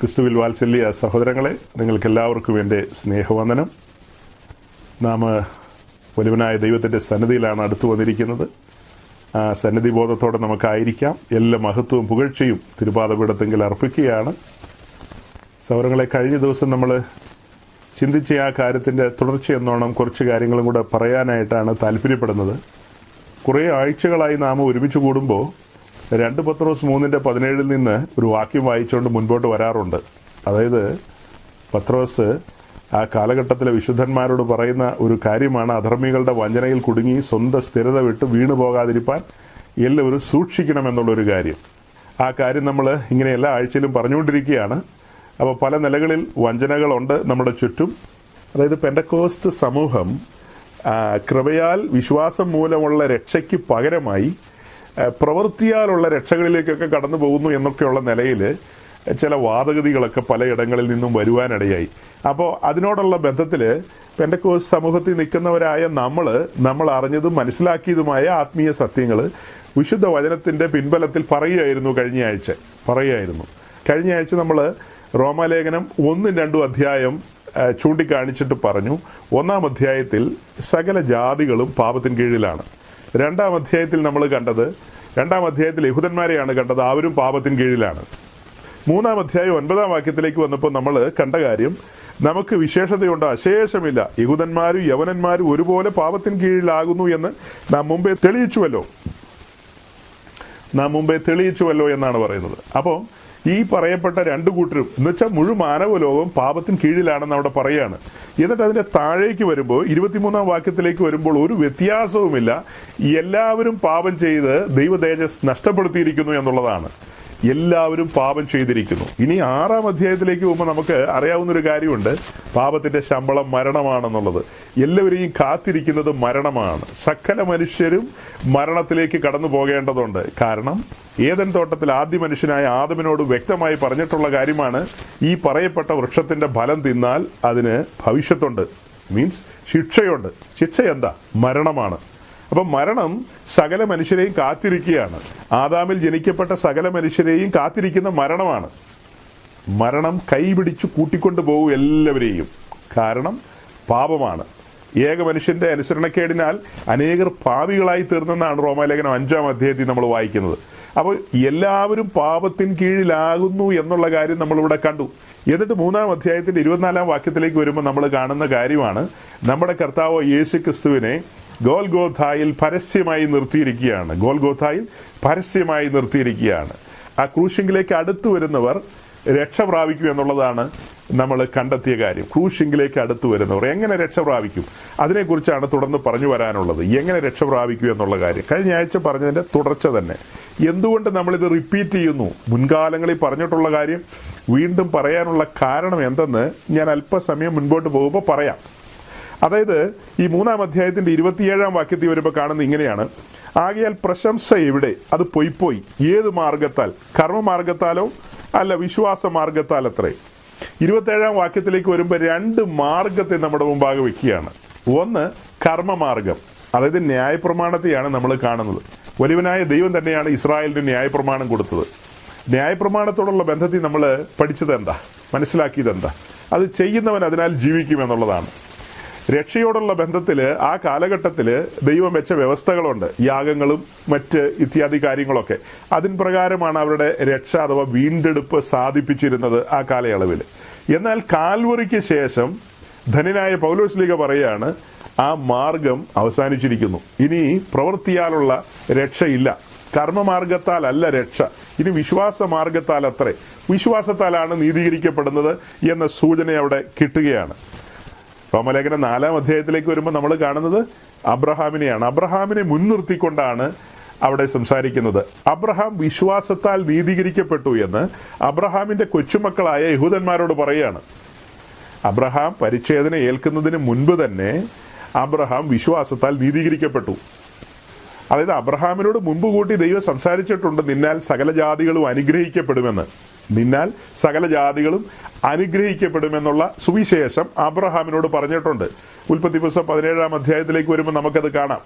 ക്രിസ്തുവിൽ വാത്സല്യ സഹോദരങ്ങളെ, നിങ്ങൾക്കെല്ലാവർക്കും എൻ്റെ സ്നേഹവന്ദനം. നാം വലുവനായ ദൈവത്തിൻ്റെ സന്നിധിയിലാണ് അടുത്തു വന്നിരിക്കുന്നത്. ആ സന്നിധി ബോധത്തോടെ നമുക്കായിരിക്കാം. എല്ലാ മഹത്വവും പുകഴ്ചയും തിരുപാദപീഠത്തെങ്കിൽ അർപ്പിക്കുകയാണ്. സഹോദരങ്ങളെ, കഴിഞ്ഞ ദിവസം നമ്മൾ ചിന്തിച്ച ആ കാര്യത്തിൻ്റെ തുടർച്ചയെന്നോണം കുറച്ച് കാര്യങ്ങളും കൂടെ പറയാനായിട്ടാണ് താല്പര്യപ്പെടുന്നത്. കുറേ ആഴ്ചകളായി നാം ഒരുമിച്ച് കൂടുമ്പോൾ 2 പത്രോസ് 3:17 നിന്ന് ഒരു വാക്യം വായിച്ചുകൊണ്ട് മുൻപോട്ട് വരാറുണ്ട്. അതായത് പത്രോസ് ആ കാലഘട്ടത്തിലെ വിശുദ്ധന്മാരോട് പറയുന്ന ഒരു കാര്യമാണ്, അധർമ്മികളുടെ വഞ്ചനയിൽ കുടുങ്ങി സ്വന്തം സ്ഥിരത വിട്ട് വീണു പോകാതിരിക്കാൻ എല്ലാവരും സൂക്ഷിക്കണമെന്നുള്ളൊരു കാര്യം. ആ കാര്യം നമ്മൾ ഇങ്ങനെ എല്ലാ ആഴ്ചയിലും പറഞ്ഞുകൊണ്ടിരിക്കുകയാണ്. അപ്പോൾ പല നിലകളിൽ വഞ്ചനകളുണ്ട് നമ്മുടെ ചുറ്റും. അതായത് പെന്തക്കോസ്ത് സമൂഹം കൃപയാൽ വിശ്വാസം മൂലമുള്ള രക്ഷയ്ക്ക് പകരമായി പ്രവൃത്തിയാലുള്ള രക്ഷകളിലേക്കൊക്കെ കടന്നു പോകുന്നു എന്നൊക്കെയുള്ള നിലയിൽ ചില വാദഗതികളൊക്കെ പലയിടങ്ങളിൽ നിന്നും വരുവാനിടയായി. അപ്പോൾ അതിനോടുള്ള ബന്ധത്തിൽ പെന്തക്കോസ്ത് സമൂഹത്തിൽ നിൽക്കുന്നവരായ നമ്മൾ അറിഞ്ഞതും മനസ്സിലാക്കിയതുമായ ആത്മീയ സത്യങ്ങൾ വിശുദ്ധ വചനത്തിൻ്റെ പിൻബലത്തിൽ പറയുകയായിരുന്നു. കഴിഞ്ഞ ആഴ്ച നമ്മൾ റോമാലേഖനം 1-2 അധ്യായം ചൂണ്ടിക്കാണിച്ചിട്ട് പറഞ്ഞു. 1-ാം അധ്യായത്തിൽ സകല ജാതികളും പാപത്തിന് കീഴിലാണ്. 2-ാം അധ്യായത്തിൽ നമ്മൾ കണ്ടത്, 2-ാം അധ്യായത്തിൽ യഹൂദന്മാരെയാണ് കണ്ടത്, അവരും പാപത്തിന് കീഴിലാണ്. 3-ാം അധ്യായം 9-ാം വാക്യത്തിലേക്ക് വന്നപ്പോൾ നമ്മൾ കണ്ട കാര്യം, നമുക്ക് വിശേഷതയുണ്ട്, അശേഷമില്ല, യഹൂദന്മാരും യവനന്മാരും ഒരുപോലെ പാപത്തിന് കീഴിലാകുന്നു എന്ന് നാം മുമ്പേ തെളിയിച്ചുവല്ലോ എന്നാണ് പറയുന്നത്. അപ്പോൾ ഈ പറയപ്പെട്ട 2 കൂട്ടരും എന്ന് വെച്ചാൽ മുഴുവൻ മാനവലോകം പാപത്തിന് കീഴിലാണെന്ന് അവിടെ പറയാണ്. എന്നിട്ട് അതിൻ്റെ താഴേക്ക് വരുമ്പോൾ 23-ാം വാക്യത്തിലേക്ക് വരുമ്പോൾ ഒരു വ്യത്യാസവുമില്ല, എല്ലാവരും പാപം ചെയ്ത് ദൈവ തേജസ് നഷ്ടപ്പെടുത്തിയിരിക്കുന്നു എന്നുള്ളതാണ്. എല്ലാവരും പാപം ചെയ്തിരിക്കുന്നു. ഇനി 6-ാം അധ്യായത്തിലേക്ക് പോകുമ്പോൾ നമുക്ക് അറിയാവുന്നൊരു കാര്യമുണ്ട്, പാപത്തിൻ്റെ ശമ്പളം മരണമാണെന്നുള്ളത്. എല്ലാവരെയും കാത്തിരിക്കുന്നത് മരണമാണ്. സകല മനുഷ്യരും മരണത്തിലേക്ക് കടന്നു പോകേണ്ടതുണ്ട്. കാരണം ഏദൻ തോട്ടത്തിൽ ആദ്യ മനുഷ്യനായ ആദമിനോട് വ്യക്തമായി പറഞ്ഞിട്ടുള്ള കാര്യമാണ്, ഈ പറയപ്പെട്ട വൃക്ഷത്തിൻ്റെ ഫലം തിന്നാൽ അതിന് ഭവിഷ്യത്തുണ്ട്, മീൻസ് ശിക്ഷയുണ്ട്. ശിക്ഷ എന്താ? മരണമാണ്. അപ്പം മരണം സകല മനുഷ്യരെയും കാത്തിരിക്കുകയാണ്. ആദാമിൽ ജനിക്കപ്പെട്ട സകല മനുഷ്യരെയും കാത്തിരിക്കുന്ന മരണമാണ്. മരണം കൈപിടിച്ചു കൂട്ടിക്കൊണ്ടു പോകും എല്ലാവരെയും. കാരണം പാപമാണ്. ഏക മനുഷ്യന്റെ അനുസരണക്കേടിനാൽ അനേകർ പാപികളായി തീർന്നെന്നാണ് റോമാലേഖനം 5-ാം അധ്യായത്തിൽ നമ്മൾ വായിക്കുന്നത്. അപ്പോൾ എല്ലാവരും പാപത്തിന് കീഴിലാകുന്നു എന്നുള്ള കാര്യം നമ്മളിവിടെ കണ്ടു. എന്നിട്ട് 3-ാം അധ്യായത്തിന്റെ 24-ാം വാക്യത്തിലേക്ക് വരുമ്പോൾ നമ്മൾ കാണുന്ന കാര്യമാണ്, നമ്മുടെ കർത്താവ് യേശു ക്രിസ്തുവിനെ ഗോൽഗോഥായിൽ പരസ്യമായി നിർത്തിയിരിക്കുകയാണ്. ആ ക്രൂശിങ്കിലേക്ക് അടുത്തു വരുന്നവർ രക്ഷ പ്രാപിക്കും എന്നുള്ളതാണ് നമ്മൾ കണ്ടെത്തിയ കാര്യം. ക്രൂശിങ്കിലേക്ക് അടുത്തു വരുന്നവർ എങ്ങനെ രക്ഷ പ്രാപിക്കും, അതിനെക്കുറിച്ചാണ് തുടർന്ന് പറഞ്ഞു വരാനുള്ളത്. എങ്ങനെ രക്ഷ പ്രാപിക്കും എന്നുള്ള കാര്യം കഴിഞ്ഞ ആഴ്ച പറഞ്ഞതിൻ്റെ തുടർച്ച തന്നെ. എന്തുകൊണ്ട് നമ്മളിത് റിപ്പീറ്റ് ചെയ്യുന്നു? മുൻകാലങ്ങളിൽ പറഞ്ഞിട്ടുള്ള കാര്യം വീണ്ടും പറയാനുള്ള കാരണം എന്തെന്ന് ഞാൻ അല്പസമയം മുൻപോട്ട് പോകുമ്പോൾ പറയാം. അതായത് ഈ 3-ാം അധ്യായത്തിന്റെ 27-ാം വാക്യത്തിൽ വരുമ്പോൾ കാണുന്നത് ഇങ്ങനെയാണ്, ആകയാൽ പ്രശംസ എവിടെ? അത് പൊയ്പോയി. ഏത് മാർഗത്താൽ? കർമ്മമാർഗത്താലോ അല്ല, വിശ്വാസ മാർഗത്താൽ അത്രേ. 27-ാം വാക്യത്തിലേക്ക് വരുമ്പോൾ 2 മാർഗത്തെ നമ്മുടെ മുമ്പാകെ വെക്കുകയാണ്. ഒന്ന് കർമ്മമാർഗം, അതായത് ന്യായപ്രമാണത്തെയാണ് നമ്മൾ കാണുന്നത്. വലിയവനായ ദൈവം തന്നെയാണ് ഇസ്രായേലിന് ന്യായപ്രമാണം കൊടുത്തത്. ന്യായപ്രമാണത്തോടുള്ള ബന്ധത്തിൽ നമ്മൾ പഠിച്ചത് എന്താ, മനസ്സിലാക്കിയത് എന്താ? അത് ചെയ്യുന്നവൻ അതിനാൽ ജീവിക്കുമെന്നുള്ളതാണ്. രക്ഷയോടുള്ള ബന്ധത്തിൽ ആ കാലഘട്ടത്തിൽ ദൈവം വെച്ച വ്യവസ്ഥകളുണ്ട്, യാഗങ്ങളും മറ്റ് ഇത്യാദി കാര്യങ്ങളൊക്കെ. അതിന് പ്രകാരമാണ് അവരുടെ രക്ഷ അഥവാ വീണ്ടെടുപ്പ് സാധിപ്പിച്ചിരുന്നത് ആ കാലയളവിൽ. എന്നാൽ കാൽവറിക്ക് ശേഷം ധന്യനായ പൗലോസ്ലീഹ പറയാണ്, ആ മാർഗം അവസാനിച്ചിരിക്കുന്നു. ഇനി പ്രവൃത്തിയാലുള്ള രക്ഷയില്ല, കർമ്മമാർഗത്താൽ അല്ല രക്ഷ, ഇനി വിശ്വാസ മാർഗത്താൽ അത്രേ. വിശ്വാസത്താലാണ് നീതീകരിക്കപ്പെടുന്നത് എന്ന സൂചന അവിടെ കിട്ടുകയാണ്. റോമാലേഖനം 4-ാം അധ്യായത്തിലേക്ക് വരുമ്പോൾ നമ്മൾ കാണുന്നത് അബ്രഹാമിനെയാണ്. അബ്രഹാമിനെ മുൻനിർത്തിക്കൊണ്ടാണ് അവിടെ സംസാരിക്കുന്നത്. അബ്രഹാം വിശ്വാസത്താൽ നീതീകരിക്കപ്പെട്ടു എന്ന് അബ്രഹാമിന്റെ കൊച്ചുമക്കളായ യഹൂദന്മാരോട് പറയുകയാണ്. അബ്രഹാം പരിച്ഛേദന ഏൽക്കുന്നതിന് മുൻപ് തന്നെ അബ്രഹാം വിശ്വാസത്താൽ നീതീകരിക്കപ്പെട്ടു. അതായത് അബ്രഹാമിനോട് മുൻപ് കൂട്ടി ദൈവം സംസാരിച്ചിട്ടുണ്ട്, നിന്നാൽ സകല ജാതികളും അനുഗ്രഹിക്കപ്പെടുമെന്നുള്ള സുവിശേഷം അബ്രഹാമിനോട് പറഞ്ഞിട്ടുണ്ട്. ഉൽപ്പത്തി പുസ്തകം 17-ാം അധ്യായത്തിലേക്ക് വരുമ്പോൾ നമുക്കത് കാണാം.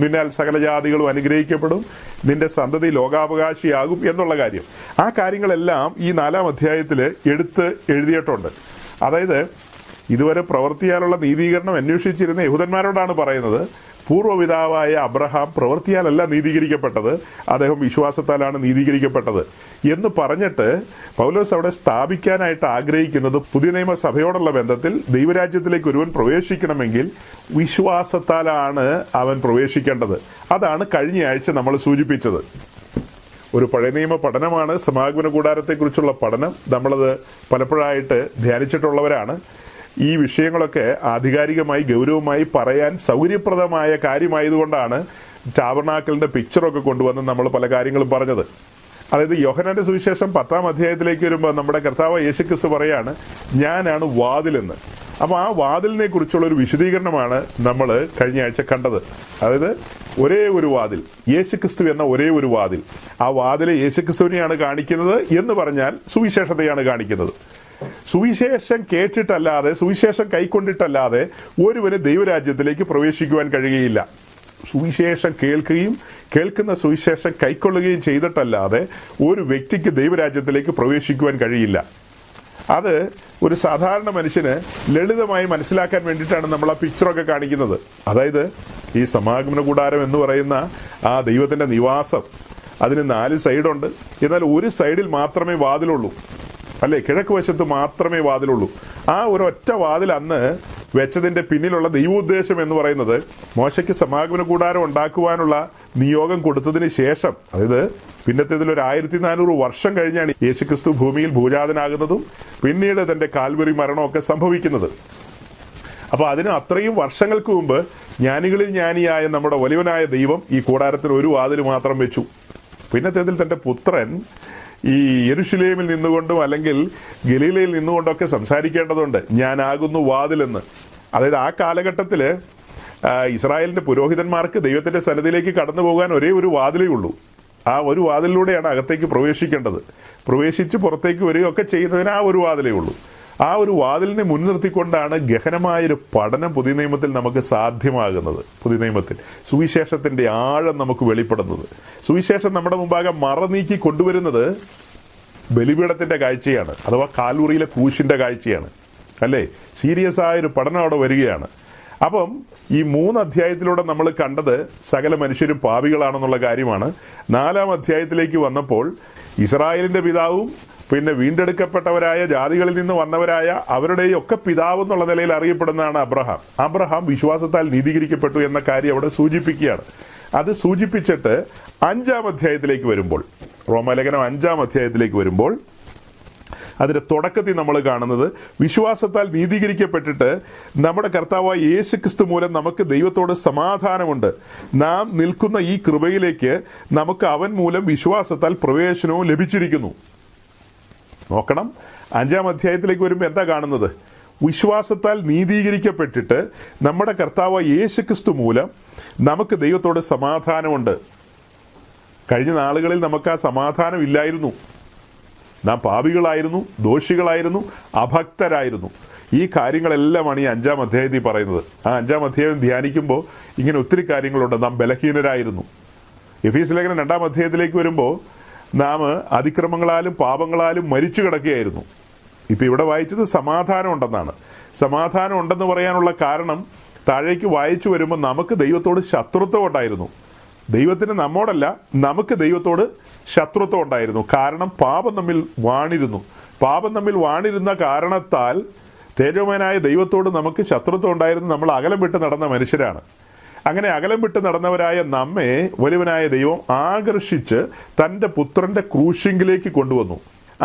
നിന്നാൽ സകല ജാതികളും അനുഗ്രഹിക്കപ്പെടും, നിന്റെ സന്തതി ലോകാവകാശിയാകും എന്നുള്ള കാര്യം. ആ കാര്യങ്ങളെല്ലാം ഈ 4-ാം അധ്യായത്തിൽ എഴുതിയിട്ടുണ്ട്. അതായത് ഇതുവരെ പ്രവൃത്തിയാലുള്ള നീതീകരണം അന്വേഷിച്ചിരുന്ന യഹൂദന്മാരോടാണ് പറയുന്നത്. പൂർവ്വപിതാവായ അബ്രഹാം പ്രവൃത്തിയാലല്ല നീതീകരിക്കപ്പെട്ടത്, അദ്ദേഹം വിശ്വാസത്താലാണ് നീതീകരിക്കപ്പെട്ടത് എന്ന് പറഞ്ഞിട്ട് പൗലോസ് അവിടെ സ്ഥാപിക്കാനായിട്ട് ആഗ്രഹിക്കുന്നത് പുതിയ നിയമസഭയോടുള്ള ബന്ധത്തിൽ ദൈവരാജ്യത്തിലേക്ക് ഒരുവൻ പ്രവേശിക്കണമെങ്കിൽ വിശ്വാസത്താലാണ് അവൻ പ്രവേശിക്കേണ്ടത്. അതാണ് കഴിഞ്ഞ ആഴ്ച നമ്മൾ സൂചിപ്പിച്ചത്. ഒരു പഴയ നിയമ പഠനമാണ് സമാഗമന കൂടാരത്തെക്കുറിച്ചുള്ള പഠനം. നമ്മളത് പലപ്പോഴായിട്ട് ധ്യാനിച്ചിട്ടുള്ളവരാണ്. ഈ വിഷയങ്ങളൊക്കെ ആധികാരികമായി ഗൗരവമായി പറയാൻ സൗകര്യപ്രദമായ കാര്യമായതുകൊണ്ടാണ് ടാബർനാക്കിളിന്റെ പിക്ചറൊക്കെ കൊണ്ടുവന്ന് നമ്മൾ പല കാര്യങ്ങളും പറഞ്ഞത്. അതായത് യോഹന്നാന്റെ സുവിശേഷം 10-ാം അധ്യായത്തിലേക്ക് വരുമ്പോൾ നമ്മുടെ കർത്താവ് യേശുക്രിസ്തു പറയാണ്, ഞാനാണ് വാതിലെന്ന്. അപ്പോൾ ആ വാതിലിനെ കുറിച്ചുള്ള ഒരു വിശദീകരണമാണ് നമ്മൾ കഴിഞ്ഞ ആഴ്ച കണ്ടത്. അതായത് ഒരേ ഒരു വാതിൽ, യേശുക്രിസ്തു എന്ന ഒരേ ഒരു വാതിൽ. ആ വാതിലെ യേശുക്രിസ്തുവിനെയാണ് കാണിക്കുന്നത് എന്ന് പറഞ്ഞാൽ സുവിശേഷത്തെയാണ് കാണിക്കുന്നത്. സുവിശേഷം കേട്ടിട്ടല്ലാതെ, സുവിശേഷം കൈക്കൊണ്ടിട്ടല്ലാതെ ഒരുവന് ദൈവരാജ്യത്തിലേക്ക് പ്രവേശിക്കുവാൻ കഴിയുകയില്ല. സുവിശേഷം കേൾക്കുകയും കേൾക്കുന്ന സുവിശേഷം കൈക്കൊള്ളുകയും ചെയ്തിട്ടല്ലാതെ ഒരു വ്യക്തിക്ക് ദൈവരാജ്യത്തിലേക്ക് പ്രവേശിക്കുവാൻ കഴിയില്ല. അത് ഒരു സാധാരണ മനുഷ്യന് ലളിതമായി മനസ്സിലാക്കാൻ വേണ്ടിയിട്ടാണ് നമ്മൾ ആ പിക്ചറൊക്കെ കാണിക്കുന്നത്. അതായത് ഈ സമാഗമന കൂടാരം എന്ന് പറയുന്ന ആ ദൈവത്തിൻ്റെ നിവാസം, അതിന് 4 സൈഡുണ്ട്. എന്നാൽ ഒരു സൈഡിൽ മാത്രമേ വാതിലുള്ളൂ, അല്ലേ? കിഴക്ക് വശത്ത് മാത്രമേ വാതിലുള്ളൂ. ആ ഒരൊറ്റ വാതിൽ അന്ന് വെച്ചതിൻ്റെ പിന്നിലുള്ള ദൈവോദ്ദേശം എന്ന് പറയുന്നത് മോശയ്ക്ക് സമാഗമന കൂടാരം ഉണ്ടാക്കുവാനുള്ള നിയോഗം കൊടുത്തതിന് ശേഷം, അതായത് പിന്നത്തേതിൽ ഒരു 1400 വർഷം കഴിഞ്ഞാണ് യേശുക്രിസ്തു ഭൂമിയിൽ ഭൂജാതനാകുന്നതും പിന്നീട് തൻ്റെ കാൽവറി മരണമൊക്കെ സംഭവിക്കുന്നത്. അപ്പോൾ അതിന് അത്രയും വർഷങ്ങൾക്ക് മുമ്പ് ജ്ഞാനികളിൽ ജ്ഞാനിയായ നമ്മുടെ വലിയവനായ ദൈവം ഈ കൂടാരത്തിന് ഒരു വാതിൽ മാത്രം വെച്ചു. പിന്നത്തേതിൽ തൻ്റെ പുത്രൻ ഈ യെരുശലേമിൽ നിന്നുകൊണ്ടും അല്ലെങ്കിൽ ഗലീലയിൽ നിന്നുകൊണ്ടൊക്കെ സംസാരിക്കേണ്ടതുണ്ട്, ഞാനാകുന്നു വാതിലെന്ന്. അതായത് ആ കാലഘട്ടത്തിൽ ഇസ്രായേലിൻ്റെ പുരോഹിതന്മാർക്ക് ദൈവത്തിൻ്റെ സന്നിധിയിലേക്ക് കടന്നു പോകാൻ ഒരേ ഒരു വാതിലേ ഉള്ളൂ. ആ ഒരു വാതിലിലൂടെയാണ് അകത്തേക്ക് പ്രവേശിക്കേണ്ടത്. പ്രവേശിച്ച് പുറത്തേക്ക് വരികയൊക്കെ ചെയ്യുന്നതിന് ആ ഒരു വാതിലേ ഉള്ളൂ. ആ ഒരു വാതിലിനെ മുൻനിർത്തിക്കൊണ്ടാണ് ഗഹനമായൊരു പഠനം പുതിയ നിയമത്തിൽ നമുക്ക് സാധ്യമാകുന്നത്. പുതിയ നിയമത്തിൽ സുവിശേഷത്തിൻ്റെ ആഴം നമുക്ക് വെളിപ്പെടുന്നത്. സുവിശേഷം നമ്മുടെ മുമ്പാകെ മറനീക്കി കൊണ്ടുവരുന്നത് ബലിപീഠത്തിൻ്റെ കാഴ്ചയാണ്, അഥവാ കാൽവറിയിലെ ക്രൂശിൻ്റെ കാഴ്ചയാണ്, അല്ലേ? സീരിയസ് ആയൊരു പഠനം അവിടെ വരികയാണ്. അപ്പം ഈ 3 അധ്യായത്തിലൂടെ നമ്മൾ കണ്ടത് സകല മനുഷ്യരും പാപികളാണെന്നുള്ള കാര്യമാണ്. 4-ാം അധ്യായത്തിലേക്ക് വന്നപ്പോൾ ഇസ്രായേലിൻ്റെ പിതാവും പിന്നെ വീണ്ടെടുക്കപ്പെട്ടവരായ ജാതികളിൽ നിന്ന് വന്നവരായ അവരുടെയൊക്കെ പിതാവ് എന്നുള്ള നിലയിൽ അറിയപ്പെടുന്നതാണ് അബ്രഹാം. അബ്രഹാം വിശ്വാസത്താൽ നീതീകരിക്കപ്പെട്ടു എന്ന കാര്യം അവിടെ സൂചിപ്പിക്കുകയാണ്. അത് സൂചിപ്പിച്ചിട്ട് 5-ാം അധ്യായത്തിലേക്ക് വരുമ്പോൾ, റോമാലേഖനം 5-ാം അധ്യായത്തിലേക്ക് വരുമ്പോൾ അതിന്റെ തുടക്കത്തിൽ നമ്മൾ കാണുന്നത് വിശ്വാസത്താൽ നീതീകരിക്കപ്പെട്ടിട്ട് നമ്മുടെ കർത്താവായ യേശുക്രിസ്തു മൂലം നമുക്ക് ദൈവത്തോട് സമാധാനമുണ്ട്. നാം നിൽക്കുന്ന ഈ കൃപയിലേക്ക് നമുക്ക് അവൻ മൂലം വിശ്വാസത്താൽ പ്രവേശനവും ലഭിച്ചിരിക്കുന്നു. നോക്കണം, 5-ാം അധ്യായത്തിലേക്ക് വരുമ്പോൾ എന്താ കാണുന്നത്? വിശ്വാസത്താൽ നീതീകരിക്കപ്പെട്ടിട്ട് നമ്മുടെ കർത്താവ് യേശുക്രിസ്തു മൂലം നമുക്ക് ദൈവത്തോട് സമാധാനമുണ്ട്. കഴിഞ്ഞ നാളുകളിൽ നമുക്ക് ആ സമാധാനം ഇല്ലായിരുന്നു. നാം പാപികളായിരുന്നു, ദോഷികളായിരുന്നു, അഭക്തരായിരുന്നു. ഈ കാര്യങ്ങളെല്ലാമാണ് ഈ 5-ാം അധ്യായത്തിൽ പറയുന്നത്. ആ 5-ാം അധ്യായം ധ്യാനിക്കുമ്പോൾ ഇങ്ങനെ ഒത്തിരി കാര്യങ്ങളുണ്ട്. നാം ബലഹീനരായിരുന്നു. എഫീസ് ലേഖനം 2-ാം അധ്യായത്തിലേക്ക് വരുമ്പോൾ നാം അതിക്രമങ്ങളാലും പാപങ്ങളാലും മരിച്ചു കിടക്കുകയായിരുന്നു. ഇപ്പം ഇവിടെ വായിച്ചത് സമാധാനം ഉണ്ടെന്നാണ്. സമാധാനം ഉണ്ടെന്ന് പറയാനുള്ള കാരണം താഴേക്ക് വായിച്ചു വരുമ്പോൾ നമുക്ക് ദൈവത്തോട് ശത്രുത്വം ഉണ്ടായിരുന്നു. ദൈവത്തിന് നമ്മോടല്ല, നമുക്ക് ദൈവത്തോട് ശത്രുത്വം ഉണ്ടായിരുന്നു. കാരണം പാപം നമ്മിൽ വാണിരുന്നു. പാപം നമ്മിൽ വാണിരുന്ന കാരണത്താൽ തേജോമയനായ ദൈവത്തോട് നമുക്ക് ശത്രുത്വം ഉണ്ടായിരുന്നു. നമ്മൾ അകലം വിട്ട് നടന്ന മനുഷ്യരാണ്. അങ്ങനെ അകലം വിട്ട് നടന്നവരായ നമ്മെ വലിയവനായ ദൈവം ആകർഷിച്ച് തൻ്റെ പുത്രൻ്റെ ക്രൂശിങ്കിലേക്ക് കൊണ്ടുവന്നു.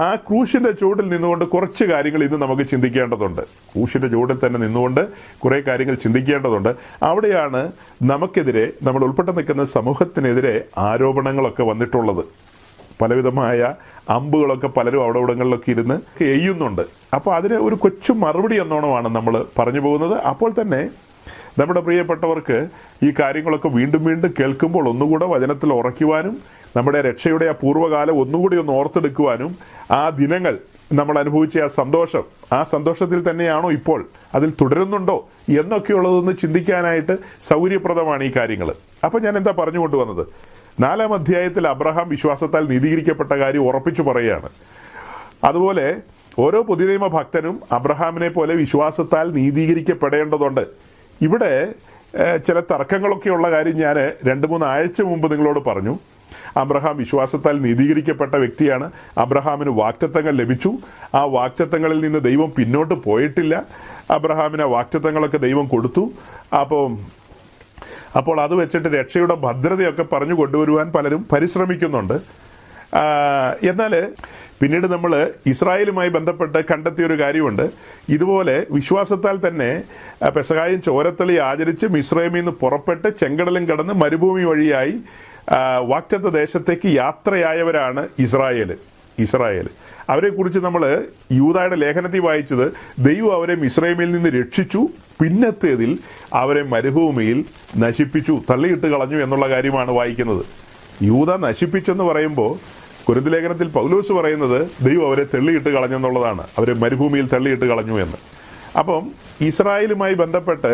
ആ ക്രൂശിൻ്റെ ചുവട്ടിൽ നിന്നുകൊണ്ട് കുറച്ച് കാര്യങ്ങൾ ഇന്ന് നമുക്ക് ചിന്തിക്കേണ്ടതുണ്ട്. ക്രൂശിൻ്റെ ചുവട്ടിൽ തന്നെ നിന്നുകൊണ്ട് കുറേ കാര്യങ്ങൾ ചിന്തിക്കേണ്ടതുണ്ട്. അവിടെയാണ് നമുക്കെതിരെ, നമ്മൾ ഉൾപ്പെട്ട് നിൽക്കുന്ന സമൂഹത്തിനെതിരെ ആരോപണങ്ങളൊക്കെ വന്നിട്ടുള്ളത്. പലവിധമായ അമ്പുകളൊക്കെ പലരും അവിടെ ഇവിടങ്ങളിലൊക്കെ ഇരുന്ന് എയ്യുന്നുണ്ട്. അപ്പോൾ അതിന് ഒരു കൊച്ചു മറുപടി എന്നോണമാണ് നമ്മൾ പറഞ്ഞു പോകുന്നത്. അപ്പോൾ തന്നെ നമ്മുടെ പ്രിയപ്പെട്ടവർക്ക് ഈ കാര്യങ്ങളൊക്കെ വീണ്ടും വീണ്ടും കേൾക്കുമ്പോൾ ഒന്നുകൂടെ വചനത്തിൽ ഉറയ്ക്കുവാനും നമ്മുടെ രക്ഷയുടെ ആ പൂർവ്വകാലം ഒന്നുകൂടി ഒന്ന് ഓർത്തെടുക്കുവാനും ആ ദിനങ്ങൾ നമ്മൾ അനുഭവിച്ച ആ സന്തോഷത്തിൽ തന്നെയാണോ ഇപ്പോൾ അതിൽ തുടരുന്നുണ്ടോ എന്നൊക്കെയുള്ളതൊന്ന് ചിന്തിക്കാനായിട്ട് സൗകര്യപ്രദമാണ് ഈ കാര്യങ്ങൾ. അപ്പം ഞാൻ എന്താ പറഞ്ഞു കൊണ്ടുവന്നത്? 4-ാം അധ്യായത്തിൽ അബ്രഹാം വിശ്വാസത്താൽ നീതീകരിക്കപ്പെട്ട കാര്യം ഉറപ്പിച്ചു പറയുകയാണ്. അതുപോലെ ഓരോ പുതിയ നിയമ ഭക്തനും അബ്രഹാമിനെ പോലെ വിശ്വാസത്താൽ നീതീകരിക്കപ്പെടേണ്ടതുണ്ട്. ഇവിടെ ചില തർക്കങ്ങളൊക്കെയുള്ള കാര്യം ഞാൻ 2-3 ആഴ്ച മുമ്പ് നിങ്ങളോട് പറഞ്ഞു. അബ്രഹാം വിശ്വാസത്താൽ നീതീകരിക്കപ്പെട്ട വ്യക്തിയാണ്. അബ്രഹാമിന് വാഗ്ദത്തങ്ങൾ ലഭിച്ചു. ആ വാഗ്ദത്തങ്ങളിൽ നിന്ന് ദൈവം പിന്നോട്ട് പോയിട്ടില്ല. അബ്രഹാമിന് വാഗ്ദത്തങ്ങളൊക്കെ ദൈവം കൊടുത്തു. അപ്പോൾ അത് വെച്ചിട്ട് രക്ഷയുടെ ഭദ്രതയൊക്കെ പറഞ്ഞു കൊണ്ടുവരുവാൻ പലരും പരിശ്രമിക്കുന്നുണ്ട്. എന്നാൽ പിന്നീട് നമ്മൾ ഇസ്രായേലുമായി ബന്ധപ്പെട്ട് കണ്ടെത്തിയൊരു കാര്യമുണ്ട്. ഇതുപോലെ വിശ്വാസത്താൽ തന്നെ പെസഹായും ചോരത്തളി ആചരിച്ച് മിസ്രൈമിൽ നിന്ന് പുറപ്പെട്ട് ചെങ്കടലും കടന്ന് മരുഭൂമി വഴിയായി വാഗ്ദത്ത ദേശത്തേക്ക് യാത്രയായവരാണ് ഇസ്രായേൽ. അവരെക്കുറിച്ച് നമ്മൾ യൂദായുടെ ലേഖനത്തിൽ വായിച്ചത്, ദൈവം അവരെ മിസ്രൈമിൽ നിന്ന് രക്ഷിച്ചു, പിന്നത്തേതിൽ അവരെ മരുഭൂമിയിൽ നശിപ്പിച്ചു, തള്ളിയിട്ട് കളഞ്ഞു എന്നുള്ള കാര്യമാണ് വായിക്കുന്നത്. യൂദ നശിപ്പിച്ചെന്ന് പറയുമ്പോൾ കൊരിന്ത് ലേഖനത്തിൽ പൗലോസ് പറയുന്നത് ദൈവം അവരെ തള്ളിയിട്ട് കളഞ്ഞെന്നുള്ളതാണ്, അവരെ മരുഭൂമിയിൽ തള്ളിയിട്ട് കളഞ്ഞു എന്ന്. അപ്പം ഇസ്രായേലുമായി ബന്ധപ്പെട്ട്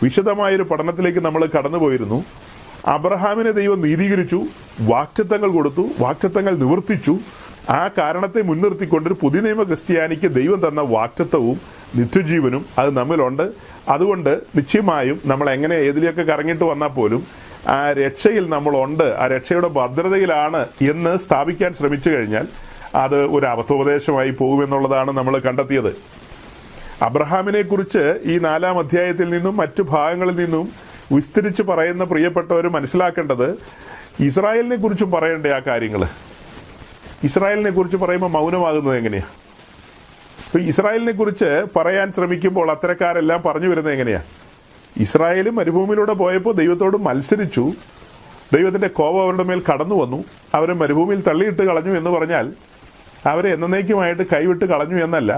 വിശദമായൊരു പഠനത്തിലേക്ക് നമ്മൾ കടന്നുപോയിരുന്നു. അബ്രഹാമിനെ ദൈവം നീതീകരിച്ചു, വാഗ്ദത്തങ്ങൾ കൊടുത്തു, വാഗ്ദത്തങ്ങൾ നിവർത്തിച്ചു. ആ കാരണത്തെ മുൻനിർത്തിക്കൊണ്ടൊരു പുതിയ നിയമ ക്രിസ്ത്യാനിക്ക് ദൈവം തന്ന വാഗ്ദത്തവും നിത്യജീവനും അത് നമ്മിലുണ്ട്. അതുകൊണ്ട് നിശ്ചയമായും നമ്മൾ എങ്ങനെ ഏതിലേക്ക് കറങ്ങിയിട്ട് വന്നാൽ പോലും ആ രക്ഷയിൽ നമ്മളുണ്ട്, ആ രക്ഷയുടെ ഭദ്രതയിലാണ് എന്ന് സ്ഥാപിക്കാൻ ശ്രമിച്ചു കഴിഞ്ഞാൽ അത് ഒരു അബദ്ധോപദേശമായി പോകുമെന്നുള്ളതാണ് നമ്മൾ കണ്ടെത്തിയത്. അബ്രഹാമിനെ കുറിച്ച് ഈ 4-ാം അധ്യായത്തിൽ നിന്നും മറ്റു ഭാഗങ്ങളിൽ നിന്നും വിസ്തരിച്ച് പറയുന്ന പ്രിയപ്പെട്ടവർ മനസ്സിലാക്കേണ്ടത്, ഇസ്രായേലിനെ കുറിച്ചും പറയേണ്ട ആ കാര്യങ്ങൾ. ഇസ്രായേലിനെ കുറിച്ച് പറയുമ്പോൾ മൗനമാകുന്നത് എങ്ങനെയാണ്? ഇപ്പൊ ഇസ്രായേലിനെ കുറിച്ച് പറയാൻ ശ്രമിക്കുമ്പോൾ അത്തരക്കാരെല്ലാം പറഞ്ഞു വരുന്നത് എങ്ങനെയാ? ഇസ്രായേലും മരുഭൂമിയിലൂടെ പോയപ്പോൾ ദൈവത്തോട് മത്സരിച്ചു, ദൈവത്തിന്റെ കോപം അവരുടെ മേൽ കടന്നു വന്നു, അവരെ മരുഭൂമിയിൽ തള്ളിയിട്ട് കളഞ്ഞു എന്ന് പറഞ്ഞാൽ അവരെ എന്നേക്കുമായിട്ട് കൈവിട്ട് കളഞ്ഞു എന്നല്ല,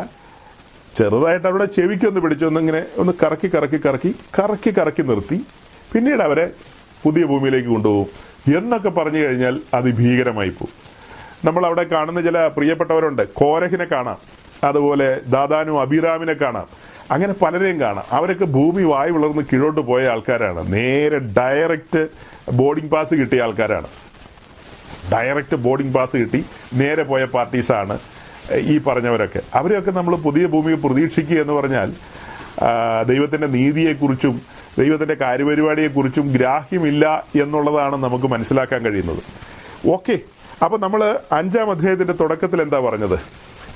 ചെറുതായിട്ട് അവരുടെ ചെവിക്കൊന്ന് പിടിച്ചു, ഒന്നിങ്ങനെ ഒന്ന് കറക്കി നിർത്തി, പിന്നീട് അവരെ പുതിയ ഭൂമിയിലേക്ക് കൊണ്ടുപോകും എന്നൊക്കെ പറഞ്ഞു കഴിഞ്ഞാൽ അതിഭീകരമായി പോകും. നമ്മൾ അവിടെ കാണുന്ന ചില പ്രിയപ്പെട്ടവരുണ്ട്. കോരഹിനെ കാണാം, അതുപോലെ ദാദാനും അബീറാമിനെ കാണാം, അങ്ങനെ പലരെയും കാണാം. അവരൊക്കെ ഭൂമി വായി വളർന്ന് കീഴോട്ട് പോയ ആൾക്കാരാണ്. നേരെ ഡയറക്റ്റ് ബോർഡിംഗ് പാസ് കിട്ടിയ ആൾക്കാരാണ്. ഡയറക്റ്റ് ബോർഡിംഗ് പാസ് കിട്ടി നേരെ പോയ പാർട്ടീസാണ് ഈ പറഞ്ഞവരൊക്കെ. അവരെയൊക്കെ നമ്മൾ പുതിയ ഭൂമിയെ പ്രതീക്ഷിക്കുക എന്ന് പറഞ്ഞാൽ ദൈവത്തിൻ്റെ നീതിയെക്കുറിച്ചും ദൈവത്തിൻ്റെ കാര്യപരിപാടിയെക്കുറിച്ചും ഗ്രാഹ്യമില്ല എന്നുള്ളതാണ് നമുക്ക് മനസ്സിലാക്കാൻ കഴിയുന്നത്. ഓക്കെ, അപ്പം നമ്മൾ 5-ാം അധ്യായത്തിൻ്റെ തുടക്കത്തിൽ എന്താ പറഞ്ഞത്?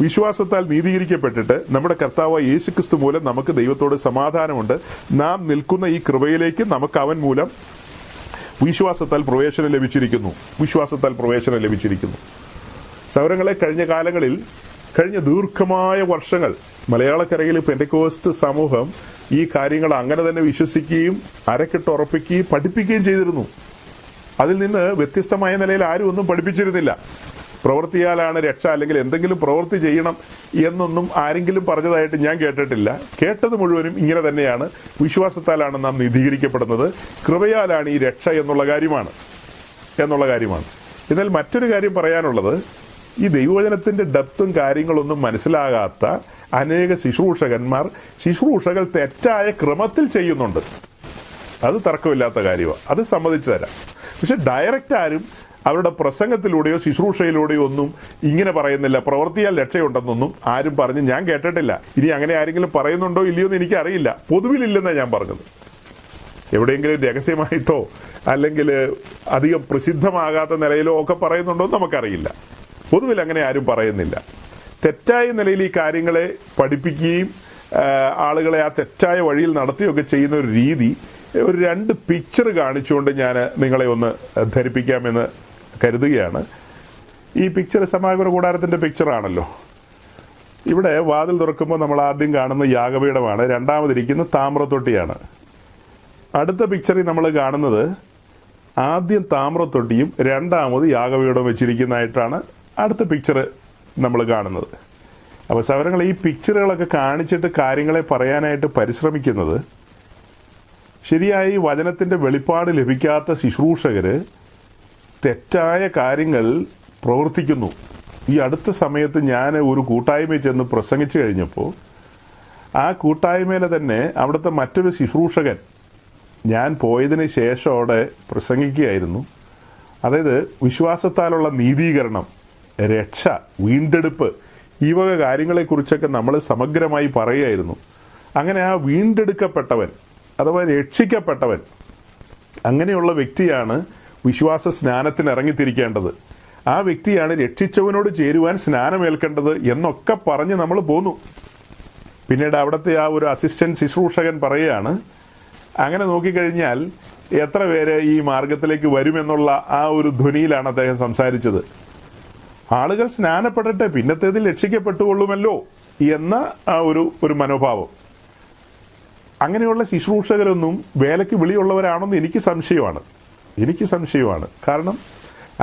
വിശ്വാസത്താൽ നീതീകരിക്കപ്പെട്ടിട്ട് നമ്മുടെ കർത്താവ് യേശുക്രിസ്തു മൂലം നമുക്ക് ദൈവത്തോട് സമാധാനമുണ്ട്. നാം നിൽക്കുന്ന ഈ കൃപയിലേക്ക് നമുക്ക് അവൻ മൂലം വിശ്വാസത്താൽ പ്രവേശനം ലഭിച്ചിരിക്കുന്നു. സൗരങ്ങളെ കഴിഞ്ഞ കാലങ്ങളിൽ, കഴിഞ്ഞ ദീർഘമായ വർഷങ്ങൾ മലയാളക്കരയിൽ പെന്തെക്കോസ്റ്റ് സമൂഹം ഈ കാര്യങ്ങൾ അങ്ങനെ തന്നെ വിശ്വസിക്കുകയും അരക്കിട്ടുറപ്പിക്കുകയും പഠിപ്പിക്കുകയും ചെയ്തിരുന്നു. അതിൽ നിന്ന് വ്യത്യസ്തമായ നിലയിൽ ആരും ഒന്നും പഠിപ്പിച്ചിരുന്നില്ല. പ്രവൃത്തിയാലാണ് രക്ഷ, അല്ലെങ്കിൽ എന്തെങ്കിലും പ്രവൃത്തി ചെയ്യണം എന്നൊന്നും ആരെങ്കിലും പറഞ്ഞതായിട്ട് ഞാൻ കേട്ടിട്ടില്ല. കേട്ടത് മുഴുവനും ഇങ്ങനെ തന്നെയാണ്, വിശ്വാസത്താലാണ് നാം നീതീകരിക്കപ്പെടുന്നത്, കൃപയാലാണ് ഈ രക്ഷ എന്നുള്ള കാര്യമാണ്. എന്നാൽ മറ്റൊരു കാര്യം പറയാനുള്ളത്, ഈ ദൈവവചനത്തിന്റെ ഡെപ്തും കാര്യങ്ങളൊന്നും മനസ്സിലാകാത്ത അനേക ശുശ്രൂഷകൾ തെറ്റായ ക്രമത്തിൽ ചെയ്യുന്നുണ്ട്. അത് തർക്കമില്ലാത്ത കാര്യമാണ്, അത് സമ്മതിച്ചു തരാം. പക്ഷെ ഡയറക്റ്റ് ആരും അവരുടെ പ്രസംഗത്തിലൂടെയോ ശുശ്രൂഷയിലൂടെയോ ഒന്നും ഇങ്ങനെ പറയുന്നില്ല, പ്രവൃത്തിയാൽ രക്ഷയുണ്ടെന്നൊന്നും ആരും പറഞ്ഞ് ഞാൻ കേട്ടിട്ടില്ല. ഇനി അങ്ങനെ ആരെങ്കിലും പറയുന്നുണ്ടോ ഇല്ലയോ എന്ന് എനിക്കറിയില്ല. പൊതുവിലില്ലെന്നാണ് ഞാൻ പറഞ്ഞത്. എവിടെയെങ്കിലും രഹസ്യമായിട്ടോ അല്ലെങ്കിൽ അധികം പ്രസിദ്ധമാകാത്ത നിലയിലോ ഒക്കെ പറയുന്നുണ്ടോ എന്ന് നമുക്കറിയില്ല. പൊതുവിൽ അങ്ങനെ ആരും പറയുന്നില്ല. തെറ്റായ നിലയിൽ ഈ കാര്യങ്ങളെ പഠിപ്പിക്കുകയും ആളുകളെ ആ തെറ്റായ വഴിയിൽ നടത്തുകയൊക്കെ ചെയ്യുന്ന ഒരു രീതി, ഒരു 2 പിക്ചർ കാണിച്ചുകൊണ്ട് ഞാൻ നിങ്ങളെ ഒന്ന് ധരിപ്പിക്കാമെന്ന് കരുതുകയാണ്. ഈ പിക്ചർ സമാഗമന കൂടാരത്തിൻ്റെ പിക്ചറാണല്ലോ. ഇവിടെ വാതിൽ തുറക്കുമ്പോൾ നമ്മൾ ആദ്യം കാണുന്ന യാഗപീഠമാണ്, രണ്ടാമതിരിക്കുന്ന താമ്രത്തൊട്ടിയാണ്. അടുത്ത പിക്ചറിൽ നമ്മൾ കാണുന്നത് ആദ്യം താമ്രത്തൊട്ടിയും രണ്ടാമത് യാഗപീഠം വെച്ചിരിക്കുന്നതായിട്ടാണ് അടുത്ത പിക്ചർ നമ്മൾ കാണുന്നത്. അപ്പോൾ സഹോദരങ്ങൾ, ഈ പിക്ചറുകളൊക്കെ കാണിച്ചിട്ട് കാര്യങ്ങളെ പറയാനായിട്ട് പരിശ്രമിക്കുന്നത്, ശരിയായി വചനത്തിൻ്റെ വെളിപ്പാട് ലഭിക്കാത്ത ശുശ്രൂഷകർ തെറ്റായ കാര്യങ്ങൾ പ്രവർത്തിക്കുന്നു. ഈ അടുത്ത സമയത്ത് ഞാൻ ഒരു കൂട്ടായ്മയിൽ ചെന്ന് പ്രസംഗിച്ചു കഴിഞ്ഞപ്പോൾ ആ കൂട്ടായ്മയിലെ തന്നെ അവിടുത്തെ മറ്റൊരു ശുശ്രൂഷകൻ ഞാൻ പോയതിന് ശേഷം അവിടെ പ്രസംഗിക്കുകയായിരുന്നു. അതായത് വിശ്വാസത്താലുള്ള നീതീകരണം, രക്ഷ, വീണ്ടെടുപ്പ്, ഈ വക കാര്യങ്ങളെക്കുറിച്ചൊക്കെ നമ്മൾ സമഗ്രമായി പറയുകയായിരുന്നു. അങ്ങനെ ആ വീണ്ടെടുക്കപ്പെട്ടവൻ അഥവാ രക്ഷിക്കപ്പെട്ടവൻ, അങ്ങനെയുള്ള വ്യക്തിയാണ് വിശ്വാസ സ്നാനത്തിന് ഇറങ്ങിത്തിരിക്കേണ്ടത്. ആ വ്യക്തിയാണ് രക്ഷിച്ചവനോട് ചേരുവാൻ സ്നാനമേൽക്കേണ്ടത് എന്നൊക്കെ പറഞ്ഞ് നമ്മൾ പോന്നു. പിന്നീട് അവിടുത്തെ ആ ഒരു അസിസ്റ്റന്റ് ശുശ്രൂഷകൻ പറയുകയാണ്, അങ്ങനെ നോക്കിക്കഴിഞ്ഞാൽ എത്ര പേര് ഈ മാർഗത്തിലേക്ക് വരുമെന്നുള്ള ആ ഒരു ധ്വനിയിലാണ് അദ്ദേഹം സംസാരിച്ചത്. ആളുകൾ സ്നാനപ്പെടട്ടെ, പിന്നത്തേതിൽ രക്ഷിക്കപ്പെട്ടുകൊള്ളുമല്ലോ എന്ന ആ ഒരു മനോഭാവം. അങ്ങനെയുള്ള ശുശ്രൂഷകരൊന്നും വേലയ്ക്ക് വിളിയുള്ളവരാണെന്ന് എനിക്ക് സംശയമാണ്. കാരണം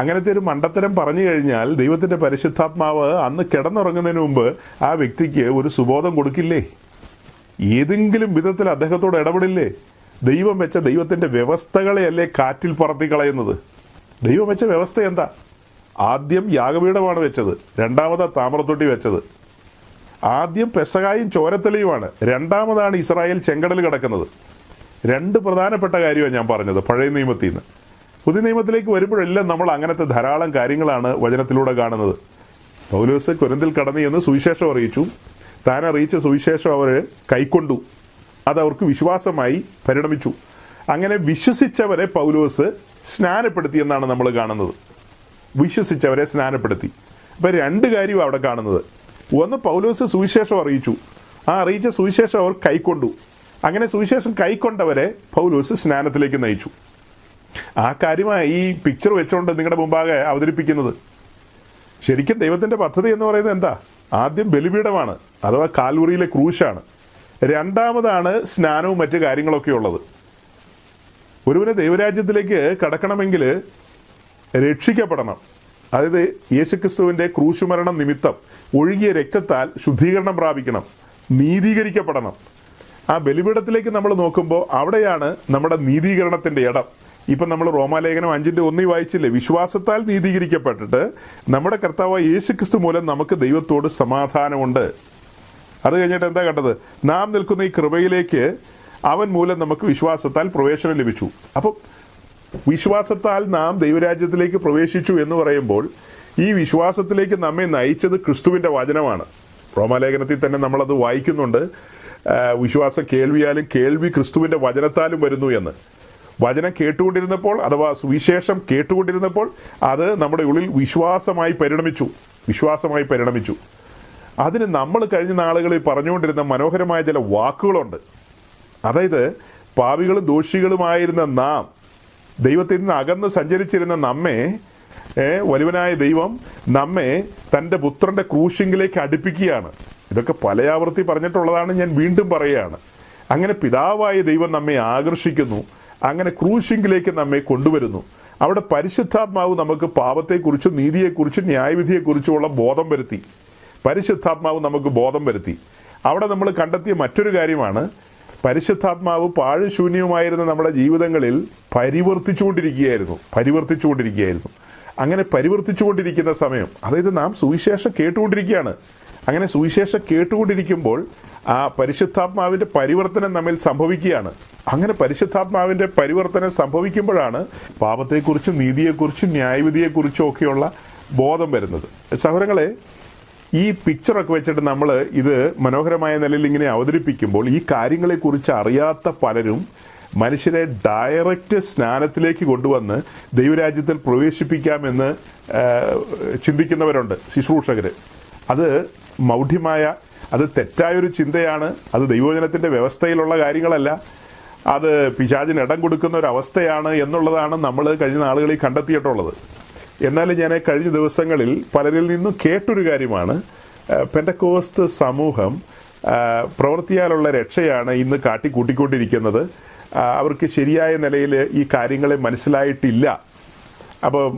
അങ്ങനത്തെ ഒരു മണ്ടത്തരം പറഞ്ഞു കഴിഞ്ഞാൽ ദൈവത്തിൻ്റെ പരിശുദ്ധാത്മാവ് അന്ന് കിടന്നുറങ്ങുന്നതിന് മുമ്പ് ആ വ്യക്തിക്ക് ഒരു സുബോധം കൊടുക്കില്ലേ? ഏതെങ്കിലും വിധത്തിൽ അദ്ദേഹത്തോട് ഇടപെടില്ലേ? ദൈവം വെച്ച ദൈവത്തിൻ്റെ വ്യവസ്ഥകളെയല്ലേ കാറ്റിൽ പറത്തി കളയുന്നത്? ദൈവം വെച്ച വ്യവസ്ഥ എന്താ? ആദ്യം യാഗപീഠമാണ് വെച്ചത്, രണ്ടാമതാ താമ്രത്തൊട്ടി വെച്ചത്. ആദ്യം പെസഹായും ചോരത്തെളിയുമാണ്, രണ്ടാമതാണ് ഇസ്രായേൽ ചെങ്കടൽ കിടക്കുന്നത്. രണ്ട് പ്രധാനപ്പെട്ട കാര്യമാണ് ഞാൻ പറഞ്ഞത് പഴയ നിയമത്തിൽ നിന്ന്. പുതിയ നിയമത്തിലേക്ക് വരുമ്പോഴെല്ലാം നമ്മൾ അങ്ങനത്തെ ധാരാളം കാര്യങ്ങളാണ് വചനത്തിലൂടെ കാണുന്നത്. പൗലോസ് കൊരിന്തിൽ കടന്നു എന്ന് സുവിശേഷം അറിയിച്ചു. താൻ അറിയിച്ച സുവിശേഷം അവർ കൈക്കൊണ്ടു. അതവർക്ക് വിശ്വാസമായി പരിണമിച്ചു. അങ്ങനെ വിശ്വസിച്ചവരെ പൗലോസ് സ്നാനപ്പെടുത്തി എന്നാണ് നമ്മൾ കാണുന്നത്. വിശ്വസിച്ചവരെ സ്നാനപ്പെടുത്തി. അപ്പം രണ്ട് കാര്യമാണ് അവിടെ കാണുന്നത്. ഒന്ന്, പൗലോസ് സുവിശേഷം അറിയിച്ചു. ആ അറിയിച്ച സുവിശേഷം അവർ കൈക്കൊണ്ടു. അങ്ങനെ സുവിശേഷം കൈക്കൊണ്ടവരെ പൗലോസ് സ്നാനത്തിലേക്ക് നയിച്ചു. ആ കാര്യമാണ് ഈ പിക്ചർ വെച്ചുകൊണ്ട് നിങ്ങളുടെ മുമ്പാകെ അവതരിപ്പിക്കുന്നത്. ശരിക്കും ദൈവത്തിൻ്റെ പദ്ധതി എന്ന് പറയുന്നത് എന്താ? ആദ്യം ബലിപീഠമാണ്, അഥവാ കാൽവറിയിലെ ക്രൂശാണ്. രണ്ടാമതാണ് സ്നാനവും മറ്റു കാര്യങ്ങളൊക്കെ ഉള്ളത്. ഒരുവന് ദൈവരാജ്യത്തിലേക്ക് കടക്കണമെങ്കിൽ രക്ഷിക്കപ്പെടണം. അതായത് യേശുക്രിസ്തുവിൻ്റെ ക്രൂശുമരണം നിമിത്തം ഒഴുകിയ രക്തത്താൽ ശുദ്ധീകരണം പ്രാപിക്കണം, നീതീകരിക്കപ്പെടണം. ആ ബലിപീഠത്തിലേക്ക് നമ്മൾ നോക്കുമ്പോൾ അവിടെയാണ് നമ്മുടെ നീതീകരണത്തിൻ്റെ ഇടം. ഇപ്പം നമ്മൾ റോമാലേഖനം 5:1 വായിച്ചില്ലേ? വിശ്വാസത്താൽ നീതീകരിക്കപ്പെട്ടിട്ട് നമ്മുടെ കർത്താവായ യേശുക്രിസ്തു മൂലം നമുക്ക് ദൈവത്തോട് സമാധാനമുണ്ട്. അത് കഴിഞ്ഞിട്ട് എന്താ കണ്ടത്? നാം നിൽക്കുന്ന ഈ കൃപയിലേക്ക് അവൻ മൂലം നമുക്ക് വിശ്വാസത്താൽ പ്രവേശനം ലഭിച്ചു. അപ്പം വിശ്വാസത്താൽ നാം ദൈവരാജ്യത്തിലേക്ക് പ്രവേശിച്ചു എന്ന് പറയുമ്പോൾ ഈ വിശ്വാസത്തിലേക്ക് നമ്മെ നയിച്ചത് ക്രിസ്തുവിൻ്റെ വചനമാണ്. റോമാലേഖനത്തിൽ തന്നെ നമ്മളത് വായിക്കുന്നുണ്ട്. വിശ്വാസം കേൾവിയാലും കേൾവി ക്രിസ്തുവിൻ്റെ വചനത്താലും വരുന്നു എന്ന്. വചനം കേട്ടുകൊണ്ടിരുന്നപ്പോൾ അഥവാ സുവിശേഷം കേട്ടുകൊണ്ടിരുന്നപ്പോൾ അത് നമ്മുടെ ഉള്ളിൽ വിശ്വാസമായി പരിണമിച്ചു. അതിന് നമ്മൾ കഴിഞ്ഞ നാളുകളിൽ പറഞ്ഞുകൊണ്ടിരുന്ന മനോഹരമായ ചില വാക്കുകളുണ്ട്. അതായത് പാപികളും ദോഷികളുമായിരുന്ന നാം, ദൈവത്തിൽ നിന്ന് അകന്ന് സഞ്ചരിച്ചിരുന്ന നമ്മെ വലുവനായ ദൈവം നമ്മെ തൻ്റെ പുത്രൻ്റെ ക്രൂശിങ്കിലേക്ക് അടുപ്പിക്കുകയാണ്. ഇതൊക്കെ പല ആവർത്തി പറഞ്ഞിട്ടുള്ളതാണ്, ഞാൻ വീണ്ടും പറയുകയാണ്. അങ്ങനെ പിതാവായ ദൈവം നമ്മെ ആകർഷിക്കുന്നു, അങ്ങനെ ക്രൂശിങ്കിലേക്ക് നമ്മെ കൊണ്ടുവരുന്നു. അവിടെ പരിശുദ്ധാത്മാവ് നമുക്ക് പാപത്തെക്കുറിച്ചും നീതിയെക്കുറിച്ചും ന്യായവിധിയെക്കുറിച്ചുമുള്ള ബോധം വരുത്തി. പരിശുദ്ധാത്മാവ് നമുക്ക് ബോധം വരുത്തി. അവിടെ നമ്മൾ കണ്ടെത്തിയ മറ്റൊരു കാര്യമാണ്, പരിശുദ്ധാത്മാവ് പാഴുശൂന്യവുമായിരുന്ന നമ്മുടെ ജീവിതങ്ങളിൽ പരിവർത്തിച്ചുകൊണ്ടിരിക്കുകയായിരുന്നു. അങ്ങനെ പരിവർത്തിച്ചുകൊണ്ടിരിക്കുന്ന സമയം, അതായത് നാം സുവിശേഷം കേട്ടുകൊണ്ടിരിക്കുകയാണ്. അങ്ങനെ സുവിശേഷം കേട്ടുകൊണ്ടിരിക്കുമ്പോൾ ആ പരിശുദ്ധാത്മാവിൻ്റെ പരിവർത്തനം നമ്മിൽ സംഭവിക്കുകയാണ്. അങ്ങനെ പരിശുദ്ധാത്മാവിൻ്റെ പരിവർത്തനം സംഭവിക്കുമ്പോഴാണ് പാപത്തെക്കുറിച്ചും നീതിയെക്കുറിച്ചും ന്യായവിധിയെക്കുറിച്ചും ഒക്കെയുള്ള ബോധം വരുന്നത്. സഹോദരങ്ങളെ, ഈ പിക്ചറൊക്കെ വെച്ചിട്ട് നമ്മൾ ഇത് മനോഹരമായ നിലയിൽ ഇങ്ങനെ അവതരിപ്പിക്കുമ്പോൾ ഈ കാര്യങ്ങളെക്കുറിച്ച് അറിയാത്ത പലരും മനുഷ്യരെ ഡയറക്റ്റ് സ്നാനത്തിലേക്ക് കൊണ്ടുവന്ന് ദൈവരാജ്യത്തിൽ പ്രവേശിപ്പിക്കാമെന്ന് ചിന്തിക്കുന്നവരുണ്ട്, ശുശ്രൂഷകർ. അത് മൗഢ്യമായ, അത് തെറ്റായൊരു ചിന്തയാണ്. അത് ദൈവവചനത്തിൻ്റെ വ്യവസ്ഥയിലുള്ള കാര്യങ്ങളല്ല. അത് പിശാചിന് ഇടം കൊടുക്കുന്ന ഒരു അവസ്ഥയാണ് എന്നുള്ളതാണ് നമ്മൾ കഴിഞ്ഞ നാളുകളിൽ കണ്ടെത്തിയിട്ടുള്ളത്. എന്നാൽ ഞാൻ കഴിഞ്ഞ ദിവസങ്ങളിൽ പലരിൽ നിന്നും കേട്ടൊരു കാര്യമാണ്, പെന്തക്കോസ്ത് സമൂഹം പ്രവൃത്തിയാലുള്ള രക്ഷയാണ് ഇന്ന് കാട്ടിക്കൂട്ടിക്കൊണ്ടിരിക്കുന്നത്. അവർക്ക് ശരിയായ നിലയിൽ ഈ കാര്യങ്ങളെ മനസ്സിലായിട്ടില്ല. അപ്പം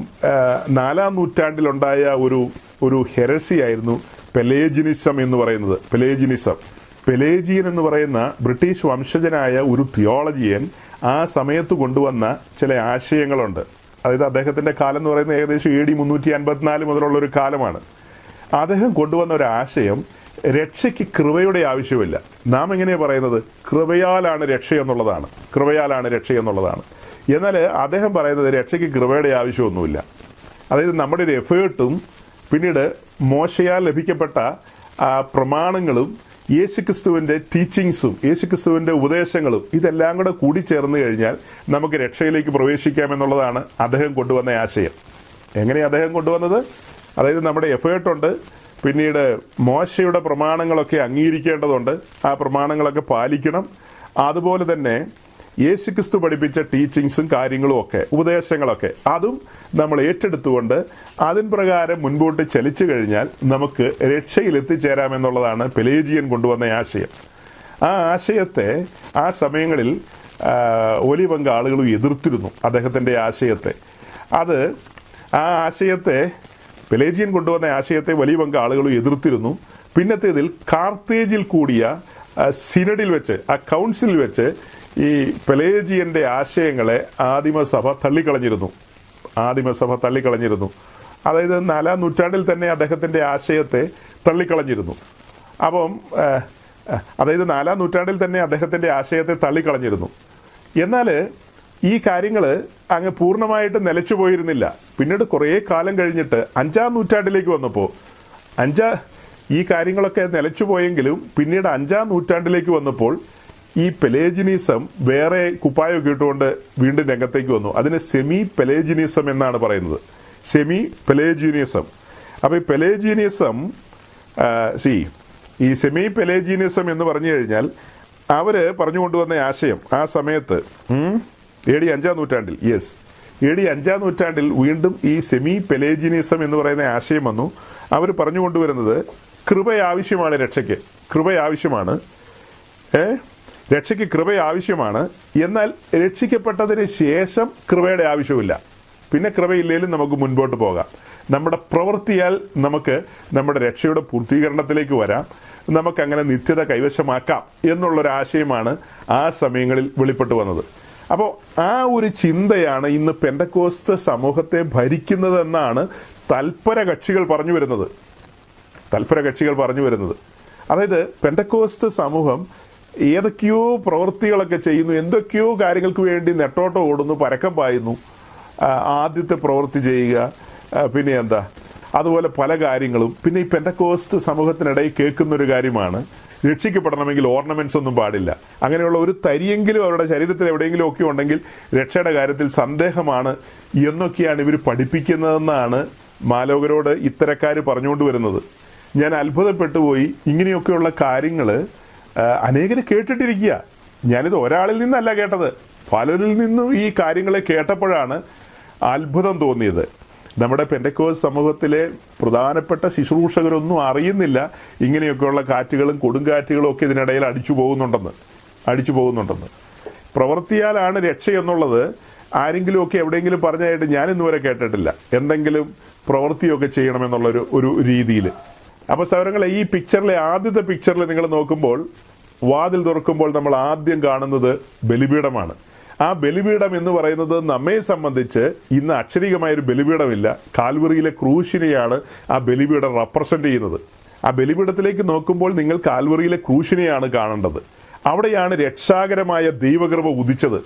4-ാം നൂറ്റാണ്ടിലുണ്ടായ ഒരു ഹെരസിയായിരുന്നു പെലേജിനിസം എന്ന് പറയുന്നത്. പെലേജിയൻ എന്ന് പറയുന്ന ബ്രിട്ടീഷ് വംശജനായ ഒരു തിയോളജിയൻ ആ സമയത്ത് കൊണ്ടുവന്ന ചില ആശയങ്ങളുണ്ട്. അതായത് അദ്ദേഹത്തിൻ്റെ കാലം എന്ന് പറയുന്നത് ഏകദേശം AD 354 മുതലുള്ളൊരു കാലമാണ്. അദ്ദേഹം കൊണ്ടുവന്ന ഒരു ആശയം, രക്ഷയ്ക്ക് കൃപയുടെ ആവശ്യമില്ല. നാം എങ്ങനെയാണ് പറയുന്നത്? കൃപയാലാണ് രക്ഷ എന്നുള്ളതാണ്, കൃപയാലാണ് രക്ഷ എന്നുള്ളതാണ്. എന്നാൽ അദ്ദേഹം പറയുന്നത് രക്ഷയ്ക്ക് കൃപയുടെ ആവശ്യമൊന്നുമില്ല. അതായത് നമ്മുടെ ഒരു എഫേർട്ടും പിന്നീട് മോശയാൽ ലഭിക്കപ്പെട്ട പ്രമാണങ്ങളും യേശുക്രിസ്തുവിൻ്റെ ടീച്ചിങ്സും യേശുക്രിസ്തുവിൻ്റെ ഉപദേശങ്ങളും ഇതെല്ലാം കൂടെ കൂടിച്ചേർന്ന് കഴിഞ്ഞാൽ നമുക്ക് രക്ഷയിലേക്ക് പ്രവേശിക്കാമെന്നുള്ളതാണ് അദ്ദേഹം കൊണ്ടുവന്ന ആശയം. എങ്ങനെയാണ് അദ്ദേഹം കൊണ്ടുവന്നത്? അതായത് നമ്മുടെ എഫേർട്ടുണ്ട്, പിന്നീട് മോശയുടെ പ്രമാണങ്ങളൊക്കെ അംഗീകരിക്കേണ്ടതുണ്ട്, ആ പ്രമാണങ്ങളൊക്കെ പാലിക്കണം. അതുപോലെ തന്നെ യേശുക്രിസ്തു പഠിപ്പിച്ച ടീച്ചിങ്സും കാര്യങ്ങളും ഒക്കെ, ഉപദേശങ്ങളൊക്കെ, അതും നമ്മൾ ഏറ്റെടുത്തുകൊണ്ട് അതിൻ പ്രകാരം മുൻപോട്ട് ചലിച്ചു കഴിഞ്ഞാൽ നമുക്ക് രക്ഷയിൽ എത്തിച്ചേരാമെന്നുള്ളതാണ് പെലേജിയൻ കൊണ്ടുവന്ന ആശയം. ആ ആശയത്തെ ആ സമയങ്ങളിൽ വലിയ പങ്ക് ആളുകളും എതിർത്തിരുന്നു, അദ്ദേഹത്തിൻ്റെ ആശയത്തെ. ആ ആശയത്തെ, പെലേജിയൻ കൊണ്ടുവന്ന ആശയത്തെ വലിയ പങ്ക് ആളുകളും എതിർത്തിരുന്നു. പിന്നത്തേതിൽ കാർത്തേജിൽ കൂടിയ സിനഡിൽ വെച്ച്, ആ കൗൺസിലിൽ വെച്ച് ഈ പെലേജിയൻ്റെ ആശയങ്ങളെ ആദിമസഭ തള്ളിക്കളഞ്ഞിരുന്നു. അതായത് 4-ാം നൂറ്റാണ്ടിൽ തന്നെ അദ്ദേഹത്തിൻ്റെ ആശയത്തെ തള്ളിക്കളഞ്ഞിരുന്നു. അതായത് 4-ാം നൂറ്റാണ്ടിൽ തന്നെ അദ്ദേഹത്തിൻ്റെ ആശയത്തെ തള്ളിക്കളഞ്ഞിരുന്നു. എന്നാൽ ഈ കാര്യങ്ങൾ അങ്ങ് പൂർണ്ണമായിട്ട് നിലച്ചു പോയിരുന്നില്ല. പിന്നീട് കുറേ കാലം കഴിഞ്ഞിട്ട് 5-ാം നൂറ്റാണ്ടിലേക്ക് വന്നപ്പോൾ ഈ കാര്യങ്ങളൊക്കെ നിലച്ചു പോയെങ്കിലും പിന്നീട് 5-ാം നൂറ്റാണ്ടിലേക്ക് വന്നപ്പോൾ ഈ പെലേജിനിസം വേറെ കുപ്പായൊക്കെ ഇട്ടുകൊണ്ട് വീണ്ടും രംഗത്തേക്ക് വന്നു. അതിന് സെമി പെലേജിനിസം എന്നാണ് പറയുന്നത്, സെമി പെലേജിനിസം. അപ്പോൾ ഈ പെലേജിനിസം ഈ സെമി പെലേജിനിസം എന്ന് പറഞ്ഞു കഴിഞ്ഞാൽ അവർ പറഞ്ഞുകൊണ്ടുവന്ന ആശയം ആ സമയത്ത് AD 5-ാം നൂറ്റാണ്ടിൽ, AD 5-ാം നൂറ്റാണ്ടിൽ വീണ്ടും ഈ സെമി പെലേജിനിസം എന്ന് പറയുന്ന ആശയം വന്നു. അവർ പറഞ്ഞുകൊണ്ടുവരുന്നത് കൃപ ആവശ്യമാണ്, രക്ഷയ്ക്ക് കൃപ ആവശ്യമാണ്. എന്നാൽ രക്ഷിക്കപ്പെട്ടതിന് ശേഷം കൃപയുടെ ആവശ്യമില്ല. പിന്നെ കൃപയില്ലേലും നമുക്ക് മുൻപോട്ട് പോകാം, നമ്മുടെ പ്രവൃത്തിയാൽ നമുക്ക് നമ്മുടെ രക്ഷയുടെ പൂർത്തീകരണത്തിലേക്ക് വരാം, നമുക്കങ്ങനെ നിത്യത കൈവശമാക്കാം എന്നുള്ളൊരാശയമാണ് ആ സമയങ്ങളിൽ വെളിപ്പെട്ടു വന്നത്. അപ്പോൾ ആ ഒരു ചിന്തയാണ് ഇന്ന് പെന്തക്കോസ്ത് സമൂഹത്തെ ഭരിക്കുന്നതെന്നാണ് തൽപര കക്ഷികൾ പറഞ്ഞു വരുന്നത്. അതായത് പെന്തക്കോസ്ത് സമൂഹം ഏതൊക്കെയോ പ്രവൃത്തികളൊക്കെ ചെയ്യുന്നു, എന്തൊക്കെയോ കാര്യങ്ങൾക്ക് വേണ്ടി നെട്ടോട്ടം ഓടുന്നു, പരക്കം പായുന്നു. ആദ്യത്തെ പ്രവൃത്തി ചെയ്യുക, പിന്നെ അതുപോലെ പല കാര്യങ്ങളും. പിന്നെ ഈ പെന്തക്കോസ്ത് സമൂഹത്തിനിടയിൽ കേൾക്കുന്നൊരു കാര്യമാണ്, രക്ഷിക്കപ്പെടണമെങ്കിൽ ഓർണമെന്റ്സ് ഒന്നും പാടില്ല. അങ്ങനെയുള്ള ഒരു തരിയെങ്കിലും അവരുടെ ശരീരത്തിൽ എവിടെയെങ്കിലും ഒക്കെ ഉണ്ടെങ്കിൽ രക്ഷയുടെ കാര്യത്തിൽ സന്ദേഹമാണ് എന്നൊക്കെയാണ് ഇവർ പഠിപ്പിക്കുന്നതെന്നാണ് മാലോകരോട് ഇത്തരക്കാർ പറഞ്ഞുകൊണ്ട് വരുന്നത്. ഞാൻ അത്ഭുതപ്പെട്ടു പോയി. ഇങ്ങനെയൊക്കെയുള്ള കാര്യങ്ങൾ അനേകർ കേട്ടിട്ടിരിക്കുക. ഞാനിത് ഒരാളിൽ നിന്നല്ല കേട്ടത്, പലരിൽ നിന്നും ഈ കാര്യങ്ങളെ കേട്ടപ്പോഴാണ് അത്ഭുതം തോന്നിയത്. നമ്മുടെ പെന്തക്കോസ്ത് സമൂഹത്തിലെ പ്രധാനപ്പെട്ട ശുശ്രൂഷകരൊന്നും അറിയുന്നില്ല ഇങ്ങനെയൊക്കെയുള്ള കാറ്റുകളും കൊടുങ്കാറ്റുകളും ഒക്കെ ഇതിനിടയിൽ അടിച്ചു പോകുന്നുണ്ടെന്ന്. പ്രവൃത്തിയാലാണ് രക്ഷ എന്നുള്ളത് ആരെങ്കിലുമൊക്കെ എവിടെയെങ്കിലും പറഞ്ഞായിട്ട് ഞാനിന്നുവരെ കേട്ടിട്ടില്ല, എന്തെങ്കിലും പ്രവൃത്തിയൊക്കെ ചെയ്യണമെന്നുള്ളൊരു രീതിയിൽ. അപ്പോൾ സൗരങ്ങളെ, ഈ പിക്ചറിലെ ആദ്യത്തെ പിക്ചറിൽ നിങ്ങൾ നോക്കുമ്പോൾ, വാതിൽ തുറക്കുമ്പോൾ നമ്മൾ ആദ്യം കാണുന്നത് ബലിപീഠമാണ്. ആ ബലിപീഠം എന്ന് പറയുന്നത് നമ്മെ സംബന്ധിച്ച് ഇന്ന് അക്ഷരികമായൊരു ബലിപീഠമില്ല, കാൽവറിയിലെ ക്രൂശിനെയാണ് ആ ബലിപീഠം റെപ്രസെന്റ് ചെയ്യുന്നത്. ആ ബലിപീഠത്തിലേക്ക് നോക്കുമ്പോൾ നിങ്ങൾ കാൽവറിയിലെ ക്രൂശിനെയാണ് കാണേണ്ടത്. അവിടെയാണ് രക്ഷാകരമായ ദൈവകൃപ ഉദിച്ചത്.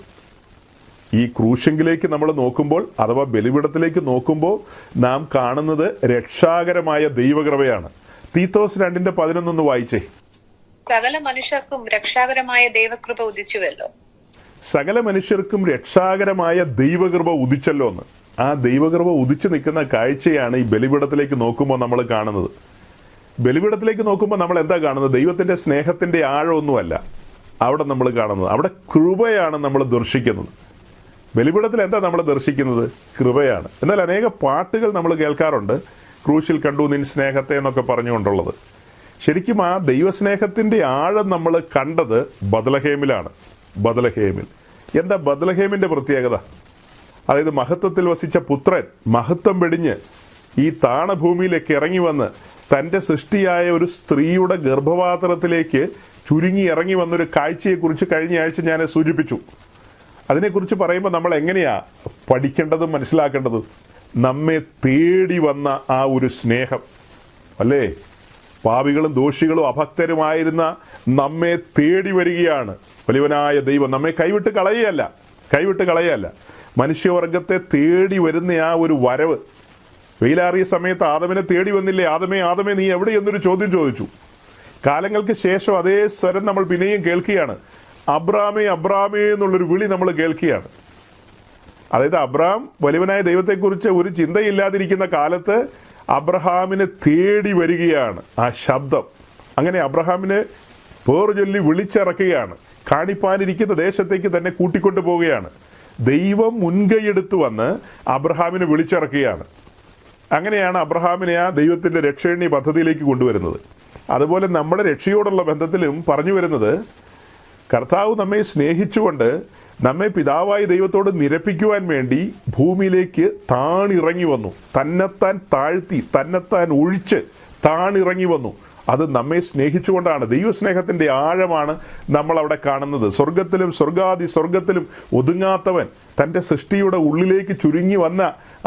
ഈ ക്രൂശിലേക്ക് നമ്മൾ നോക്കുമ്പോൾ, അഥവാ ബലിപീഠത്തിലേക്ക് നോക്കുമ്പോൾ നാം കാണുന്നത് രക്ഷാകരമായ ദൈവകൃപയാണ്. തീത്തോസ് 2:11 വായിച്ചേ. സകല മനുഷ്യർക്കും രക്ഷാകരമായ ദൈവകൃപ ഉദിച്ചുവല്ലോ. സകല മനുഷ്യർക്കും രക്ഷാകരമായ ദൈവകൃപ ഉദിച്ചല്ലോ എന്ന്. ആ ദൈവകൃപ ഉദിച്ചു നിൽക്കുന്ന കാഴ്ചയാണ് ഈ ബലിപീഠത്തിലേക്ക് നോക്കുമ്പോൾ നമ്മൾ കാണുന്നത്. ബലിപീഠത്തിലേക്ക് നോക്കുമ്പോൾ നമ്മൾ എന്താ കാണുന്നത്? ദൈവത്തിന്റെ സ്നേഹത്തിന്റെ ആഴമൊന്നുമല്ല അവിടെ നമ്മൾ കാണുന്നത്, അവിടെ കൃപയാണ് നമ്മൾ ദർശിക്കുന്നത്. ബലിപീഠത്തിൽ എന്താ നമ്മൾ ദർശിക്കുന്നത്? കൃപയാണ്. എന്നാൽ അനേക പാട്ടുകൾ നമ്മൾ കേൾക്കാറുണ്ട്, ക്രൂശിൽ കണ്ടു നിൻ സ്നേഹത്തെ എന്നൊക്കെ പറഞ്ഞുകൊണ്ടുള്ളത്. ശരിക്കും ആ ദൈവസ്നേഹത്തിന്റെ ആഴം നമ്മൾ കണ്ടത് ബത്ലഹേമിലാണ്. എന്താ ബത്ലഹേമിന്റെ പ്രത്യേകത? അതായത് മഹത്വത്തിൽ വസിച്ച പുത്രൻ മഹത്വം വെടിഞ്ഞ് ഈ താണഭൂമിയിലേക്ക് ഇറങ്ങി വന്ന് തൻ്റെ സൃഷ്ടിയായ ഒരു സ്ത്രീയുടെ ഗർഭപാത്രത്തിലേക്ക് ചുരുങ്ങി ഇറങ്ങി വന്നൊരു കാഴ്ചയെക്കുറിച്ച് കഴിഞ്ഞ ആഴ്ച ഞാൻ സൂചിപ്പിച്ചു. അതിനെക്കുറിച്ച് പറയുമ്പോൾ നമ്മൾ എങ്ങനെയാ പഠിക്കേണ്ടതും മനസ്സിലാക്കേണ്ടതും? നമ്മെ തേടി വന്ന ആ ഒരു സ്നേഹം, അല്ലേ? പാപികളും ദോഷികളും അഭക്തരുമായിരുന്ന നമ്മെ തേടി വരികയാണ് വലിയവനായ ദൈവം. നമ്മെ കൈവിട്ട് കളയല്ല. മനുഷ്യവർഗത്തെ തേടി വരുന്ന ആ ഒരു വരവ്, വെയിലാറിയ സമയത്ത് ആദമിനെ തേടി വന്നില്ലേ? ആദമേ നീ എവിടെ എന്നൊരു ചോദ്യം ചോദിച്ചു. കാലങ്ങൾക്ക് ശേഷം അതേ സ്വരം നമ്മൾ പിന്നെയും കേൾക്കുകയാണ്. അബ്രാമേ എന്നുള്ളൊരു വിളി നമ്മൾ കേൾക്കുകയാണ്. അതായത് അബ്രാം വലിയവനായ ദൈവത്തെക്കുറിച്ച് ഒരു ചിന്തയില്ലാതിരിക്കുന്ന കാലത്ത് അബ്രഹാമിനെ തേടി വരികയാണ് ആ ശബ്ദം. അങ്ങനെ അബ്രഹാമിനെ പേർ ചൊല്ലി വിളിച്ചിറക്കുകയാണ്. കാണിപ്പാനിരിക്കുന്ന ദേശത്തേക്ക് തന്നെ കൂട്ടിക്കൊണ്ടു പോവുകയാണ്. ദൈവം മുൻകൈയെടുത്ത് വന്ന് അബ്രഹാമിനെ വിളിച്ചിറക്കുകയാണ്. അങ്ങനെയാണ് അബ്രഹാമിനെ ആ ദൈവത്തിൻ്റെ രക്ഷണീയ പദ്ധതിയിലേക്ക് കൊണ്ടുവരുന്നത്. അതുപോലെ നമ്മുടെ രക്ഷയോടുള്ള ബന്ധത്തിലും പറഞ്ഞു വരുന്നത്, കർത്താവ് നമ്മെ സ്നേഹിച്ചുകൊണ്ട് നമ്മെ പിതാവായ ദൈവത്തോട് നിരപ്പിക്കുവാൻ വേണ്ടി ഭൂമിയിലേക്ക് താണിറങ്ങി വന്നു. തന്നെത്താൻ താഴ്ത്തി, തന്നെത്താൻ ഒഴിച്ച് താണിറങ്ങി വന്നു. അത് നമ്മെ സ്നേഹിച്ചുകൊണ്ടാണ്. ദൈവസ്നേഹത്തിൻ്റെ ആഴമാണ് നമ്മൾ അവിടെ കാണുന്നത്. സ്വർഗത്തിലും ഒതുങ്ങാത്തവൻ തൻ്റെ സൃഷ്ടിയുടെ ഉള്ളിലേക്ക് ചുരുങ്ങി വന്ന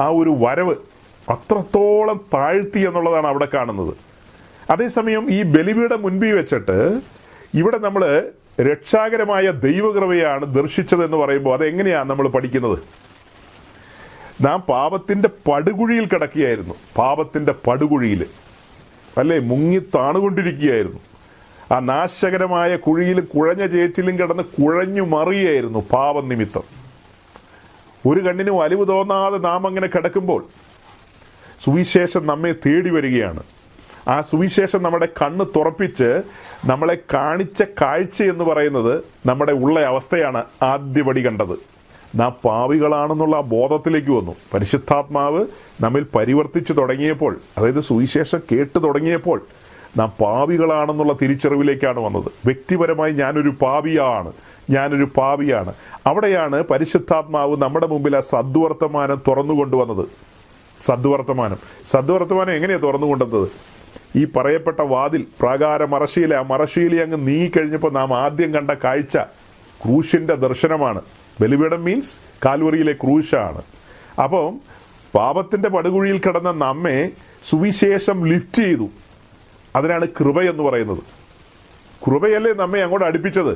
ആ ഒരു വരവ് അത്രത്തോളം താഴ്ത്തി എന്നുള്ളതാണ് അവിടെ കാണുന്നത്. അതേസമയം ഈ ബലിപീഠം മുൻപിൽ വെച്ചിട്ട് ഇവിടെ നമ്മൾ രക്ഷാകരമായ ദൈവകൃപയാണ് ദർശിച്ചതെന്ന് പറയുമ്പോൾ അതെങ്ങനെയാണ് നമ്മൾ പഠിക്കുന്നത്? നാം പാപത്തിൻ്റെ പടുകുഴിയിൽ കിടക്കുകയായിരുന്നു. പാപത്തിൻ്റെ പടുകുഴിയിൽ, അല്ലേ, മുങ്ങി താണുകൊണ്ടിരിക്കുകയായിരുന്നു. ആ നാശകരമായ കുഴിയിലും കുഴഞ്ഞ ചേറ്റിലും കിടന്ന് കുഴഞ്ഞു മറിയായിരുന്നു പാപം നിമിത്തം. ഒരു കണ്ണിനും അലിവ് തോന്നാതെ നാം അങ്ങനെ കിടക്കുമ്പോൾ സുവിശേഷം നമ്മെ തേടി വരികയാണ്. ആ സുവിശേഷം നമ്മുടെ കണ്ണ് തുറപ്പിച്ച് നമ്മളെ കാണിച്ച കാഴ്ച എന്ന് പറയുന്നത് നമ്മുടെ ഉള്ള അവസ്ഥയാണ് ആദ്യപടി കണ്ടത്. നാം പാപികളാണെന്നുള്ള ആ ബോധത്തിലേക്ക് വന്നു. പരിശുദ്ധാത്മാവ് നമ്മിൽ പരിവർത്തിച്ചു തുടങ്ങിയപ്പോൾ, അതായത് സുവിശേഷം കേട്ട് തുടങ്ങിയപ്പോൾ നാം പാപികളാണെന്നുള്ള തിരിച്ചറിവിലേക്കാണ് വന്നത്. വ്യക്തിപരമായി ഞാനൊരു പാപിയാണ്. അവിടെയാണ് പരിശുദ്ധാത്മാവ് നമ്മുടെ മുമ്പിൽ ആ സദ്വർത്തമാനം തുറന്നു കൊണ്ടുവന്നത്. സദ്വർത്തമാനം എങ്ങനെയാണ് തുറന്നു കൊണ്ടുവന്നത്? ഈ പറയപ്പെട്ട വാതിൽ പ്രാകാര മറശ്ശീല, ആ മറശ്ശീല അങ്ങ് നീങ്ങിക്കഴിഞ്ഞപ്പോൾ നാം ആദ്യം കണ്ട കാഴ്ച ക്രൂശിൻ്റെ ദർശനമാണ്. ബലിപീഠം മീൻസ് കാൽവറിയിലെ ക്രൂശാണ്. അപ്പം പാപത്തിൻ്റെ പടുകുഴിയിൽ കിടന്ന നമ്മെ സുവിശേഷം ലിഫ്റ്റ് ചെയ്തു. അതിനാണ് കൃപ എന്ന് പറയുന്നത്. കൃപയല്ലേ നമ്മെ അങ്ങോട്ട് അടുപ്പിച്ചത്?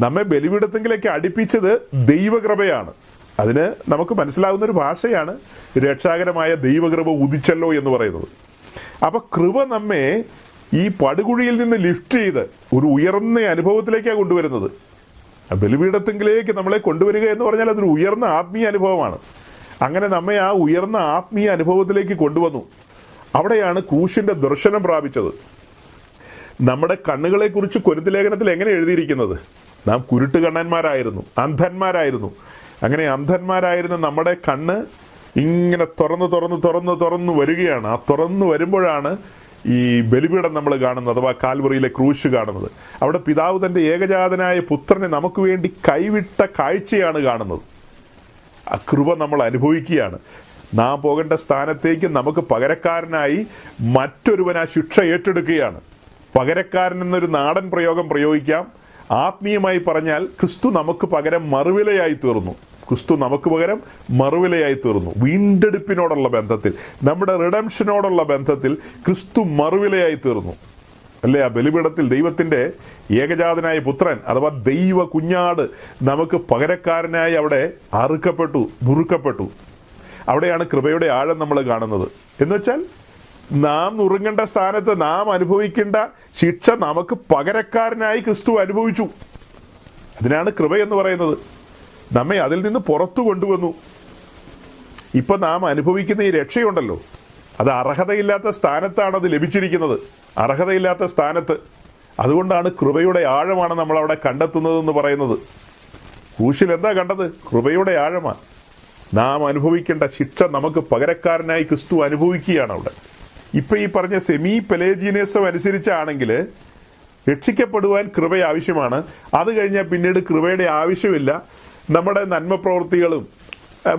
നമ്മെ ബലിപീഠത്തെങ്കിലേക്ക് അടുപ്പിച്ചത് ദൈവകൃപയാണ്. അതിന് നമുക്ക് മനസ്സിലാവുന്ന ഒരു ഭാഷയാണ് രക്ഷാകരമായ ദൈവകൃപ ഉദിച്ചല്ലോ എന്ന് പറയുന്നത്. അപ്പോൾ കൃപ നമ്മെ ഈ പടുകുഴിയിൽ നിന്ന് ലിഫ്റ്റ് ചെയ്ത് ഒരു ഉയർന്ന അനുഭവത്തിലേക്കാണ് കൊണ്ടുവരുന്നത്. ബലിപീഠത്തെങ്കിലേക്ക് നമ്മളെ കൊണ്ടുവരിക എന്ന് പറഞ്ഞാൽ അതൊരു ഉയർന്ന ആത്മീയ അനുഭവമാണ്. അങ്ങനെ നമ്മെ ആ ഉയർന്ന ആത്മീയ അനുഭവത്തിലേക്ക് കൊണ്ടുവന്നു. അവിടെയാണ് ക്രൂശിൻ്റെ ദർശനം പ്രാപിച്ചത്. നമ്മുടെ കണ്ണുകളെക്കുറിച്ച് കൊരിന്ത് ലേഖനത്തിൽ എങ്ങനെ എഴുതിയിരിക്കുന്നത്? നാം കുരുട്ടുകണ്ണന്മാരായിരുന്നു, അന്ധന്മാരായിരുന്നു. അങ്ങനെ അന്ധന്മാരായിരുന്ന നമ്മുടെ കണ്ണ് ഇങ്ങനെ തുറന്നു വരികയാണ്. ആ തുറന്നു വരുമ്പോഴാണ് ഈ ബലിപീഠം നമ്മൾ കാണുന്നത്, അഥവാ കാൽവറിയിലെ ക്രൂശ് കാണുന്നത്. അവിടെ പിതാവ് തൻ്റെ ഏകജാതനായ പുത്രനെ നമുക്ക് വേണ്ടി കൈവിട്ട കാഴ്ചയാണ് കാണുന്നത്. ആ കൃപ നമ്മൾ അനുഭവിക്കുകയാണ്. നാം പോകേണ്ട സ്ഥാനത്തേക്ക് നമുക്ക് പകരക്കാരനായി മറ്റൊരുവൻ ആ ശിക്ഷ ഏറ്റെടുക്കുകയാണ്. പകരക്കാരൻ എന്നൊരു നാടൻ പ്രയോഗം പ്രയോഗിക്കാം. ആത്മീയമായി പറഞ്ഞാൽ ക്രിസ്തു നമുക്ക് പകരം മറുവിലയായി തീർന്നു. വീണ്ടെടുപ്പിനോടുള്ള ബന്ധത്തിൽ, നമ്മുടെ റിഡംഷനോടുള്ള ബന്ധത്തിൽ ക്രിസ്തു മറുവിലയായി തീർന്നു, അല്ലേ? ആ ബലിപീഠത്തിൽ ദൈവത്തിൻ്റെ ഏകജാതനായ പുത്രൻ അഥവാ ദൈവ കുഞ്ഞാട് നമുക്ക് പകരക്കാരനായി അവിടെ നുറുക്കപ്പെട്ടു. അവിടെയാണ് കൃപയുടെ ആഴം നമ്മൾ കാണുന്നത്. എന്നുവെച്ചാൽ നാം നുറുങ്ങേണ്ട സ്ഥാനത്ത് നാം അനുഭവിക്കേണ്ട ശിക്ഷ നമുക്ക് പകരക്കാരനായി ക്രിസ്തു അനുഭവിച്ചു. അതിനാണ് കൃപ എന്ന് പറയുന്നത്. നമ്മെ അതിൽ നിന്ന് പുറത്തു കൊണ്ടുവന്നു. ഇപ്പം നാം അനുഭവിക്കുന്ന ഈ രക്ഷയുണ്ടല്ലോ, അത് അർഹതയില്ലാത്ത സ്ഥാനത്താണ് അത് ലഭിച്ചിരിക്കുന്നത്. അർഹതയില്ലാത്ത സ്ഥാനത്ത്. അതുകൊണ്ടാണ് കൃപയുടെ ആഴമാണ് നമ്മളവിടെ കണ്ടെത്തുന്നതെന്ന് പറയുന്നത്. ക്രൂശിൽ എന്താ കണ്ടത്? കൃപയുടെ ആഴമാണ്. നാം അനുഭവിക്കേണ്ട ശിക്ഷ നമുക്ക് പകരക്കാരനായി ക്രിസ്തു അനുഭവിക്കുകയാണ് അവിടെ. ഇപ്പം ഈ പറഞ്ഞ സെമി പെലേജിയനിസം അനുസരിച്ചാണെങ്കിൽ രക്ഷിക്കപ്പെടുവാൻ കൃപ ആവശ്യമാണ്. അത് കഴിഞ്ഞാൽ പിന്നീട് കൃപയുടെ ആവശ്യമില്ല. നമ്മുടെ നന്മ പ്രവൃത്തികളും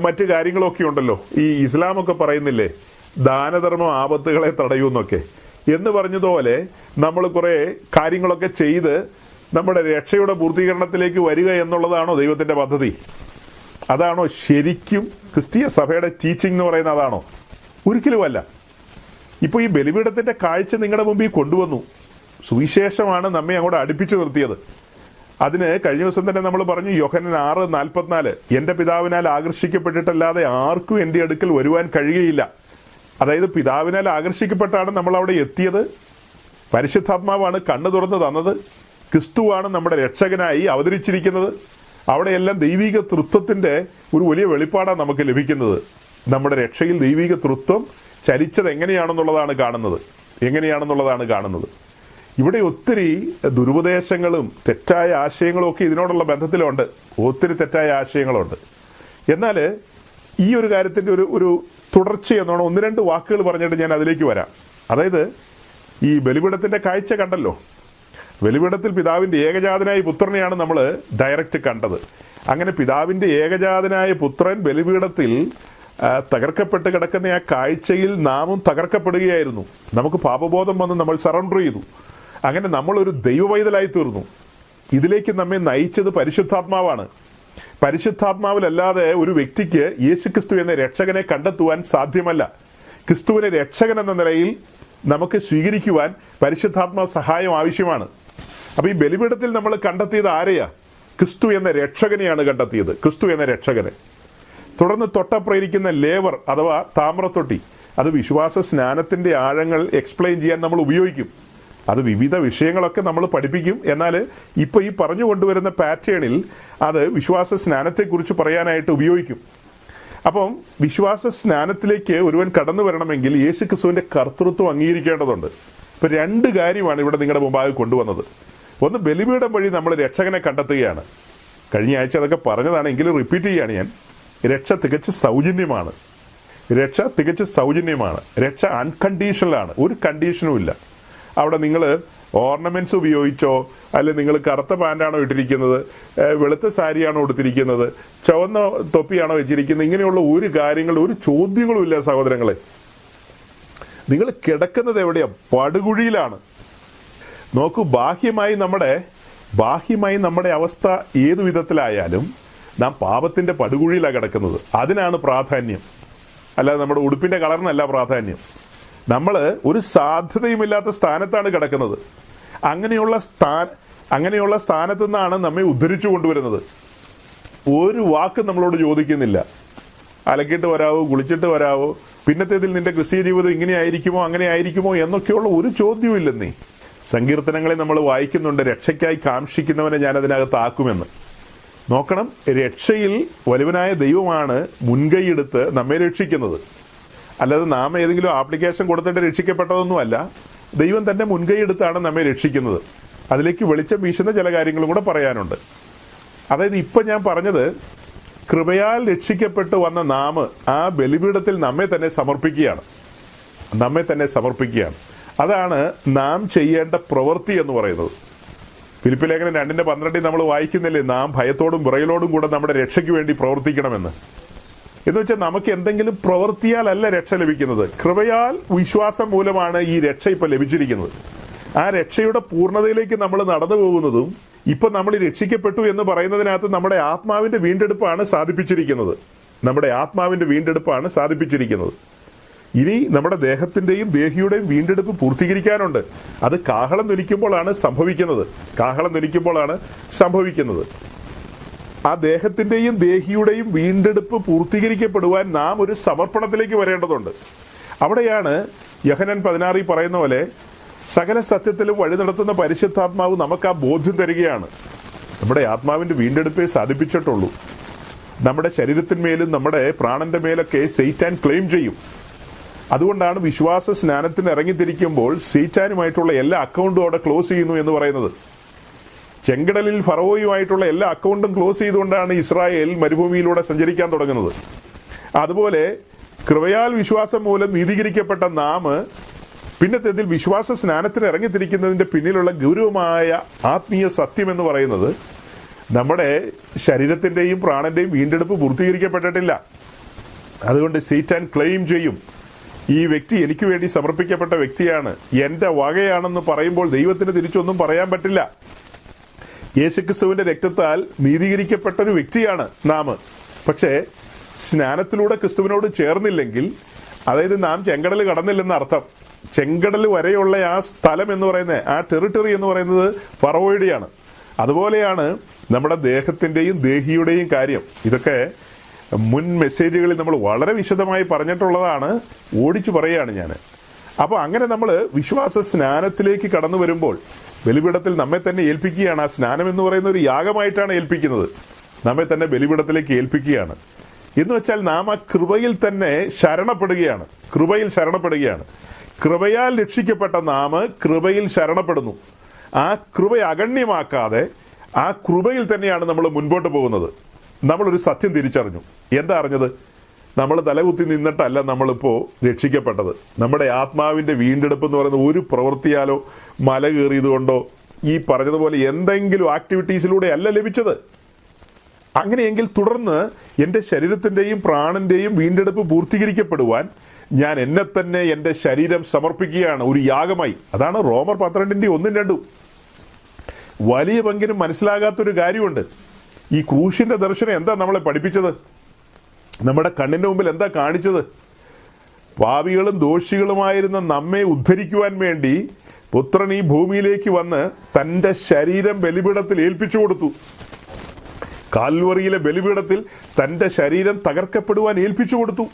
മറ്റു കാര്യങ്ങളൊക്കെ ഉണ്ടല്ലോ. ഈ ഇസ്ലാമൊക്കെ പറയുന്നില്ലേ, ദാനധർമ്മം ആപത്തുകളെ തടയുമെന്നൊക്കെ എന്ന് പറഞ്ഞതുപോലെ നമ്മൾ കുറേ കാര്യങ്ങളൊക്കെ ചെയ്ത് നമ്മുടെ രക്ഷയുടെ പൂർത്തീകരണത്തിലേക്ക് വരിക എന്നുള്ളതാണോ ദൈവത്തിൻ്റെ പദ്ധതി? അതാണോ ശരിക്കും ക്രിസ്തീയ സഭയുടെ ടീച്ചിങ് എന്ന് പറയുന്നത്? അതാണോ? ഒരിക്കലുമല്ല. ഇപ്പോൾ ഈ ബലിപീഠത്തിന്റെ കാഴ്ച നിങ്ങളുടെ മുമ്പിൽ കൊണ്ടുവന്നു. സുവിശേഷമാണ് നമ്മെ അങ്ങോട്ട് അടുപ്പിച്ചു നിർത്തിയത്. അതിന് കഴിഞ്ഞ ദിവസം തന്നെ നമ്മൾ പറഞ്ഞു, യോഹന്നാൻ 6:44, എൻ്റെ പിതാവിനാൽ ആകർഷിക്കപ്പെട്ടിട്ടല്ലാതെ ആർക്കും എൻ്റെ അടുക്കൽ വരുവാൻ കഴിയുകയില്ല. അതായത് പിതാവിനാൽ ആകർഷിക്കപ്പെട്ടാണ് നമ്മൾ അവിടെ എത്തിയത്. പരിശുദ്ധാത്മാവാണ് കണ്ണു തുറന്ന് തന്നത്. ക്രിസ്തുവാണ് നമ്മുടെ രക്ഷകനായി അവതരിച്ചിരിക്കുന്നത്. അവിടെയെല്ലാം ദൈവിക തൃത്വത്തിന്റെ ഒരു വലിയ വെളിപ്പാടാണ് നമുക്ക് ലഭിക്കുന്നത്. നമ്മുടെ രക്ഷയിൽ ദൈവിക തൃത്വം ചലിച്ചത് എങ്ങനെയാണെന്നുള്ളതാണ് കാണുന്നത്. ഇവിടെ ഒത്തിരി ദുരുപദേശങ്ങളും തെറ്റായ ആശയങ്ങളും ഒക്കെ ഇതിനോടുള്ള ബന്ധത്തിലുണ്ട്. ഒത്തിരി തെറ്റായ ആശയങ്ങളുണ്ട്. എന്നാൽ ഈ ഒരു കാര്യത്തിൻ്റെ ഒരു തുടർച്ച എന്നോണം 1-2 വാക്കുകൾ പറഞ്ഞിട്ട് ഞാൻ അതിലേക്ക് വരാം. അതായത് ഈ ബലിപീഠത്തിൻ്റെ കാഴ്ച കണ്ടല്ലോ. ബലിപീഠത്തിൽ പിതാവിൻ്റെ ഏകജാതനായ പുത്രനെയാണ് നമ്മൾ ഡയറക്റ്റ് കണ്ടത്. അങ്ങനെ പിതാവിൻ്റെ ഏകജാതനായ പുത്രൻ ബലിപീഠത്തിൽ തകർക്കപ്പെട്ട് കിടക്കുന്ന ആ കാഴ്ചയിൽ നാമും തകർക്കപ്പെടുകയായിരുന്നു. നമുക്ക് പാപബോധം വന്ന് നമ്മൾ സറണ്ടർ ചെയ്തു. അങ്ങനെ നമ്മളൊരു ദൈവവൈതലായി തീർന്നു. ഇതിലേക്ക് നമ്മെ നയിച്ചത് പരിശുദ്ധാത്മാവാണ്. പരിശുദ്ധാത്മാവിലല്ലാതെ ഒരു വ്യക്തിക്ക് യേശുക്രിസ്തു എന്ന രക്ഷകനെ കണ്ടെത്തുവാൻ സാധ്യമല്ല. ക്രിസ്തുവിനെ രക്ഷകൻ എന്ന നിലയിൽ നമുക്ക് സ്വീകരിക്കുവാൻ പരിശുദ്ധാത്മാ സഹായം ആവശ്യമാണ്. അപ്പോൾ ഈ ബലിപീഠത്തിൽ നമ്മൾ കണ്ടെത്തിയത് ആരെയാ? ക്രിസ്തു എന്ന രക്ഷകനെയാണ് കണ്ടെത്തിയത്. ക്രിസ്തു എന്ന രക്ഷകനെ. തുടർന്ന് തൊട്ടപ്രയിരിക്കുന്ന ലേവർ അഥവാ താമ്രത്തൊട്ടി, അത് വിശ്വാസ സ്നാനത്തിന്റെ ആഴങ്ങൾ എക്സ്പ്ലെയിൻ ചെയ്യാൻ നമ്മൾ ഉപയോഗിക്കും. അത് വിവിധ വിഷയങ്ങളൊക്കെ നമ്മൾ പഠിപ്പിക്കും. എന്നാൽ ഇപ്പോൾ ഈ പറഞ്ഞു കൊണ്ടുവരുന്ന പാറ്റേണിൽ അത് വിശ്വാസ സ്നാനത്തെക്കുറിച്ച് പറയാനായിട്ട് ഉപയോഗിക്കും. അപ്പം വിശ്വാസ സ്നാനത്തിലേക്ക് ഒരുവൻ കടന്നു വരണമെങ്കിൽ യേശു ക്രിസ്തുവിന്റെ കർത്തൃത്വം അംഗീകരിക്കേണ്ടതുണ്ട്. ഇപ്പം 2 കാര്യമാണ് ഇവിടെ നിങ്ങളുടെ മുമ്പാകെ കൊണ്ടുവന്നത്. ഒന്ന്, ബലിപീഠം വഴി നമ്മൾ രക്ഷകനെ കണ്ടെത്തുകയാണ്. കഴിഞ്ഞ ആഴ്ച അതൊക്കെ പറഞ്ഞതാണ്, എങ്കിലും റിപ്പീറ്റ് ചെയ്യാണ് ഞാൻ. രക്ഷ തികച്ചും സൗജന്യമാണ്. രക്ഷ അൺകണ്ടീഷണലാണ്. ഒരു കണ്ടീഷനും ഇല്ല. അവിടെ നിങ്ങൾ ഓർണമെന്റ്സ് ഉപയോഗിച്ചോ, അല്ലെങ്കിൽ നിങ്ങൾ കറുത്ത പാൻ്റാണോ ഇട്ടിരിക്കുന്നത്, വെളുത്ത സാരിയാണോ ഉടുത്തിരിക്കുന്നത്, ചുവന്ന തൊപ്പിയാണോ വെച്ചിരിക്കുന്നത്, ഇങ്ങനെയുള്ള ഒരു കാര്യങ്ങളും ഒരു ചോദ്യങ്ങളും ഇല്ല സഹോദരങ്ങളെ. നിങ്ങൾ കിടക്കുന്നത് എവിടെയാ? പടുകുഴിയിലാണ്. നോക്കൂ, ബാഹ്യമായി നമ്മുടെ അവസ്ഥ ഏതു വിധത്തിലായാലും നാം പാപത്തിന്റെ പടുകുഴിയിലാണ് കിടക്കുന്നത്. അതിനാണ് പ്രാധാന്യം, അല്ലാതെ നമ്മുടെ ഉടുപ്പിന്റെ കളറിനല്ല പ്രാധാന്യം. നമ്മൾ ഒരു സാധ്യതയുമില്ലാത്ത സ്ഥാനത്താണ് കിടക്കുന്നത്. അങ്ങനെയുള്ള സ്ഥാനത്തു നിന്നാണ് നമ്മെ ഉദ്ധരിച്ചു കൊണ്ടുവരുന്നത്. ഒരു വാക്ക് നമ്മളോട് ചോദിക്കുന്നില്ല. അലക്കിയിട്ട് വരാവോ, കുളിച്ചിട്ട് വരാവോ, പിന്നത്തേതിൽ നിന്റെ ക്രിസ്തീയ ജീവിതം ഇങ്ങനെ ആയിരിക്കുമോ അങ്ങനെ ആയിരിക്കുമോ എന്നൊക്കെയുള്ള ഒരു ചോദ്യവും ഇല്ലെന്നേ. സങ്കീർത്തനങ്ങളെ നമ്മൾ വായിക്കുന്നുണ്ട്, രക്ഷയ്ക്കായി കാംക്ഷിക്കുന്നവനെ ഞാൻ അതിനകത്ത് ആക്കുമെന്ന്. നോക്കണം, രക്ഷയിൽ വലുവനായ ദൈവമാണ് മുൻകൈയെടുത്ത് നമ്മെ രക്ഷിക്കുന്നത്. അല്ലാതെ നാം ഏതെങ്കിലും ആപ്ലിക്കേഷൻ കൊടുത്തിട്ട് രക്ഷിക്കപ്പെട്ടതൊന്നുമല്ല. ദൈവം തന്നെ മുൻകൈയെടുത്താണ് നമ്മെ രക്ഷിക്കുന്നത്. അതിലേക്ക് വെളിച്ചം വീശുന്ന ചില കാര്യങ്ങളും കൂടെ പറയാനുണ്ട്. അതായത് ഇപ്പം ഞാൻ പറഞ്ഞത്, കൃപയാൽ രക്ഷിക്കപ്പെട്ട് വന്ന നാം ആ ബലിപീഠത്തിൽ നമ്മെ തന്നെ സമർപ്പിക്കുകയാണ്. അതാണ് നാം ചെയ്യേണ്ട പ്രവൃത്തി എന്ന് പറയുന്നത്. ഫിലിപ്പി ലേഖനം 2:12 നമ്മൾ വായിക്കുന്നില്ലേ, നാം ഭയത്തോടും വിറയലോടും കൂടെ നമ്മുടെ രക്ഷയ്ക്ക് വേണ്ടി പ്രവർത്തിക്കണമെന്ന്. എന്ന് വെച്ചാൽ നമുക്ക് എന്തെങ്കിലും പ്രവൃത്തിയാലല്ല രക്ഷ ലഭിക്കുന്നത്. കൃപയാൽ വിശ്വാസം മൂലമാണ് ഈ രക്ഷ ഇപ്പം ലഭിച്ചിരിക്കുന്നത്. ആ രക്ഷയുടെ പൂർണ്ണതയിലേക്ക് നമ്മൾ നടന്നു പോകുന്നതും ഇപ്പം നമ്മൾ രക്ഷിക്കപ്പെട്ടു എന്ന് പറയുന്നതിനകത്ത് നമ്മുടെ ആത്മാവിന്റെ വീണ്ടെടുപ്പാണ് സാധിപ്പിച്ചിരിക്കുന്നത്. ഇനി നമ്മുടെ ദേഹത്തിന്റെയും ദേഹിയുടെയും വീണ്ടെടുപ്പ് പൂർത്തീകരിക്കാനുണ്ട്. അത് കാഹളം ധ്വനിക്കുമ്പോഴാണ് സംഭവിക്കുന്നത്. ആ ദേഹത്തിന്റെയും ദേഹിയുടെയും വീണ്ടെടുപ്പ് പൂർത്തീകരിക്കപ്പെടുവാൻ നാം ഒരു സമർപ്പണത്തിലേക്ക് വരേണ്ടതുണ്ട്. അവിടെയാണ് യോഹന്നാൻ 16 പറയുന്ന പോലെ സകല സത്യത്തിലും വഴി നടത്തുന്ന പരിശുദ്ധാത്മാവ് നമുക്ക് ആ ബോധ്യം തരികയാണ്. നമ്മുടെ ആത്മാവിന്റെ വീണ്ടെടുപ്പേ സാധിപ്പിച്ചിട്ടുള്ളൂ. നമ്മുടെ ശരീരത്തിന്മേലും നമ്മുടെ പ്രാണന്റെ മേലൊക്കെ സൈറ്റാൻ ക്ലെയിം ചെയ്യും. അതുകൊണ്ടാണ് വിശ്വാസ സ്നാനത്തിന് ഇറങ്ങിത്തിരിക്കുമ്പോൾ സൈറ്റാനുമായിട്ടുള്ള എല്ലാ അക്കൗണ്ടും അവിടെ ക്ലോസ് ചെയ്യുന്നു എന്ന് പറയുന്നത്. ചെങ്കടലിൽ ഫറവോയുമായിട്ടുള്ള എല്ലാ അക്കൗണ്ടും ക്ലോസ് ചെയ്തുകൊണ്ടാണ് ഇസ്രായേൽ മരുഭൂമിയിലൂടെ സഞ്ചരിക്കാൻ തുടങ്ങുന്നത്. അതുപോലെ കൃപയാൽ വിശ്വാസം മൂലം നീതീകരിക്കപ്പെട്ട നാം പിന്നത്തേതിൽ വിശ്വാസ സ്നാനത്തിന് ഇറങ്ങിത്തിരിക്കുന്നതിന്റെ പിന്നിലുള്ള ഗൗരവമായ ആത്മീയ സത്യം എന്ന് പറയുന്നത്, നമ്മുടെ ശരീരത്തിന്റെയും പ്രാണന്റെയും വീണ്ടെടുപ്പ് പൂർത്തീകരിക്കപ്പെട്ടിട്ടില്ല. അതുകൊണ്ട് സൈറ്റാൻ ക്ലെയിം ചെയ്യും, ഈ വ്യക്തി എനിക്ക് വേണ്ടി സമർപ്പിക്കപ്പെട്ട വ്യക്തിയാണ്, എന്റെ വകയാണെന്ന് പറയുമ്പോൾ ദൈവത്തിന് തിരിച്ചൊന്നും പറയാൻ പറ്റില്ല. യേശുക്രിസ്തുവിന്റെ രക്തത്താൽ നീതീകരിക്കപ്പെട്ട ഒരു വ്യക്തിയാണ് നാം. പക്ഷേ സ്നാനത്തിലൂടെ ക്രിസ്തുവിനോട് ചേർന്നില്ലെങ്കിൽ, അതായത് നാം ചെങ്കടൽ കടന്നില്ലെന്ന് അർത്ഥം. ചെങ്കടൽ വരെയുള്ള ആ സ്ഥലം എന്ന് പറയുന്നത്, ആ ടെറിട്ടറി എന്ന് പറയുന്നത് ഫറവോയുടെയാണ്. അതുപോലെയാണ് നമ്മുടെ ദേഹത്തിൻ്റെയും ദേഹിയുടെയും കാര്യം. ഇതൊക്കെ മുൻ മെസ്സേജുകളിൽ നമ്മൾ വളരെ വിശദമായി പറഞ്ഞിട്ടുള്ളതാണ്, ഓടിച്ചു പറയുകയാണ് ഞാൻ. അപ്പോൾ അങ്ങനെ നമ്മൾ വിശ്വാസ സ്നാനത്തിലേക്ക് കടന്നു വരുമ്പോൾ ബലിപീഠത്തിൽ നമ്മെ തന്നെ ഏൽപ്പിക്കുകയാണ്. ആ സ്നാനം എന്ന് പറയുന്ന ഒരു യാഗമായിട്ടാണ് ഏൽപ്പിക്കുന്നത്. നമ്മെ തന്നെ ബലിപീഠത്തിലേക്ക് ഏൽപ്പിക്കുകയാണ് എന്ന് വെച്ചാൽ നാം ആ കൃപയിൽ തന്നെ ശരണപ്പെടുകയാണ്. കൃപയിൽ ശരണപ്പെടുകയാണ്. കൃപയാൽ രക്ഷിക്കപ്പെട്ട നാം കൃപയിൽ ശരണപ്പെടുന്നു. ആ കൃപ അഗണ്യമാക്കാതെ ആ കൃപയിൽ തന്നെയാണ് നമ്മൾ മുൻപോട്ട് പോകുന്നത്. നമ്മളൊരു സത്യം തിരിച്ചറിഞ്ഞു. എന്താ അറിഞ്ഞത്? നമ്മൾ തലകുത്തി നിന്നിട്ടല്ല നമ്മളിപ്പോൾ രക്ഷിക്കപ്പെട്ടത്. നമ്മുടെ ആത്മാവിൻ്റെ വീണ്ടെടുപ്പ് എന്ന് പറയുന്നത് ഒരു പ്രവൃത്തിയാലോ മല കയറിയത് കൊണ്ടോ ഈ പറഞ്ഞതുപോലെ എന്തെങ്കിലും ആക്ടിവിറ്റീസിലൂടെ അല്ല ലഭിച്ചത്. അങ്ങനെയെങ്കിൽ തുടർന്ന് എൻ്റെ ശരീരത്തിൻ്റെയും പ്രാണൻ്റെയും വീണ്ടെടുപ്പ് പൂർത്തീകരിക്കപ്പെടുവാൻ ഞാൻ എന്നെ തന്നെ എൻ്റെ ശരീരം സമർപ്പിക്കുകയാണ് ഒരു യാഗമായി. അതാണ് റോമർ 12:1-2. വലിയ പങ്കിനും മനസ്സിലാകാത്തൊരു കാര്യമുണ്ട്. ഈ ക്രൂശിൻ്റെ ദർശനം എന്താ നമ്മളെ പഠിപ്പിച്ചത്? നമ്മുടെ കണ്ണിൻ്റെ മുമ്പിൽ എന്താ കാണിച്ചത്? പാപികളും ദോഷികളുമായിരുന്ന നമ്മെ ഉദ്ധരിക്കുവാൻ വേണ്ടി പുത്രൻ ഈ ഭൂമിയിലേക്ക് വന്ന് തൻ്റെ ശരീരം ബലിപീഠത്തിൽ ഏൽപ്പിച്ചു കൊടുത്തു. കാൽവറിയിലെ ബലിപീഠത്തിൽ തൻ്റെ ശരീരം തകർക്കപ്പെടുവാൻ ഏൽപ്പിച്ചു കൊടുത്തു.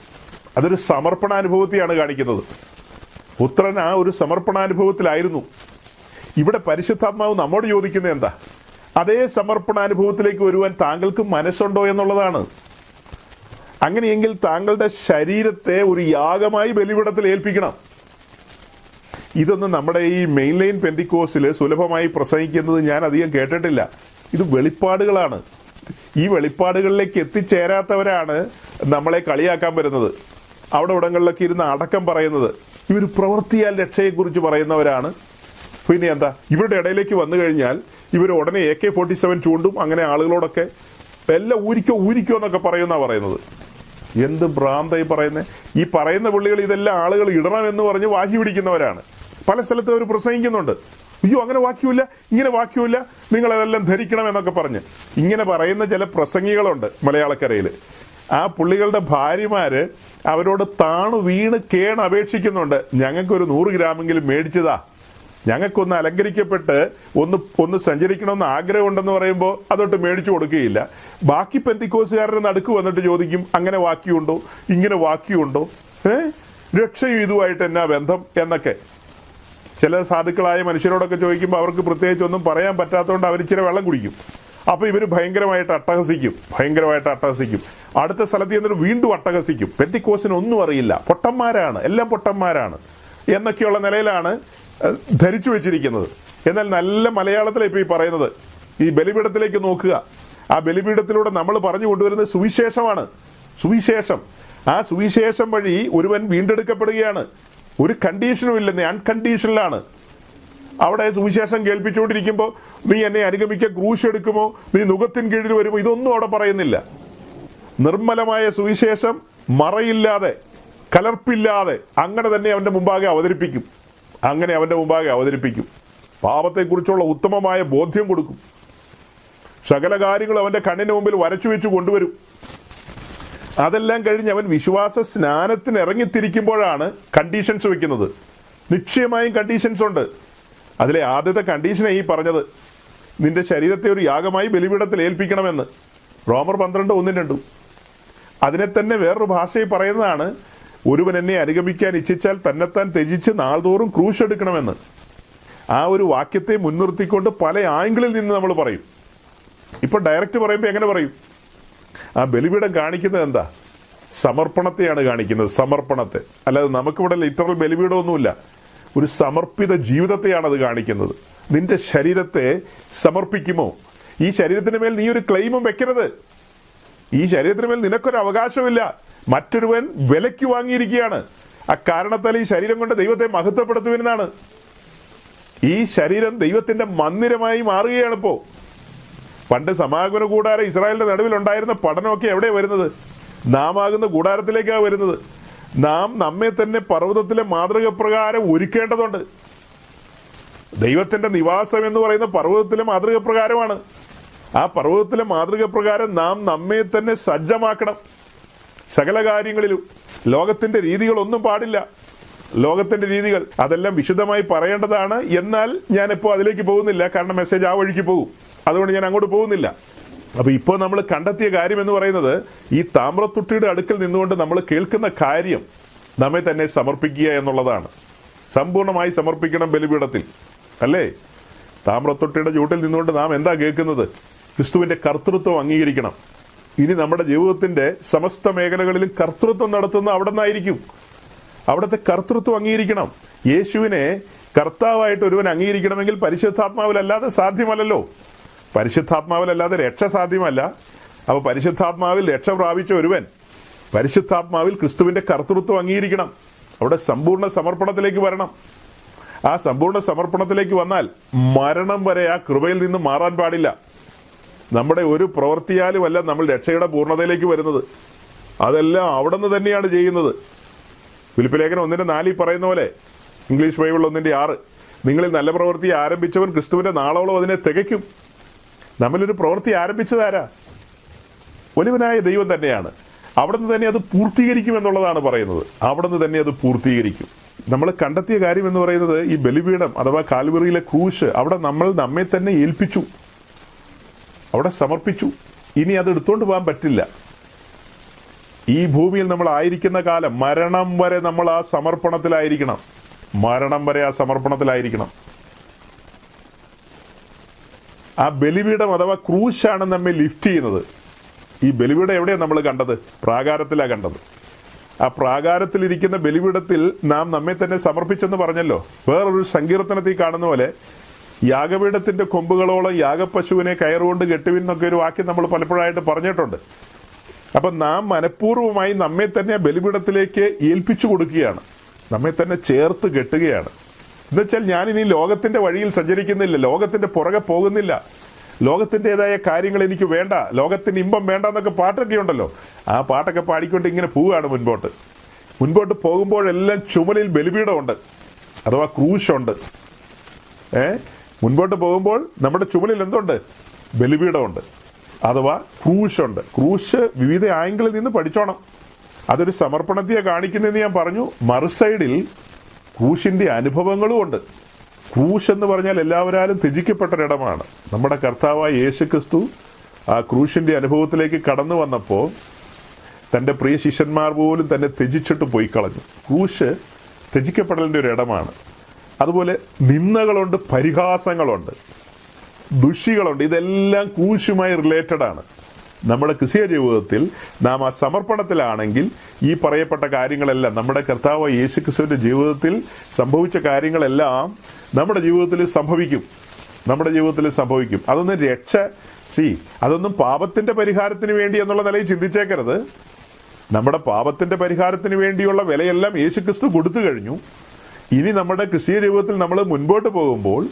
അതൊരു സമർപ്പണാനുഭവത്തെയാണ് കാണിക്കുന്നത്. പുത്രൻ ആ ഒരു സമർപ്പണാനുഭവത്തിലായിരുന്നു. ഇവിടെ പരിശുദ്ധാത്മാവ് നമ്മോട് ചോദിക്കുന്നത് എന്താ? അതേ സമർപ്പണാനുഭവത്തിലേക്ക് വരുവാൻ താങ്കൾക്ക് മനസ്സുണ്ടോ എന്നുള്ളതാണ്. അങ്ങനെയെങ്കിൽ താങ്കളുടെ ശരീരത്തെ ഒരു യാഗമായി ബലിപീഠത്തിൽ ഏൽപ്പിക്കണം. ഇതൊന്നും നമ്മുടെ ഈ മെയിൻ ലൈൻ പെന്തിക്കോസിൽ സുലഭമായി പ്രസംഗിക്കുന്നത് ഞാൻ അധികം കേട്ടിട്ടില്ല. ഇത് വെളിപ്പാടുകളാണ്. ഈ വെളിപ്പാടുകളിലേക്ക് എത്തിച്ചേരാത്തവരാണ് നമ്മളെ കളിയാക്കാൻ വരുന്നത്. അവിടെ ഇടങ്ങളിലൊക്കെ ഇരുന്ന് അടക്കം പറയുന്നത്. ഇവർ പ്രവൃത്തിയാൽ രക്ഷയെക്കുറിച്ച് പറയുന്നവരാണ്. പിന്നെ എന്താ, ഇവരുടെ ഇടയിലേക്ക് വന്നു കഴിഞ്ഞാൽ ഇവർ ഉടനെ AK-47 ചൂണ്ടും. അങ്ങനെ ആളുകളോടൊക്കെ എല്ലാം ഊരിക്കോ എന്നൊക്കെ പറയുന്നത്. എന്ത് ഭ്രാന്തായി പറയുന്നത്! ഈ പറയുന്ന പുള്ളികൾ ഇതെല്ലാം ആളുകൾ ഇടണമെന്ന് പറഞ്ഞ് വാശി പിടിക്കുന്നവരാണ്. പല സ്ഥലത്തും അവർ പ്രസംഗിക്കുന്നുണ്ട്. അയ്യോ അങ്ങനെ വാക്യമില്ല, ഇങ്ങനെ വാക്യമില്ല, നിങ്ങളതെല്ലാം ധരിക്കണം എന്നൊക്കെ പറഞ്ഞ് ഇങ്ങനെ പറയുന്ന ചില പ്രസംഗികളുണ്ട് മലയാളക്കരയിൽ. ആ പുള്ളികളുടെ ഭാര്യമാര് അവരോട് താണു വീണ് അപേക്ഷിക്കുന്നുണ്ട്. ഞങ്ങൾക്കൊരു 100 ഗ്രാമെങ്കിലും മേടിച്ചതാ, ഞങ്ങൾക്കൊന്ന് അലങ്കരിക്കപ്പെട്ട് ഒന്ന് സഞ്ചരിക്കണമെന്ന് ആഗ്രഹമുണ്ടെന്ന് പറയുമ്പോൾ അതൊട്ട് മേടിച്ചു കൊടുക്കുകയില്ല. ബാക്കി പെന്തിക്കോസുകാരുടെ നടുക്ക് വന്നിട്ട് ചോദിക്കും, അങ്ങനെ വാക്യമുണ്ടോ, ഇങ്ങനെ വാക്യമുണ്ടോ, രക്ഷയും ഇതുമായിട്ട് എന്നാ ബന്ധം എന്നൊക്കെ. ചില സാധുക്കളായ മനുഷ്യരോടൊക്കെ ചോദിക്കുമ്പോൾ അവർക്ക് പ്രത്യേകിച്ച് ഒന്നും പറയാൻ പറ്റാത്തതുകൊണ്ട് അവർ ഇച്ചിരി വെള്ളം കുടിക്കും. അപ്പോൾ ഇവർ ഭയങ്കരമായിട്ട് അട്ടഹസിക്കും. അടുത്ത സ്ഥലത്ത് ചെന്നിട്ട് വീണ്ടും അട്ടഹസിക്കും. പെന്തിക്കോസിന് ഒന്നും അറിയില്ല, പൊട്ടന്മാരാണ്, എല്ലാം പൊട്ടന്മാരാണ് എന്നൊക്കെയുള്ള നിലയിലാണ് ധരിച്ചു വെച്ചിരിക്കുന്നത്. എന്നാൽ നല്ല മലയാളത്തിലാണ് ഇപ്പോൾ ഈ പറയുന്നത്. ഈ ബലിപീഠത്തിലേക്ക് നോക്കുക. ആ ബലിപീഠത്തിലൂടെ നമ്മൾ പറഞ്ഞു കൊണ്ടുവരുന്നത് സുവിശേഷമാണ്. സുവിശേഷം. ആ സുവിശേഷം വഴി ഒരുവൻ വീണ്ടെടുക്കപ്പെടുകയാണ്. ഒരു കണ്ടീഷനും ഇല്ലെന്നേ, അൺകണ്ടീഷണലാണ്. അവിടെ സുവിശേഷം കേൾപ്പിച്ചുകൊണ്ടിരിക്കുമ്പോൾ നീ എന്നെ അനുഗമിക്കുക, ക്രൂശ് എടുക്കുമോ, നീ നുകത്തിൻ കീഴിൽ വരുമോ, ഇതൊന്നും അവിടെ പറയുന്നില്ല. നിർമ്മലമായ സുവിശേഷം മറയില്ലാതെ കലർപ്പില്ലാതെ അങ്ങനെ തന്നെ അവൻ്റെ മുമ്പാകെ അവതരിപ്പിക്കും. പാപത്തെക്കുറിച്ചുള്ള ഉത്തമമായ ബോധ്യം കൊടുക്കും. സകല കാര്യങ്ങളും അവൻ്റെ കണ്ണിന് മുമ്പിൽ വരച്ചു വെച്ച് കൊണ്ടുവരും. അതെല്ലാം കഴിഞ്ഞ് അവൻ വിശ്വാസ സ്നാനത്തിന് ഇറങ്ങിത്തിരിക്കുമ്പോഴാണ് കണ്ടീഷൻസ് വെക്കുന്നത്. നിശ്ചയമായും കണ്ടീഷൻസ് ഉണ്ട്. അതിലെ ആദ്യത്തെ കണ്ടീഷനെ ഈ പറഞ്ഞത്, നിന്റെ ശരീരത്തെ ഒരു യാഗമായി ബലിപീഠത്തിൽ ഏൽപ്പിക്കണമെന്ന്. റോമർ 12:1-2. അതിനെ തന്നെ വേറൊരു ഭാഷയിൽ പറയുന്നതാണ്, ഒരുവൻ എന്നെ അനുഗമിക്കാൻ ഇച്ഛിച്ചാൽ തന്നെത്താൻ ത്യജിച്ച് നാൾതോറും ക്രൂശ് എടുക്കണമെന്ന്. ആ ഒരു വാക്യത്തെ മുൻനിർത്തിക്കൊണ്ട് പല ആംഗിളിൽ നിന്ന് നമ്മൾ പറയും. ഇപ്പൊ ഡയറക്റ്റ് പറയുമ്പോൾ എങ്ങനെ പറയും? ആ ബലിപീഠം കാണിക്കുന്നത് എന്താ? സമർപ്പണത്തെയാണ് കാണിക്കുന്നത്. സമർപ്പണത്തെ. അല്ലാതെ നമുക്കിവിടെ ലിറ്ററൽ ബലിപീഠമൊന്നുമില്ല. ഒരു സമർപ്പിത ജീവിതത്തെയാണ് അത് കാണിക്കുന്നത്. നിന്റെ ശരീരത്തെ സമർപ്പിക്കുമോ? ഈ ശരീരത്തിന് മേൽ നീ ഒരു ക്ലെയിമും വെക്കരുത്. ഈ ശരീരത്തിന് മേൽ നിനക്കൊരു അവകാശമില്ല. മറ്റൊരുവൻ വിലയ്ക്ക് വാങ്ങിയിരിക്കുകയാണ്. അക്കാരണത്താൽ ഈ ശരീരം കൊണ്ട് ദൈവത്തെ മഹത്വപ്പെടുത്തുമെന്നാണ്. ഈ ശരീരം ദൈവത്തിന്റെ മന്ദിരമായി മാറുകയാണിപ്പോ. പണ്ട് സമാഗമന കൂടാരം ഇസ്രായേലിന്റെ നടുവിലുണ്ടായിരുന്ന പഠനമൊക്കെ എവിടെ വരുന്നത്? നാം ആകുന്ന കൂടാരത്തിലേക്കാണ് വരുന്നത്. നാം നമ്മെ തന്നെ പർവ്വതത്തിലെ മാതൃക പ്രകാരം ഒരുക്കേണ്ടതുണ്ട്. ദൈവത്തിന്റെ നിവാസം എന്ന് പറയുന്ന പർവ്വതത്തിലെ മാതൃക പ്രകാരമാണ്. ആ പർവ്വതത്തിലെ മാതൃക പ്രകാരം നാം നമ്മെ തന്നെ സജ്ജമാക്കണം. സകല കാര്യങ്ങളിലും ലോകത്തിന്റെ രീതികളൊന്നും പാടില്ല. ലോകത്തിന്റെ രീതികൾ, അതെല്ലാം വിശദമായി പറയേണ്ടതാണ്. എന്നാൽ ഞാനിപ്പോൾ അതിലേക്ക് പോകുന്നില്ല, കാരണം മെസ്സേജ് ആ വഴിക്ക് പോകും. അതുകൊണ്ട് ഞാൻ അങ്ങോട്ട് പോകുന്നില്ല. അപ്പൊ ഇപ്പോൾ നമ്മൾ കണ്ടെത്തിയ കാര്യം എന്ന് പറയുന്നത്, ഈ താമ്രത്തൊട്ടിയുടെ അടുക്കൽ നിന്നുകൊണ്ട് നമ്മൾ കേൾക്കുന്ന കാര്യം നമ്മെ തന്നെ സമർപ്പിക്കുക എന്നുള്ളതാണ്. സമ്പൂർണ്ണമായി സമർപ്പിക്കണം ബലിപീഠത്തിൽ, അല്ലേ? താമ്രത്തൊട്ടിയുടെ ചൂട്ടിൽ നിന്നുകൊണ്ട് നാം എന്താ കേൾക്കുന്നത്? ക്രിസ്തുവിന്റെ കർത്തൃത്വം അംഗീകരിക്കണം. ഇനി നമ്മുടെ ജീവിതത്തിന്റെ സമസ്ത മേഖലകളിലും കർത്തൃത്വം നടത്തുന്ന അവിടെ നിന്നായിരിക്കും. അവിടുത്തെ കർത്തൃത്വം അംഗീകരിക്കണം. യേശുവിനെ കർത്താവായിട്ട് ഒരുവൻ അംഗീകരിക്കണമെങ്കിൽ പരിശുദ്ധാത്മാവിലല്ലാതെ സാധ്യമല്ലല്ലോ. പരിശുദ്ധാത്മാവിലല്ലാതെ രക്ഷ സാധ്യമല്ല. അപ്പോൾ പരിശുദ്ധാത്മാവിൽ രക്ഷ പ്രാപിച്ച ഒരുവൻ പരിശുദ്ധാത്മാവിൽ ക്രിസ്തുവിന്റെ കർത്തൃത്വം അംഗീകരിക്കണം. അവിടെ സമ്പൂർണ്ണ സമർപ്പണത്തിലേക്ക് വരണം. ആ സമ്പൂർണ്ണ സമർപ്പണത്തിലേക്ക് വന്നാൽ മരണം വരെ ആ കൃപയിൽ നിന്ന് മാറാൻ പാടില്ല. നമ്മുടെ ഒരു പ്രവൃത്തിയാലുമല്ല നമ്മൾ രക്ഷയുടെ പൂർണ്ണതയിലേക്ക് വരുന്നത്. അതെല്ലാം അവിടെ നിന്ന് തന്നെയാണ് ചെയ്യുന്നത്. ഫിലിപ്പ് ലേഖനം 1:4 പറയുന്ന പോലെ, ഇംഗ്ലീഷ് ബൈബിൾ 1:6, നിങ്ങളിൽ നല്ല പ്രവൃത്തി ആരംഭിച്ചവൻ ക്രിസ്തുവിന്റെ നാളോളം അതിനെ തികയ്ക്കും. നമ്മളൊരു പ്രവൃത്തി ആരംഭിച്ചതാരാ? വലിയവനായ ദൈവം തന്നെയാണ്. അവിടെ നിന്ന് തന്നെ അത് പൂർത്തീകരിക്കും എന്നുള്ളതാണ് പറയുന്നത്. അവിടെ നിന്ന് തന്നെ അത് പൂർത്തീകരിക്കും. നമ്മൾ കണ്ടെത്തിയ കാര്യം എന്ന് പറയുന്നത്, ഈ ബലിപീഠം അഥവാ കാൽവറിയിലെ ക്രൂശ്, അവിടെ നമ്മൾ നമ്മെ തന്നെ ഏൽപ്പിച്ചു, അവിടെ സമർപ്പിച്ചു. ഇനി അത് എടുത്തുകൊണ്ട് പോകാൻ പറ്റില്ല. ഈ ഭൂമിയിൽ നമ്മൾ ആയിരിക്കുന്ന കാലം മരണം വരെ നമ്മൾ ആ സമർപ്പണത്തിലായിരിക്കണം. മരണം വരെ ആ സമർപ്പണത്തിലായിരിക്കണം. ആ ബലിപീഠം അഥവാ ക്രൂശാണ് നമ്മെ ലിഫ്റ്റ് ചെയ്യുന്നത്. ഈ ബലിപീഠം എവിടെയാണ് നമ്മൾ കണ്ടത്? പ്രാകാരത്തിലാണ് കണ്ടത്. ആ പ്രാകാരത്തിലിരിക്കുന്ന ബലിപീഠത്തിൽ നാം നമ്മെ തന്നെ സമർപ്പിച്ചെന്ന് പറഞ്ഞല്ലോ. വേറൊരു സങ്കീർത്തനത്തിൽ കാണുന്ന പോലെ, യാഗപീഠത്തിന്റെ കൊമ്പുകളോളം യാഗപ്പശുവിനെ കയറുകൊണ്ട് കെട്ടുവിൻ എന്നൊക്കെ ഒരു വാക്യം നമ്മൾ പലപ്പോഴായിട്ട് പറഞ്ഞിട്ടുണ്ട്. അപ്പൊ നാം മനഃപൂർവ്വമായി നമ്മെ തന്നെ ബലിപീഠത്തിലേക്ക് ഏൽപ്പിച്ചു കൊടുക്കുകയാണ്, നമ്മെ തന്നെ ചേർത്ത് കെട്ടുകയാണ്. എന്നുവെച്ചാൽ ഞാനിനി ലോകത്തിന്റെ വഴിയിൽ സഞ്ചരിക്കുന്നില്ല, ലോകത്തിന്റെ പുറകെ പോകുന്നില്ല, ലോകത്തിൻ്റെതായ കാര്യങ്ങൾ എനിക്ക് വേണ്ട, ലോകത്തിന് ഇമ്പം വേണ്ട എന്നൊക്കെ പാട്ടൊക്കെ ഉണ്ടല്ലോ. ആ പാട്ടൊക്കെ പാടിക്കൊണ്ട് ഇങ്ങനെ പോവുകയാണ് മുൻപോട്ട് പോകുമ്പോഴെല്ലാം ചുമലിൽ ബലിപീഠമുണ്ട്, അഥവാ ക്രൂശുണ്ട്. മുൻപോട്ട് പോകുമ്പോൾ നമ്മുടെ ചുമലിൽ എന്തുണ്ട്? ബലിപീഠമുണ്ട്, അഥവാ ക്രൂശുണ്ട്. ക്രൂശ് വിവിധ ആംഗിളിൽ നിന്ന് പഠിച്ചോണം. അതൊരു സമർപ്പണത്തെ കാണിക്കുന്നതെന്ന് ഞാൻ പറഞ്ഞു. മറുസൈഡിൽ ക്രൂശിന്റെ അനുഭവങ്ങളും ഉണ്ട്. ക്രൂശ് എന്ന് പറഞ്ഞാൽ എല്ലാവരാലും ത്യജിക്കപ്പെട്ടൊരിടമാണ്. നമ്മുടെ കർത്താവായ യേശു ക്രിസ്തു ആ ക്രൂശിന്റെ അനുഭവത്തിലേക്ക് കടന്നു വന്നപ്പോൾ തൻ്റെ പ്രിയ ശിഷ്യന്മാർ പോലും തന്നെ ത്യജിച്ചിട്ട് പോയി കളഞ്ഞു. ക്രൂശ് ത്യജിക്കപ്പെടലിൻ്റെ ഒരു ഇടമാണ്. അതുപോലെ നിന്ദകളുണ്ട്, പരിഹാസങ്ങളുണ്ട്, ദുഷികളുണ്ട്. ഇതെല്ലാം ക്രൂശുമായി റിലേറ്റഡ് ആണ്. നമ്മുടെ ക്രിസ്തീയ ജീവിതത്തിൽ നാം ആ സമർപ്പണത്തിലാണെങ്കിൽ ഈ പറയപ്പെട്ട കാര്യങ്ങളെല്ലാം, നമ്മുടെ കർത്താവ് യേശു ക്രിസ്തുവിന്റെ ജീവിതത്തിൽ സംഭവിച്ച കാര്യങ്ങളെല്ലാം നമ്മുടെ ജീവിതത്തിൽ സംഭവിക്കും. അതൊന്നും പാപത്തിന്റെ പരിഹാരത്തിന് വേണ്ടി എന്നുള്ള നിലയിൽ ചിന്തിച്ചേക്കരുത്. നമ്മുടെ പാപത്തിന്റെ പരിഹാരത്തിന് വേണ്ടിയുള്ള വിലയെല്ലാം യേശു ക്രിസ്തു കൊടുത്തു കഴിഞ്ഞു. ഇനി നമ്മുടെ ക്രിസ്തീയ ജീവിതത്തിൽ നമ്മൾ മുൻപോട്ട് പോകുമ്പോൾ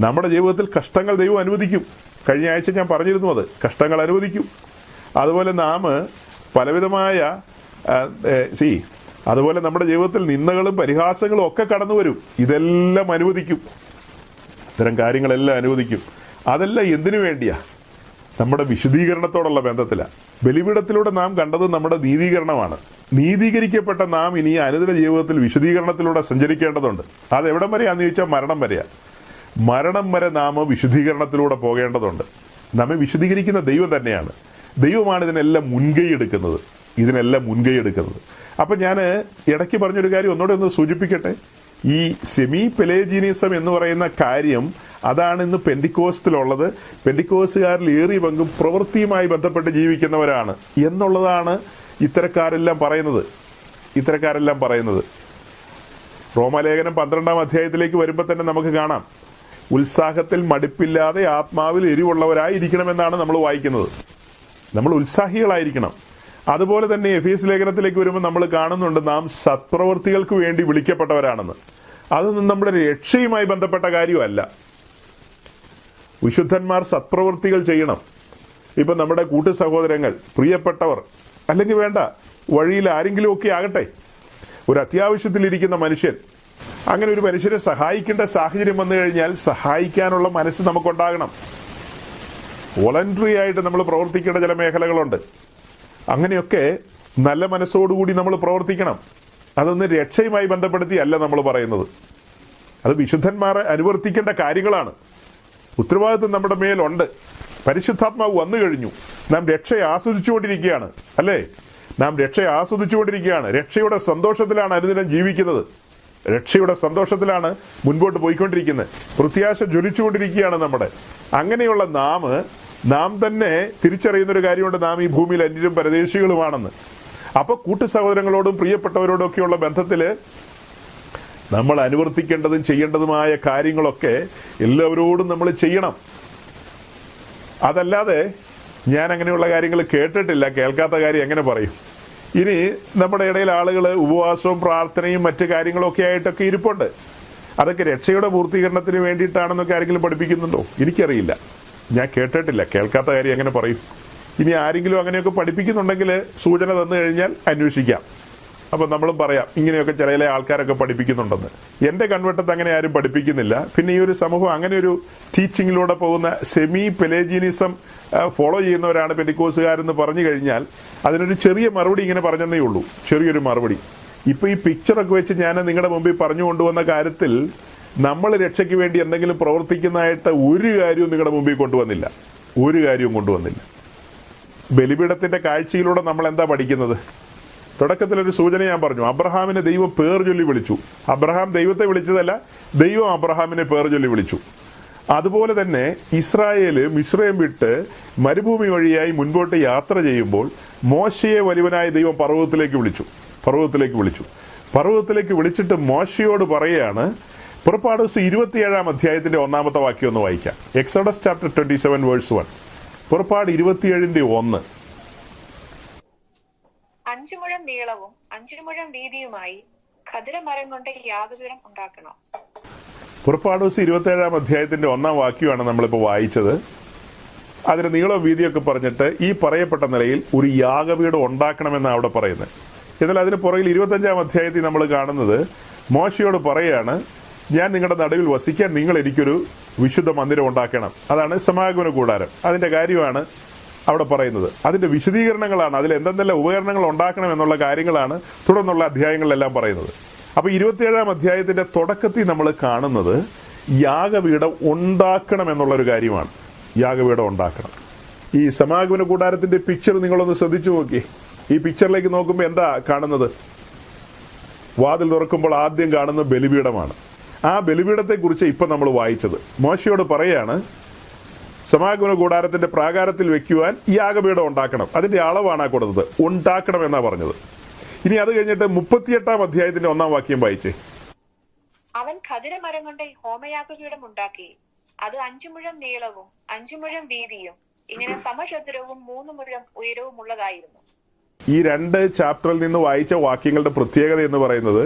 നമ്മുടെ ജീവിതത്തിൽ കഷ്ടങ്ങൾ ദൈവം അനുവദിക്കും. കഴിഞ്ഞ ആഴ്ച ഞാൻ പറഞ്ഞിരുന്നു, അത് കഷ്ടങ്ങൾ അനുവദിക്കും. അതുപോലെ നാം പലവിധമായ അതുപോലെ നമ്മുടെ ജീവിതത്തിൽ നിന്ദകളും പരിഹാസങ്ങളും ഒക്കെ കടന്നു വരും. ഇതെല്ലാം അനുവദിക്കും. ഇത്തരം കാര്യങ്ങളെല്ലാം അനുവദിക്കും. അതെല്ലാം എന്തിനു വേണ്ടിയാ? നമ്മുടെ വിശുദ്ധീകരണത്തോടുള്ള ബന്ധത്തിലാണ്. ബലിപീഠത്തിലൂടെ നാം കണ്ടത് നമ്മുടെ നീതീകരണമാണ്. നീതീകരിക്കപ്പെട്ട നാം ഇനി അനുദിന ജീവിതത്തിൽ വിശുദ്ധീകരണത്തിലൂടെ സഞ്ചരിക്കേണ്ടതുണ്ട്. അതെവിടം വരെയാണെന്ന് ചോദിച്ചാൽ മരണം വരെ നാം വിശുദ്ധീകരണത്തിലൂടെ പോകേണ്ടതുണ്ട്. നമ്മെ വിശുദ്ധീകരിക്കുന്ന ദൈവം തന്നെയാണ്. ദൈവമാണ് ഇതിനെല്ലാം മുൻകൈ എടുക്കുന്നത്. അപ്പം ഞാൻ ഇടയ്ക്ക് പറഞ്ഞൊരു കാര്യം ഒന്നുകൂടെ ഒന്ന് സൂചിപ്പിക്കട്ടെ. ഈ സെമി പെലേജിനിസം എന്ന് പറയുന്ന കാര്യം, അതാണ് ഇന്ന് പെന്തിക്കോസ്തിലുള്ളത്. പെന്തിക്കോസ്തുകാരിൽ ഏറിയ പങ്കും പ്രവൃത്തിയുമായി ബന്ധപ്പെട്ട് ജീവിക്കുന്നവരാണ് എന്നുള്ളതാണ് ഇത്തരക്കാരെല്ലാം പറയുന്നത്. റോമാലേഖനം 12-ാം അധ്യായത്തിലേക്ക് വരുമ്പോൾ തന്നെ നമുക്ക് കാണാം, ഉത്സാഹത്തിൽ മടുപ്പില്ലാതെ ആത്മാവിൽ എരിവുള്ളവരായിരിക്കണമെന്നാണ് നമ്മൾ വായിക്കുന്നത്. നമ്മൾ ഉത്സാഹികളായിരിക്കണം. അതുപോലെ തന്നെ എഫേസ്യ ലേഖനത്തിലേക്ക് വരുമ്പോൾ നമ്മൾ കാണുന്നുണ്ട്, നാം സത്പ്രവൃത്തികൾക്ക് വേണ്ടി വിളിക്കപ്പെട്ടവരാണെന്ന്. അതൊന്നും നമ്മുടെ രക്ഷയുമായി ബന്ധപ്പെട്ട കാര്യമല്ല. വിശുദ്ധന്മാർ സത്പ്രവൃത്തികൾ ചെയ്യണം. ഇപ്പം നമ്മുടെ കൂട്ടു സഹോദരങ്ങൾ, പ്രിയപ്പെട്ടവർ, അല്ലെങ്കിൽ വേണ്ട വഴിയിൽ ആരെങ്കിലും ഒക്കെ ആകട്ടെ, ഒരു അത്യാവശ്യത്തിലിരിക്കുന്ന മനുഷ്യൻ, അങ്ങനെ ഒരു മനുഷ്യരെ സഹായിക്കേണ്ട സാഹചര്യം വന്നു കഴിഞ്ഞാൽ സഹായിക്കാനുള്ള മനസ്സ് നമുക്കുണ്ടാകണം. വോളണ്ടറി ആയിട്ട് നമ്മൾ പ്രവർത്തിക്കേണ്ട ചില മേഖലകളുണ്ട്. അങ്ങനെയൊക്കെ നല്ല മനസ്സോടുകൂടി നമ്മൾ പ്രവർത്തിക്കണം. അതൊന്നും രക്ഷയുമായി ബന്ധപ്പെടുത്തിയല്ല നമ്മൾ പറയുന്നത്. അത് വിശുദ്ധന്മാർ അനുവർത്തിക്കേണ്ട കാര്യങ്ങളാണ്. ഉത്തരവാദിത്വം നമ്മുടെ മേലുണ്ട്. പരിശുദ്ധാത്മാവ് വന്നു കഴിഞ്ഞു. നാം രക്ഷയെ ആസ്വദിച്ചുകൊണ്ടിരിക്കുകയാണ്, അല്ലേ? നാം രക്ഷയെ ആസ്വദിച്ചുകൊണ്ടിരിക്കുകയാണ്. രക്ഷയുടെ സന്തോഷത്തിലാണ് അനുദിനം ജീവിക്കുന്നത്. രക്ഷയുടെ സന്തോഷത്തിലാണ് മുൻപോട്ട് പോയിക്കൊണ്ടിരിക്കുന്നത്. പ്രത്യാശ ജ്വലിച്ചുകൊണ്ടിരിക്കുകയാണ് നമ്മുടെ. അങ്ങനെയുള്ള നാം തന്നെ തിരിച്ചറിയുന്നൊരു കാര്യമുണ്ട്, നാം ഈ ഭൂമിയിൽ അന്യരും പരദേശികളുമാണെന്ന്. അപ്പൊ കൂട്ടു സഹോദരങ്ങളോടും പ്രിയപ്പെട്ടവരോടും ഒക്കെയുള്ള ബന്ധത്തിൽ നമ്മൾ അനുവർത്തിക്കേണ്ടതും ചെയ്യേണ്ടതുമായ കാര്യങ്ങളൊക്കെ എല്ലാവരോടും നമ്മൾ ചെയ്യണം. അതല്ലാതെ ഞാൻ അങ്ങനെയുള്ള കാര്യങ്ങൾ കേട്ടിട്ടില്ല, കേൾക്കാത്ത കാര്യം എങ്ങനെ പറയും? ഇനി നമ്മുടെ ഇടയിൽ ആളുകൾ ഉപവാസവും പ്രാർത്ഥനയും മറ്റു കാര്യങ്ങളൊക്കെ ആയിട്ടൊക്കെ ഇരിപ്പുണ്ട്. അതൊക്കെ രക്ഷയുടെ പൂർത്തീകരണത്തിന് വേണ്ടിയിട്ടാണെന്നൊക്കെ ആരെങ്കിലും പഠിപ്പിക്കുന്നുണ്ടോ? എനിക്കറിയില്ല, ഞാൻ കേട്ടിട്ടില്ല. കേൾക്കാത്ത കാര്യം എങ്ങനെ പറയും? ഇനി ആരെങ്കിലും അങ്ങനെയൊക്കെ പഠിപ്പിക്കുന്നുണ്ടെങ്കിൽ സൂചന തന്നു കഴിഞ്ഞാൽ അന്വേഷിക്കാം. അപ്പം നമ്മളും പറയാം ഇങ്ങനെയൊക്കെ ചില ആൾക്കാരൊക്കെ പഠിപ്പിക്കുന്നുണ്ടെന്ന്. എൻ്റെ കൺവെട്ടത്ത് അങ്ങനെ ആരും പഠിപ്പിക്കുന്നില്ല. പിന്നെ ഈ ഒരു സമൂഹം അങ്ങനെ ഒരു ടീച്ചിങ്ങിലൂടെ പോകുന്ന സെമി പെലേജിയനിസം ഫോളോ ചെയ്യുന്നവരാണ് പെന്തിക്കോസുകാരെന്ന് പറഞ്ഞു കഴിഞ്ഞാൽ അതിനൊരു ചെറിയ മറുപടി ഇങ്ങനെ പറഞ്ഞതേ ഉള്ളൂ, ചെറിയൊരു മറുപടി. ഇപ്പൊ ഈ പിക്ചറൊക്കെ വെച്ച് ഞാൻ നിങ്ങളുടെ മുമ്പിൽ പറഞ്ഞു കൊണ്ടുവന്ന കാര്യത്തിൽ നമ്മൾ രക്ഷയ്ക്ക് വേണ്ടി എന്തെങ്കിലും പ്രവർത്തിക്കുന്നതായിട്ട് ഒരു കാര്യവും നിങ്ങളുടെ മുമ്പിൽ കൊണ്ടുവന്നില്ല, ഒരു കാര്യവും കൊണ്ടുവന്നില്ല. ബലിപീഠത്തിന്റെ കാഴ്ചയിലൂടെ നമ്മൾ എന്താ പഠിക്കുന്നത്? തുടക്കത്തിലൊരു സൂചന ഞാൻ പറഞ്ഞു. അബ്രഹാമിനെ ദൈവം പേർ ചൊല്ലി വിളിച്ചു. അബ്രഹാം ദൈവത്തെ വിളിച്ചതല്ല, ദൈവം അബ്രഹാമിനെ പേർ ചൊല്ലി വിളിച്ചു. അതുപോലെ തന്നെ ഇസ്രായേല് മിസ്രൈം വിട്ട് മരുഭൂമി വഴിയായി മുൻപോട്ട് യാത്ര ചെയ്യുമ്പോൾ മോശയെ വലിയവനായ ദൈവം പർവ്വതത്തിലേക്ക് വിളിച്ചു. പർവ്വതത്തിലേക്ക് വിളിച്ചിട്ട് മോശയോട് പറയുകയാണ്, പുറപ്പാട് 27 അധ്യായത്തിന്റെ 1 വാക്യം ഒന്ന് വായിക്കാം. Exodus chapter 27 verse 1. പുറപ്പാട് 27:1. 5 മുഴം നീളവും 5 മുഴം വീതിയുമായി ഖദിരമരം കൊണ്ട് യാഗപീഠം ഉണ്ടാക്കണം. പുറപ്പാട് 27 അധ്യായത്തിന്റെ 1 വാക്യമാണ് നമ്മളിപ്പോൾ വായിച്ചത്. അതിന് നീളവും വീതിയൊക്കെ പറഞ്ഞിട്ട് ഈ പറയപ്പെട്ട നിലയിൽ ഒരു യാഗപീഠം ഉണ്ടാക്കണമെന്നാണ് അവിടെ പറയുന്നത്. എന്നാൽ അതിന് പുറകിൽ 25 അധ്യായത്തിൽ നമ്മൾ കാണുന്നത് മോശയോട് പറയാണ്, ഞാൻ നിങ്ങളുടെ നടുവിൽ വസിക്കാൻ നിങ്ങൾ എനിക്കൊരു വിശുദ്ധ മന്ദിരം ഉണ്ടാക്കണം. അതാണ് സമാഗമന കൂടാരം. അതിന്റെ കാര്യമാണ് അവിടെ പറയുന്നത്. അതിന്റെ വിശദീകരണങ്ങളാണ്, അതിൽ എന്തെല്ലാം ഉപകരണങ്ങൾ ഉണ്ടാക്കണം എന്നുള്ള കാര്യങ്ങളാണ് തുടർന്നുള്ള അധ്യായങ്ങളിലെല്ലാം പറയുന്നത്. അപ്പൊ 27 അധ്യായത്തിന്റെ തുടക്കത്തിൽ നമ്മൾ കാണുന്നത് യാഗപീഠം ഉണ്ടാക്കണം എന്നുള്ളൊരു കാര്യമാണ്. യാഗപീഠം ഉണ്ടാക്കണം. ഈ സമാഗമന കൂടാരത്തിന്റെ പിക്ചർ നിങ്ങളൊന്ന് ശ്രദ്ധിച്ചു നോക്കി. ഈ പിക്ചറിലേക്ക് നോക്കുമ്പോൾ എന്താ കാണുന്നത്? വാതിൽ തുറക്കുമ്പോൾ ആദ്യം കാണുന്ന ബലിപീഠമാണ്. ആ ബലിപീഠത്തെ കുറിച്ച് ഇപ്പൊ നമ്മൾ വായിച്ചത്. മോശയോട് പറയാണ്, സമാഗമന കൂടാരത്തിന്റെ പ്രാകാരത്തിൽ വെക്കുവാൻ യാഗപീഠം ഉണ്ടാക്കണം. അതിന്റെ അളവാണ് കൊടുത്തത്, ഉണ്ടാക്കണം എന്നാ പറഞ്ഞത്. ഇനി അത് കഴിഞ്ഞിട്ട് 38 അധ്യായത്തിന്റെ 1 വാക്യം വായിച്ചേ. അവൻ ഖദിരമരം കൊണ്ട് ഹോമയാഗപീഠം ഉണ്ടാക്കി. അത് 5 മുഴം നീളവും 5 മുഴം വീതിയും ഇങ്ങനെ സമചതുരവും 3 മുഴം ഉയരവും ഉള്ളതായിരുന്നു. ഈ 2 ചാപ്റ്ററിൽ നിന്ന് വായിച്ച വാക്യങ്ങളുടെ പ്രത്യേകത എന്ന് പറയുന്നത്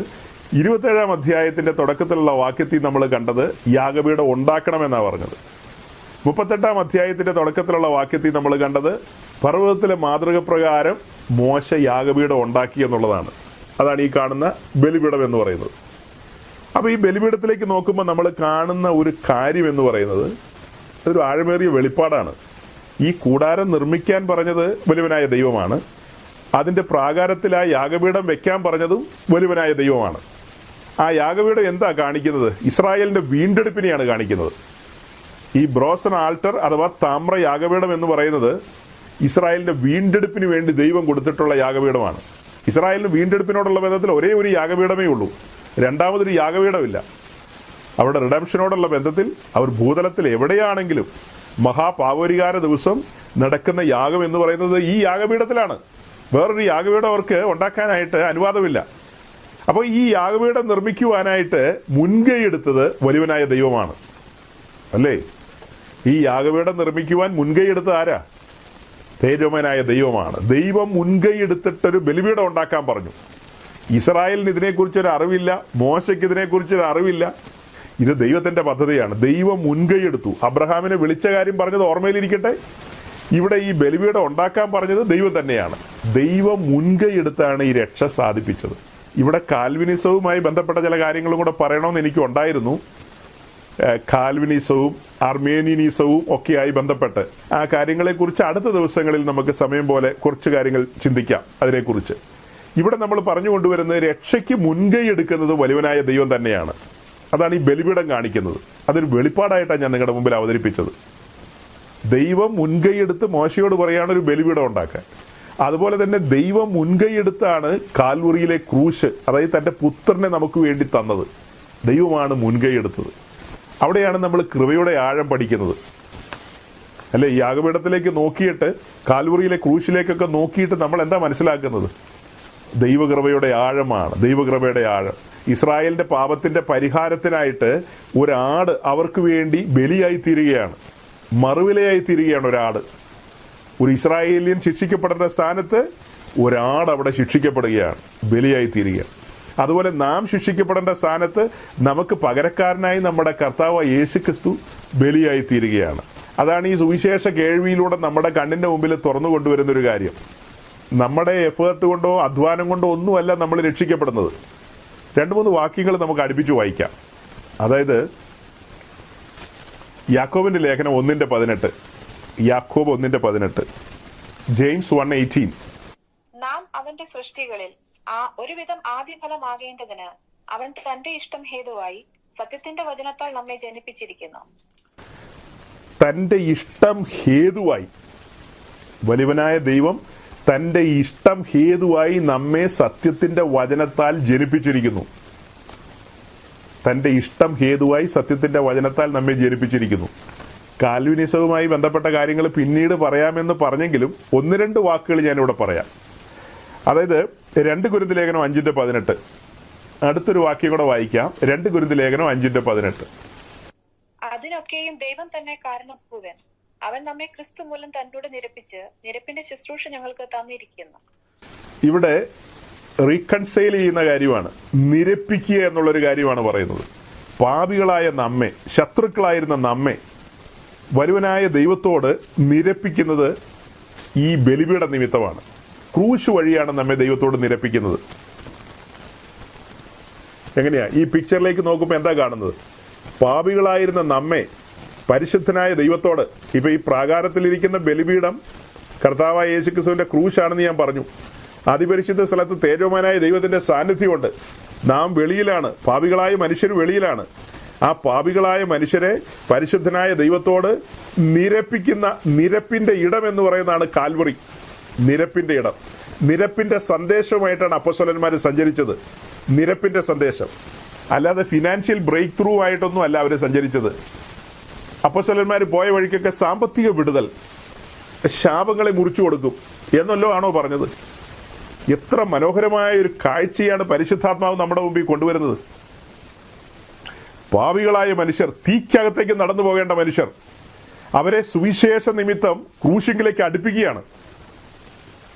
27 അധ്യായത്തിന്റെ തുടക്കത്തിലുള്ള വാക്യത്തിൽ നമ്മൾ കണ്ടത് യാഗപീഠം ഉണ്ടാക്കണമെന്നാ പറഞ്ഞത്. 38 അധ്യായത്തിന്റെ തുടക്കത്തിലുള്ള വാക്യത്തിൽ നമ്മൾ കണ്ടത് പർവ്വതത്തിലെ മാതൃക പ്രകാരം മോശ യാഗപീഠം ഉണ്ടാക്കി എന്നുള്ളതാണ്. അതാണ് ഈ കാണുന്ന ബലിപീഠം എന്ന് പറയുന്നത്. അപ്പൊ ഈ ബലിപീഠത്തിലേക്ക് നോക്കുമ്പോൾ നമ്മൾ കാണുന്ന ഒരു കാര്യം എന്ന് പറയുന്നത് ഒരു ആഴമേറിയ വെളിപ്പാടാണ്. ഈ കൂടാരം നിർമ്മിക്കാൻ പറഞ്ഞത് വലിയവനായ ദൈവമാണ്. അതിന്റെ പ്രാകാരത്തിൽ ആ യാഗപീഠം വെക്കാൻ പറഞ്ഞതും വലിയവനായ ദൈവമാണ്. ആ യാഗപീഠം എന്താ കാണിക്കുന്നത്? ഇസ്രായേലിന്റെ വീണ്ടെടുപ്പിനെയാണ് കാണിക്കുന്നത്. ഈ ബ്രോസൺ ആൾട്ടർ അഥവാ താമ്ര യാഗപീഠം എന്ന് പറയുന്നത് ഇസ്രായേലിന്റെ വീണ്ടെടുപ്പിന് വേണ്ടി ദൈവം കൊടുത്തിട്ടുള്ള യാഗപീഠമാണ്. ഇസ്രായേലിന് വീണ്ടെടുപ്പിനോടുള്ള ബന്ധത്തിൽ ഒരേ ഒരു യാഗപീഠമേ ഉള്ളൂ, രണ്ടാമതൊരു യാഗപീഠമില്ല. അവരുടെ റിഡംഷനോടുള്ള ബന്ധത്തിൽ അവർ ഭൂതലത്തിൽ എവിടെയാണെങ്കിലും മഹാപാവരികാര ദിവസം നടക്കുന്ന യാഗം എന്ന് പറയുന്നത് ഈ യാഗപീഠത്തിലാണ്. വേറൊരു യാഗപീഠം അവർക്ക് ഉണ്ടാക്കാനായിട്ട് അനുവാദമില്ല. അപ്പോൾ ഈ യാഗപീഠം നിർമ്മിക്കുവാനായിട്ട് മുൻകൈ എടുത്തത് വലിയവനായ ദൈവമാണ്, അല്ലേ? ഈ യാഗപീഠം നിർമ്മിക്കുവാൻ മുൻകൈ എടുത്തത് ആരാ? തേജോമനായ ദൈവമാണ്. ദൈവം മുൻകൈ എടുത്തിട്ടൊരു ബലിപീഠം ഉണ്ടാക്കാൻ പറഞ്ഞു. ഇസ്രായേലിന് ഇതിനെക്കുറിച്ചൊരു അറിവില്ല, മോശയ്ക്ക് ഇതിനെക്കുറിച്ചൊരു അറിവില്ല. ഇത് ദൈവത്തിന്റെ പദ്ധതിയാണ്. ദൈവം മുൻകൈ എടുത്തു. അബ്രഹാമിനെ വിളിച്ച കാര്യം പറഞ്ഞത് ഓർമ്മയിലിരിക്കട്ടെ. ഇവിടെ ഈ ബലിപീഠം ഉണ്ടാക്കാൻ പറഞ്ഞത് ദൈവം തന്നെയാണ്. ദൈവം മുൻകൈ എടുത്താണ് ഈ രക്ഷ സാധിപ്പിച്ചത്. ഇവിടെ കാൽവിനിസവുമായി ബന്ധപ്പെട്ട ചില കാര്യങ്ങളും കൂടെ പറയണമെന്ന് എനിക്ക് ഉണ്ടായിരുന്നു. കാൽവിനിസവും അർമേനിയനിസവും ഒക്കെയായി ബന്ധപ്പെട്ട് ആ കാര്യങ്ങളെക്കുറിച്ച് അടുത്ത ദിവസങ്ങളിൽ നമുക്ക് സമയം പോലെ കുറച്ച് കാര്യങ്ങൾ ചിന്തിക്കാം. അതിനെക്കുറിച്ച് ഇവിടെ നമ്മൾ പറഞ്ഞു കൊണ്ടുവരുന്നത് രക്ഷയ്ക്ക് മുൻകൈ എടുക്കുന്നത് വലിയവനായ ദൈവം തന്നെയാണ്. അതാണ് ഈ ബലിപീഠം കാണിക്കുന്നത്. അതൊരു വെളിപ്പാടായിട്ടാണ് ഞാൻ നിങ്ങളുടെ മുമ്പിൽ അവതരിപ്പിച്ചത്. ദൈവം മുൻകൈയെടുത്ത് മോശയോട് പറയാണ് ഒരു ബലിപീഠം ഉണ്ടാക്കാൻ. അതുപോലെ തന്നെ ദൈവം മുൻകൈയെടുത്താണ് കാൽവറിയിലെ ക്രൂശ്, അതായത് തൻ്റെ പുത്രനെ നമുക്ക് വേണ്ടി തന്നത്. ദൈവമാണ് മുൻകൈയെടുത്തത്. അവിടെയാണ് നമ്മൾ കൃപയുടെ ആഴം പഠിക്കുന്നത് അല്ലെ. യാഗപീഠത്തിലേക്ക് നോക്കിയിട്ട് കാൽവറിയിലെ ക്രൂശിലേക്കൊക്കെ നോക്കിയിട്ട് നമ്മൾ എന്താ മനസ്സിലാക്കുന്നത്? ദൈവകൃപയുടെ ആഴമാണ്. ദൈവകൃപയുടെ ആഴം. ഇസ്രായേലിന്റെ പാപത്തിന്റെ പരിഹാരത്തിനായിട്ട് ഒരാട് അവർക്ക് വേണ്ടി ബലിയായി തീരുകയാണ്, മറുവിലയായി തീരുകയാണ്. ഒരു ഇസ്രായേലിയൻ ശിക്ഷിക്കപ്പെടേണ്ട സ്ഥാനത്ത് ഒരാട് അവിടെ ശിക്ഷിക്കപ്പെടുകയാണ്, ബലിയായി തീരുകയാണ്. അതുപോലെ നാം ശിക്ഷിക്കപ്പെടേണ്ട സ്ഥാനത്ത് നമുക്ക് പകരക്കാരനായി നമ്മുടെ കർത്താവ് യേശുക്രിസ്തു ബലിയായി തീരുകയാണ്. അതാണ് ഈ സുവിശേഷ കേൾവിയിലൂടെ നമ്മുടെ കണ്ണിന്റെ മുമ്പിൽ തുറന്നു കൊണ്ടുവരുന്നൊരു കാര്യം. നമ്മുടെ എഫേർട്ട് കൊണ്ടോ അധ്വാനം കൊണ്ടോ ഒന്നുമല്ല നമ്മൾ രക്ഷിക്കപ്പെടുന്നത്. 2-3 വാക്യങ്ങൾ നമുക്ക് അടുപ്പിച്ച് വായിക്കാം. അതായത് യാക്കോബിന്റെ ലേഖനം 1:18, യാക്കോബ് 1:18, ജെയിംസ് 1:18. നാം അവന്റെ സൃഷ്ടികളിൽ ഒരുവിധം ആദ്യഫലമാകേണ്ടതിന് അവൻ തന്റെ ഇഷ്ടം ഹേതുവായി സത്യത്തിന്റെ വചനത്താൽ നമ്മെ ജനിപ്പിച്ചിരിക്കുന്നു. തന്റെ ഇഷ്ടം ഹേതുവായി വലിയവനായ ദൈവം തന്റെ ഇഷ്ടം ഹേതുവായി നമ്മെ സത്യത്തിന്റെ വചനത്താൽ ജനിപ്പിച്ചിരിക്കുന്നു. തന്റെ ഇഷ്ടം ഹേതുവായി സത്യത്തിന്റെ വചനത്താൽ നമ്മെ ജനിപ്പിച്ചിരിക്കുന്നു. കാൽവിനിസവുമായി ബന്ധപ്പെട്ട കാര്യങ്ങൾ പിന്നീട് പറയാമെന്ന് പറഞ്ഞെങ്കിലും 1-2 വാക്കുകൾ ഞാനിവിടെ പറയാം. അതായത് 2 കൊരിന്ത്യർ ലേഖനം 5:18. അടുത്തൊരു വാക്യം കൂടെ വായിക്കാം. 2 കൊരിന്ത്യർ ലേഖനം 5:18. അതിനൊക്കെയും ദൈവം തന്നെ കാരണഭൂതൻ. അവൻ നമ്മെ ക്രിസ്തു മൂലം തന്നോട് നിരപ്പിച്ച് നിരപ്പിന്റെ ശുശ്രൂഷ ഞങ്ങൾക്ക് തന്നിരിക്കുന്നു. ഇവിടെ റീകൺസൈൽ ചെയ്യുന്ന കാര്യമാണ്, നിരപ്പിക്കുക എന്നുള്ളൊരു കാര്യമാണ് പറയുന്നത്. പാപികളായ നമ്മെ, ശത്രുക്കളായിരുന്ന നമ്മെ വരുവനായ ദൈവത്തോട് നിരപ്പിക്കുന്നത് ഈ ബലിപീഠ നിമിത്തമാണ്. ക്രൂശ് വഴിയാണ് നമ്മെ ദൈവത്തോട് നിരപ്പിക്കുന്നത്. എങ്ങനെയാ? ഈ പിക്ചറിലേക്ക് നോക്കുമ്പോൾ എന്താ കാണുന്നത്? പാപികളായിരുന്ന നമ്മെ പരിശുദ്ധനായ ദൈവത്തോട്, ഇപ്പൊ ഈ പ്രാകാരത്തിലിരിക്കുന്ന ബലിപീഠം കർത്താവായ യേശുക്രിസ്തുവിന്റെ ക്രൂശാണെന്ന് ഞാൻ പറഞ്ഞു. അതിപരിശുദ്ധ സ്ഥലത്ത് തേജോമാനായ ദൈവത്തിന്റെ സാന്നിധ്യമുണ്ട്. നാം വെളിയിലാണ്, പാപികളായ മനുഷ്യർ വെളിയിലാണ്. ആ പാപികളായ മനുഷ്യരെ പരിശുദ്ധനായ ദൈവത്തോട് നിരപ്പിക്കുന്ന നിരപ്പിന്റെ ഇടം എന്ന് പറയുന്നതാണ് കാൽവറി. നിരപ്പിന്റെ ഇടം, നിരപ്പിന്റെ സന്ദേശവുമായിട്ടാണ് അപ്പോസ്തലന്മാർ സഞ്ചരിച്ചത്. നിരപ്പിന്റെ സന്ദേശം, അല്ലാതെ ഫിനാൻഷ്യൽ ബ്രേക്ക് ത്രൂ ആയിട്ടൊന്നും അല്ല അവർ സഞ്ചരിച്ചത്. അപ്പോസ്തലന്മാർ പോയ വഴിക്കൊക്കെ സാമ്പത്തിക വിടുതൽ, ശാപങ്ങളെ മുറിച്ചു കൊടുക്കും എന്നല്ലോ ആണോ പറഞ്ഞത്? എത്ര മനോഹരമായ ഒരു കാഴ്ചയാണ് പരിശുദ്ധാത്മാവ് നമ്മുടെ മുമ്പിൽ കൊണ്ടുവരുന്നത്. പാപികളായ മനുഷ്യർ, തീക്കകത്തേക്ക് നടന്നു പോകേണ്ട മനുഷ്യർ, അവരെ സുവിശേഷ നിമിത്തം ക്രൂശിങ്കിലേക്ക് അടുപ്പിക്കുകയാണ്.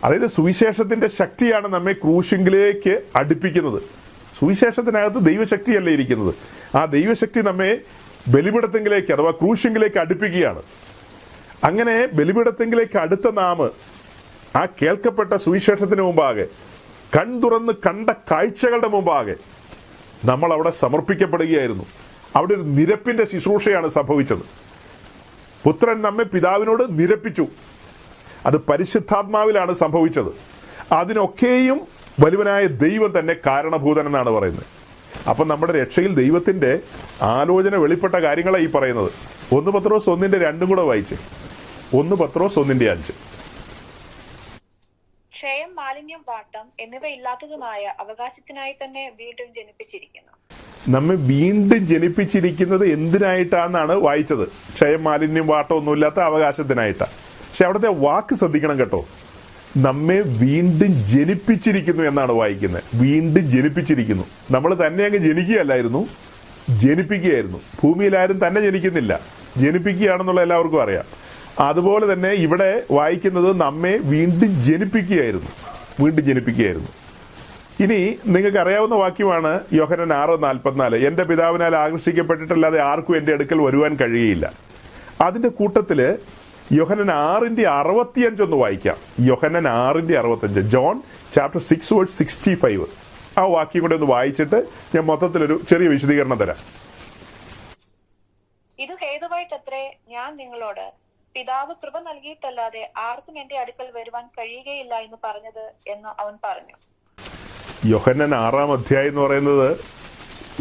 അതായത് സുവിശേഷത്തിന്റെ ശക്തിയാണ് നമ്മെ ക്രൂശിങ്കിലേക്ക് അടുപ്പിക്കുന്നത്. സുവിശേഷത്തിനകത്ത് ദൈവശക്തിയല്ലേ ഇരിക്കുന്നത്. ആ ദൈവശക്തി നമ്മെ ബലിപീഠത്തെങ്കിലേക്ക് അഥവാ ക്രൂശിങ്കിലേക്ക് അടുപ്പിക്കുകയാണ്. അങ്ങനെ ബലിപീഠത്തെങ്കിലേക്ക് അടുത്ത നാം ആ കേൾക്കപ്പെട്ട സുവിശേഷത്തിന് മുമ്പാകെ, കൺതുറന്ന് കണ്ട കാഴ്ചകളുടെ മുമ്പാകെ നമ്മൾ അവിടെ സമർപ്പിക്കപ്പെടുകയായിരുന്നു. അവിടെ ഒരു നിരപ്പിന്റെ ശുശ്രൂഷയാണ് സംഭവിച്ചത്. പുത്രൻ നമ്മെ പിതാവിനോട് നിരപ്പിച്ചു. അത് പരിശുദ്ധാത്മാവിലാണ് സംഭവിച്ചത്. അതിനൊക്കെയും വലുവനായ ദൈവം തന്നെ കാരണഭൂതൻ എന്നാണ് പറയുന്നത്. അപ്പം നമ്മുടെ രക്ഷയിൽ ദൈവത്തിന്റെ ആലോചന വെളിപ്പെട്ട കാര്യങ്ങളാണ് ഈ പറയുന്നത്. 1 പത്രോസ് 1:2 കൂടെ വായിച്ച്. 1 പത്രോസ് 1:5. ക്ഷയം, മാലിന്യം, വാട്ടം എന്നിവ ഇല്ലാത്തതുമായ അവകാശത്തിനായി തന്നെ വീണ്ടും ജനിപ്പിച്ചിരിക്കുന്നു. നമ്മെ വീണ്ടും ജനിപ്പിച്ചിരിക്കുന്നത് എന്തിനായിട്ടാണെന്നാണ് വായിച്ചത്? ക്ഷയം, മാലിന്യം, വാട്ടം ഒന്നുമില്ലാത്ത അവകാശത്തിനായിട്ടാണ്. പക്ഷെ അവിടുത്തെ വാക്ക് ശ്രദ്ധിക്കണം കേട്ടോ. നമ്മെ വീണ്ടും ജനിപ്പിച്ചിരിക്കുന്നു എന്നാണ് വായിക്കുന്നത്. വീണ്ടും ജനിപ്പിച്ചിരിക്കുന്നു. നമ്മൾ തന്നെ അങ്ങ് ജനിക്കുകയല്ലായിരുന്നു, ജനിപ്പിക്കുകയായിരുന്നു. ഭൂമിയിൽ ആരും തന്നെ ജനിക്കുന്നില്ല, ജനിപ്പിക്കുകയാണെന്നുള്ള എല്ലാവർക്കും അറിയാം. അതുപോലെ തന്നെ ഇവിടെ വായിക്കുന്നത് നമ്മെ വീണ്ടും ജനിപ്പിക്കുകയായിരുന്നു, വീണ്ടും ജനിപ്പിക്കുകയായിരുന്നു. ഇനി നിങ്ങൾക്ക് അറിയാവുന്ന വാക്യമാണ് യോഹന്നാൻ 6:44. എന്റെ പിതാവിനാൽ ആകർഷിക്കപ്പെട്ടിട്ടല്ലാതെ ആർക്കും എന്റെ അടുക്കൽ വരുവാൻ കഴിയുകയില്ല. അതിന്റെ കൂട്ടത്തില് യോഹന്നാൻ 6:65 ഒന്ന് വായിക്കാം. യോഹന്നാൻ 6:65, ജോൺ ചാപ്റ്റർ 6:65. ആ വാക്യം കൂടെ ഒന്ന് വായിച്ചിട്ട് ഞാൻ മൊത്തത്തിലൊരു ചെറിയ വിശദീകരണം തരാം. ഇത് ഹേതുവായിട്ടത്രേ ഞാൻ നിങ്ങളോട് പിതാവ് കൃപ നൽകിയിട്ടല്ലാതെ ആർക്കും എന്റെ അടുക്കൽ വരുവാൻ കഴിയുകയില്ല എന്ന് പറഞ്ഞത് എന്ന് അവൻ പറഞ്ഞു. യോഹന്നാൻ 6-ാം അധ്യായം എന്ന് പറയുന്നത്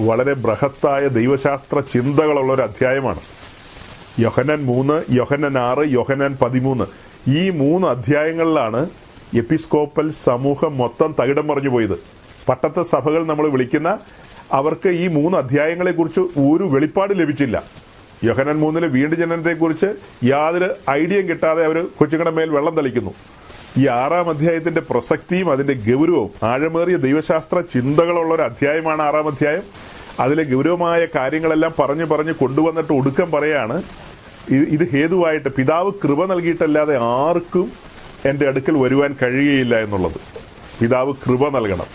വളരെ ബൃഹത്തായ ദൈവശാസ്ത്ര ചിന്തകളുള്ള ഒരു അധ്യായമാണ്. യോഹന്നാൻ 3, യോഹന്നാൻ 6, യോഹന്നാൻ 13 ഈ 3 അധ്യായങ്ങളിലാണ് എപ്പിസ്കോപ്പൽ സമൂഹം മൊത്തം തകിടം പറഞ്ഞു പോയത്. പട്ടത്ത സഭകൾ നമ്മൾ വിളിക്കുന്ന അവർക്ക് ഈ 3 അധ്യായങ്ങളെക്കുറിച്ച് ഒരു വെളിപ്പാട് ലഭിച്ചില്ല. യോഹന്നാൻ 3-ലെ വീണ്ടും ജനനത്തെക്കുറിച്ച് യാതൊരു ഐഡിയയും കിട്ടാതെ അവർ കൊച്ചുങ്ങളുടെ മേൽ വെള്ളം തളിക്കുന്നു. ഈ 6-ാം അധ്യായത്തിന്റെ പ്രസക്തിയും അതിന്റെ ഗൗരവവും ആഴമേറിയ ദൈവശാസ്ത്ര ചിന്തകളുള്ള ഒരു അധ്യായമാണ് 6-ാം അധ്യായം. അതിലെ ഗൗരവമായ കാര്യങ്ങളെല്ലാം പറഞ്ഞു കൊണ്ടുവന്നിട്ട് ഒടുക്കം പറയാണ്, ഇത് ഹേതുവായിട്ട് പിതാവ് കൃപ നൽകിയിട്ടല്ലാതെ ആർക്കും എൻ്റെ അടുക്കൽ വരുവാൻ കഴിയുകയില്ല എന്നുള്ളത്. പിതാവ് കൃപ നൽകണം.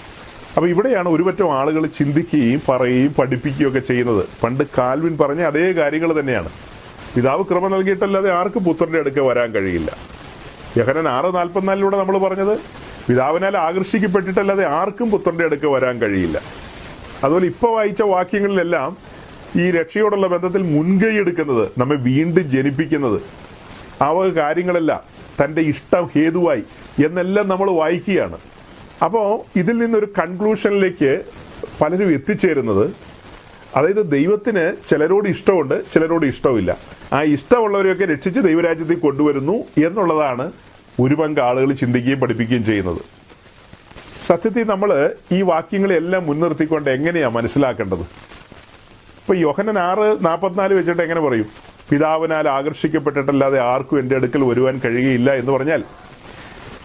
അപ്പോൾ ഇവിടെയാണ് ഒരുപറ്റം ആളുകൾ ചിന്തിക്കുകയും പറയുകയും പഠിപ്പിക്കുകയും ഒക്കെ ചെയ്യുന്നത്. പണ്ട് കാൽവിൻ പറഞ്ഞ അതേ കാര്യങ്ങൾ തന്നെയാണ്. പിതാവ് കൃപ നൽകിയിട്ടല്ലാതെ ആർക്കും പുത്രന്റെ അടുക്കൽ വരാൻ കഴിയില്ല. യോഹന്നാൻ 6:44 നമ്മൾ പറഞ്ഞത് പിതാവിനാൽ ആകർഷിക്കപ്പെട്ടിട്ടല്ലാതെ ആർക്കും പുത്രന്റെ അടുക്കൽ വരാൻ കഴിയില്ല. അതുപോലെ ഇപ്പോൾ വായിച്ച വാക്യങ്ങളിലെല്ലാം ഈ രക്ഷയോടുള്ള ബന്ധത്തിൽ മുൻകൈ എടുക്കുന്നത്, നമ്മെ വീണ്ടും ജനിപ്പിക്കുന്നത്, അവ കാര്യങ്ങളെല്ലാം തൻ്റെ ഇഷ്ടം ഹേതുവായി എന്നെല്ലാം നമ്മൾ വായിക്കുകയാണ്. അപ്പോൾ ഇതിൽ നിന്നൊരു കൺക്ലൂഷനിലേക്ക് പലരും എത്തിച്ചേരുന്നത്, അതായത് ദൈവത്തിന് ചിലരോട് ഇഷ്ടമുണ്ട്, ചിലരോട് ഇഷ്ടമില്ല. ആ ഇഷ്ടമുള്ളവരെയൊക്കെ രക്ഷിച്ച് ദൈവരാജ്യത്തിൽ കൊണ്ടുവരുന്നു എന്നുള്ളതാണ് ഒരു പങ്ക് ആളുകൾ ചിന്തിക്കുകയും പഠിപ്പിക്കുകയും ചെയ്യുന്നത്. സത്യത്തിൽ നമ്മൾ ഈ വാക്യങ്ങളെല്ലാം മുൻനിർത്തിക്കൊണ്ട് എങ്ങനെയാണ് മനസ്സിലാക്കേണ്ടത്? ഇപ്പൊ യോഹന്നാൻ 6:44 വെച്ചിട്ട് എങ്ങനെ പറയും പിതാവിനാൽ ആകർഷിക്കപ്പെട്ടിട്ടല്ലാതെ ആർക്കും എൻ്റെ അടുക്കൽ വരുവാൻ കഴിയുകയില്ല എന്ന് പറഞ്ഞാൽ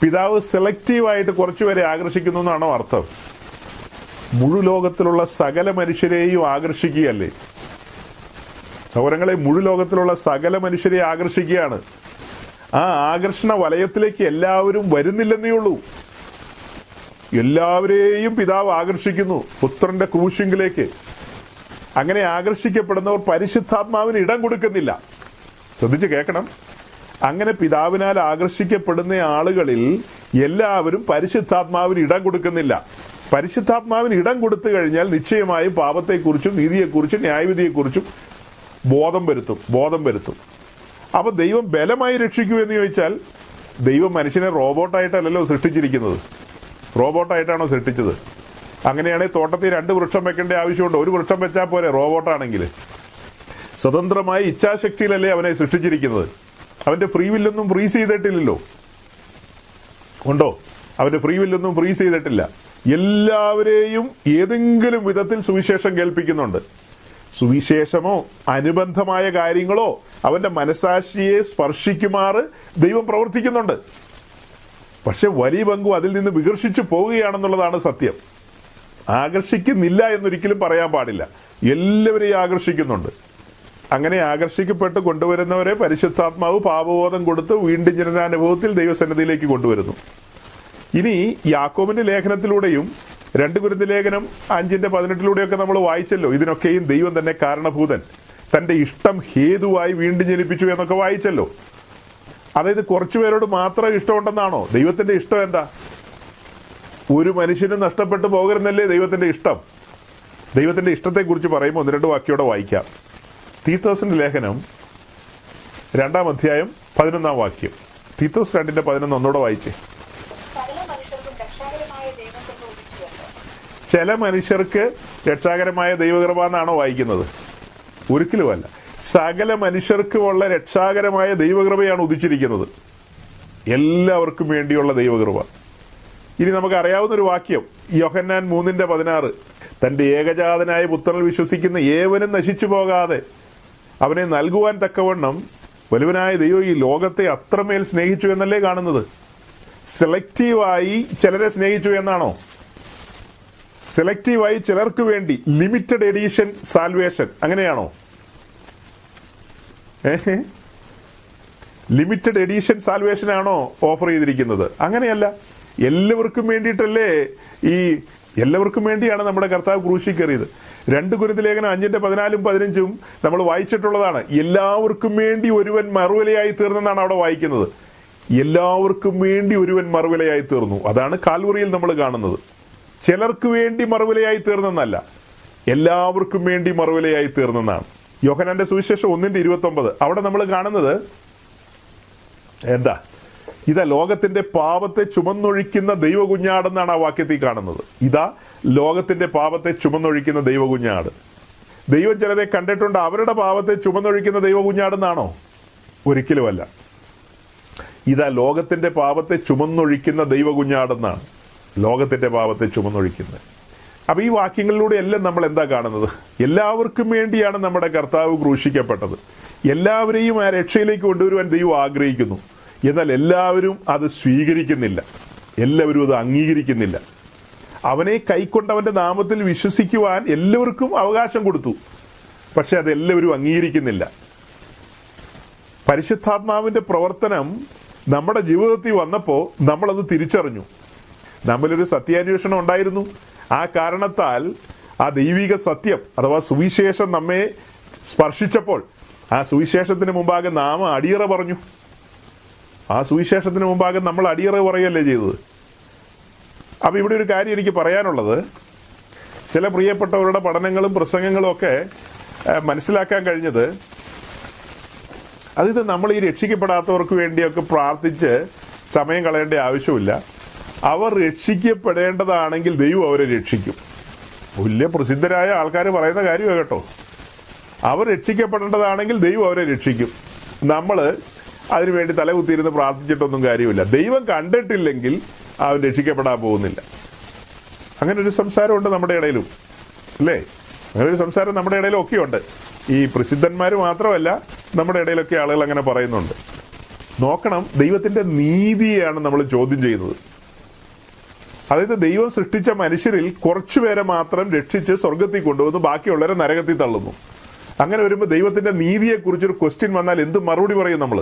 പിതാവ് സെലക്റ്റീവായിട്ട് കുറച്ചുപേരെ ആകർഷിക്കുന്നു എന്നാണോ അർത്ഥം? മുഴുലോകത്തിലുള്ള സകല മനുഷ്യരെയും ആകർഷിക്കുകയല്ലേ? സൗരങ്ങളെ മുഴുലോകത്തിലുള്ള സകല മനുഷ്യരെ ആകർഷിക്കുകയാണ്. ആ ആകർഷണ വലയത്തിലേക്ക് എല്ലാവരും വരുന്നില്ലെന്നേ ഉള്ളൂ. എല്ലാവരെയും പിതാവ് ആകർഷിക്കുന്നു പുത്രന്റെ ക്രൂശിങ്കിലേക്ക്. അങ്ങനെ ആകർഷിക്കപ്പെടുന്നവർ പരിശുദ്ധാത്മാവിന് ഇടം കൊടുക്കുന്നില്ല. ശ്രദ്ധിച്ച് കേൾക്കണം. അങ്ങനെ പിതാവിനാൽ ആകർഷിക്കപ്പെടുന്ന ആളുകളിൽ എല്ലാവരും പരിശുദ്ധാത്മാവിന് ഇടം കൊടുക്കുന്നില്ല. പരിശുദ്ധാത്മാവിന് ഇടം കൊടുത്തു കഴിഞ്ഞാൽ നിശ്ചയമായും പാപത്തെക്കുറിച്ചും നീതിയെക്കുറിച്ചും ന്യായവിധിയെക്കുറിച്ചും ബോധം വരുത്തും. അപ്പൊ ദൈവം ബലമായി രക്ഷിക്കൂ എന്ന് ചോദിച്ചാൽ, ദൈവം മനുഷ്യനെ റോബോട്ടായിട്ടല്ലല്ലോ സൃഷ്ടിച്ചിരിക്കുന്നത്. റോബോട്ടായിട്ടാണോ സൃഷ്ടിച്ചത്? അങ്ങനെയാണെങ്കിൽ തോട്ടത്തിൽ 2 വൃക്ഷം വെക്കേണ്ട ആവശ്യമുണ്ട്. ഒരു വൃക്ഷം വെച്ചാൽ പോരെ റോബോട്ടാണെങ്കിൽ? സ്വതന്ത്രമായ ഇച്ഛാശക്തിയിലല്ലേ അവനെ സൃഷ്ടിച്ചിരിക്കുന്നത്. അവന്റെ ഫ്രീ വില്ലൊന്നും ഫ്രീസ് ചെയ്തിട്ടില്ലല്ലോ. ഉണ്ടോ? അവന്റെ ഫ്രീ വില്ലൊന്നും ഫ്രീസ് ചെയ്തിട്ടില്ല. എല്ലാവരെയും ഏതെങ്കിലും വിധത്തിൽ സുവിശേഷം കേൾപ്പിക്കുന്നുണ്ട്. സുവിശേഷമോ അനുബന്ധമായ കാര്യങ്ങളോ അവന്റെ മനസാക്ഷിയെ സ്പർശിക്കുമാറ് ദൈവം പ്രവർത്തിക്കുന്നുണ്ട്. പക്ഷെ വലിയ പങ്കും അതിൽ നിന്ന് വികർഷിച്ചു പോവുകയാണെന്നുള്ളതാണ് സത്യം. ആകർഷിക്കുന്നില്ല എന്നൊരിക്കലും പറയാൻ പാടില്ല. എല്ലാവരെയും ആകർഷിക്കുന്നുണ്ട്. അങ്ങനെ ആകർഷിക്കപ്പെട്ട് കൊണ്ടുവരുന്നവരെ പരിശുദ്ധാത്മാവ് പാപബോധം കൊടുത്ത് വീണ്ടും ജനനാനുഭവത്തിൽ ദൈവസന്നിധിയിലേക്ക് കൊണ്ടുവരുന്നു. ഇനി യാക്കോബിന്റെ ലേഖനത്തിലൂടെയും 2 കൊരിന്ത്യർ ലേഖനം 5:18 നമ്മൾ വായിച്ചല്ലോ. ഇതിനൊക്കെയും ദൈവം തന്നെ കാരണഭൂതൻ, തന്റെ ഇഷ്ടം ഹേതുവായി വീണ്ടും ജനിപ്പിച്ചു എന്നൊക്കെ വായിച്ചല്ലോ. അതായത് കുറച്ചുപേരോട് മാത്രം ഇഷ്ടമുണ്ടെന്നാണോ? ദൈവത്തിന്റെ ഇഷ്ടം എന്താ? ഒരു മനുഷ്യനും നഷ്ടപ്പെട്ടു പോകരുന്നല്ലേ ദൈവത്തിന്റെ ഇഷ്ടം. ദൈവത്തിന്റെ ഇഷ്ടത്തെക്കുറിച്ച് പറയുമ്പോൾ 1-2 വാക്യോടെ വായിക്കാം. തീത്തോസിന്റെ ലേഖനം 2-ാം അധ്യായം 11-ാം വാക്യം. തീത്തോസ് 2:11 ഒന്നുകൂടെ വായിച്ചേ. ചില മനുഷ്യർക്ക് രക്ഷാകരമായ ദൈവകൃപ എന്നാണോ വായിക്കുന്നത്? ഒരിക്കലുമല്ല. സകല മനുഷ്യർക്കുമുള്ള രക്ഷാകരമായ ദൈവകൃപയാണ് ഉദിച്ചിരിക്കുന്നത്. എല്ലാവർക്കും വേണ്ടിയുള്ള ദൈവകൃപ. ഇനി നമുക്ക് അറിയാവുന്നൊരു വാക്യം യോഹന്നാൻ 3:16, തന്റെ ഏകജാതനായ പുത്രനിൽ വിശ്വസിക്കുന്ന ഏവനും നശിച്ചു പോകാതെ അവനെ നൽകുവാൻ തക്കവണ്ണം വലുവനായ ദൈവം ഈ ലോകത്തെ അത്രമേൽ സ്നേഹിച്ചു എന്നല്ലേ കാണുന്നത്. സെലക്റ്റീവായി ചിലരെ സ്നേഹിച്ചു എന്നാണോ? സെലക്റ്റീവായി ചിലർക്ക് വേണ്ടി ലിമിറ്റഡ് എഡിഷൻ സാൽവേഷൻ അങ്ങനെയാണോ? ലിമിറ്റഡ് എഡിഷൻ സാൽവേഷൻ ആണോ ഓഫർ ചെയ്തിരിക്കുന്നത്? അങ്ങനെയല്ല. എല്ലാവർക്കും വേണ്ടിയിട്ടല്ലേ എല്ലാവർക്കും വേണ്ടിയാണ് നമ്മുടെ കർത്താവ് ക്രൂശിൽ കയറിയത്. 2 കൊരിന്ത്യർ ലേഖനം 5:14-15 നമ്മൾ വായിച്ചിട്ടുള്ളതാണ്. എല്ലാവർക്കും വേണ്ടി ഒരുവൻ മറുവിലയായി തീർന്നെന്നാണ് അവിടെ വായിക്കുന്നത്. എല്ലാവർക്കും വേണ്ടി ഒരുവൻ മറുവിലയായി തീർന്നു. അതാണ് കാൽവറിയിൽ നമ്മൾ കാണുന്നത്. ചിലർക്ക് വേണ്ടി മറുവിലയായി തീർന്നെന്നല്ല, എല്ലാവർക്കും വേണ്ടി മറുവിലയായി തീർന്നെന്നാണ്. യോഹന്നാന്റെ സുവിശേഷം 1:29 അവിടെ നമ്മൾ കാണുന്നത് എന്താ? ഇതാ ലോകത്തിന്റെ പാപത്തെ ചുമന്നൊഴിക്കുന്ന ദൈവകുഞ്ഞാടെന്നാണ് ആ വാക്യത്തിൽ കാണുന്നത്. ഇതാ ലോകത്തിന്റെ പാപത്തെ ചുമന്നൊഴിക്കുന്ന ദൈവകുഞ്ഞാട്. ദൈവം ചിലരെ കണ്ടിട്ടുണ്ട് അവരുടെ പാപത്തെ ചുമന്നൊഴിക്കുന്ന ദൈവകുഞ്ഞാടെന്നാണോ? ഒരിക്കലുമല്ല. ഇതാ ലോകത്തിന്റെ പാപത്തെ ചുമന്നൊഴിക്കുന്ന ദൈവകുഞ്ഞാടെന്നാണ്. ലോകത്തിന്റെ പാപത്തെ ചുമന്നൊഴിക്കുന്നത്. അപ്പൊ ഈ വാക്യങ്ങളിലൂടെ എല്ലാം നമ്മൾ എന്താ കാണുന്നത്? എല്ലാവർക്കും വേണ്ടിയാണ് നമ്മുടെ കർത്താവ് ക്രൂശിക്കപ്പെട്ടത്. എല്ലാവരെയും ആ രക്ഷയിലേക്ക് കൊണ്ടുവരുവാൻ ദൈവം ആഗ്രഹിക്കുന്നു. എന്നാൽ എല്ലാവരും അത് സ്വീകരിക്കുന്നില്ല, എല്ലാവരും അത് അംഗീകരിക്കുന്നില്ല. അവനെ കൈക്കൊണ്ടവന്റെ നാമത്തിൽ വിശ്വസിക്കുവാൻ എല്ലാവർക്കും അവകാശം കൊടുത്തു, പക്ഷെ അതെല്ലാവരും അംഗീകരിക്കുന്നില്ല. പരിശുദ്ധാത്മാവിന്റെ പ്രവർത്തനം നമ്മുടെ ജീവിതത്തിൽ വന്നപ്പോൾ നമ്മളത് തിരിച്ചറിഞ്ഞു. നമ്മളിലൊരു സത്യാന്വേഷണം ഉണ്ടായിരുന്നു. ആ കാരണത്താൽ ആ ദൈവിക സത്യം അഥവാ സുവിശേഷം നമ്മെ സ്പർശിച്ചപ്പോൾ ആ സുവിശേഷത്തിന് മുമ്പാകെ നാം അടിയറ പറഞ്ഞു. ആ സുവിശേഷത്തിന് മുമ്പാകെ നമ്മൾ അടിയറ പറയുകയല്ലേ ചെയ്തത്. അപ്പൊ ഇവിടെ ഒരു കാര്യം എനിക്ക് പറയാനുള്ളത്, ചില പ്രിയപ്പെട്ടവരുടെ പഠനങ്ങളും പ്രസംഗങ്ങളും ഒക്കെ മനസ്സിലാക്കാൻ കഴിഞ്ഞത്, അതായത് നമ്മൾ ഈ രക്ഷിക്കപ്പെടാത്തവർക്ക് വേണ്ടിയൊക്കെ പ്രാർത്ഥിച്ച് സമയം കളയേണ്ട ആവശ്യമില്ല. അവർ രക്ഷിക്കപ്പെടേണ്ടതാണെങ്കിൽ ദൈവം അവരെ രക്ഷിക്കും. വലിയ പ്രസിദ്ധരായ ആൾക്കാർ പറയുന്ന കാര്യമാണ് കേട്ടോ. അവർ രക്ഷിക്കപ്പെടേണ്ടതാണെങ്കിൽ ദൈവം അവരെ രക്ഷിക്കും. നമ്മൾ അതിനുവേണ്ടി തലകുത്തിയിരുന്ന് പ്രാർത്ഥിച്ചിട്ടൊന്നും കാര്യമില്ല. ദൈവം കണ്ടിട്ടില്ലെങ്കിൽ അവൻ രക്ഷിക്കപ്പെടാൻ പോകുന്നില്ല. അങ്ങനെ ഒരു സംസാരമുണ്ട് നമ്മുടെ ഇടയിലും, അല്ലേ? അങ്ങനെ ഒരു സംസാരം നമ്മുടെ ഇടയിലും ഒക്കെ ഉണ്ട്. ഈ പ്രസിദ്ധന്മാർ മാത്രമല്ല, നമ്മുടെ ഇടയിലൊക്കെ ആളുകൾ അങ്ങനെ പറയുന്നുണ്ട്. നോക്കണം, ദൈവത്തിന്റെ നീതിയെയാണ് നമ്മൾ ചോദ്യം ചെയ്യുന്നത്. അതായത് ദൈവം സൃഷ്ടിച്ച മനുഷ്യരിൽ കുറച്ചുപേരെ മാത്രം രക്ഷിച്ച് സ്വർഗത്തിൽ കൊണ്ടുവന്നു, ബാക്കിയുള്ളവരെ നരകത്തിൽ തള്ളുന്നു. അങ്ങനെ വരുമ്പോൾ ദൈവത്തിന്റെ നീതിയെക്കുറിച്ചൊരു ക്വസ്റ്റ്യൻ വന്നാൽ എന്ത് മറുപടി പറയും നമ്മൾ?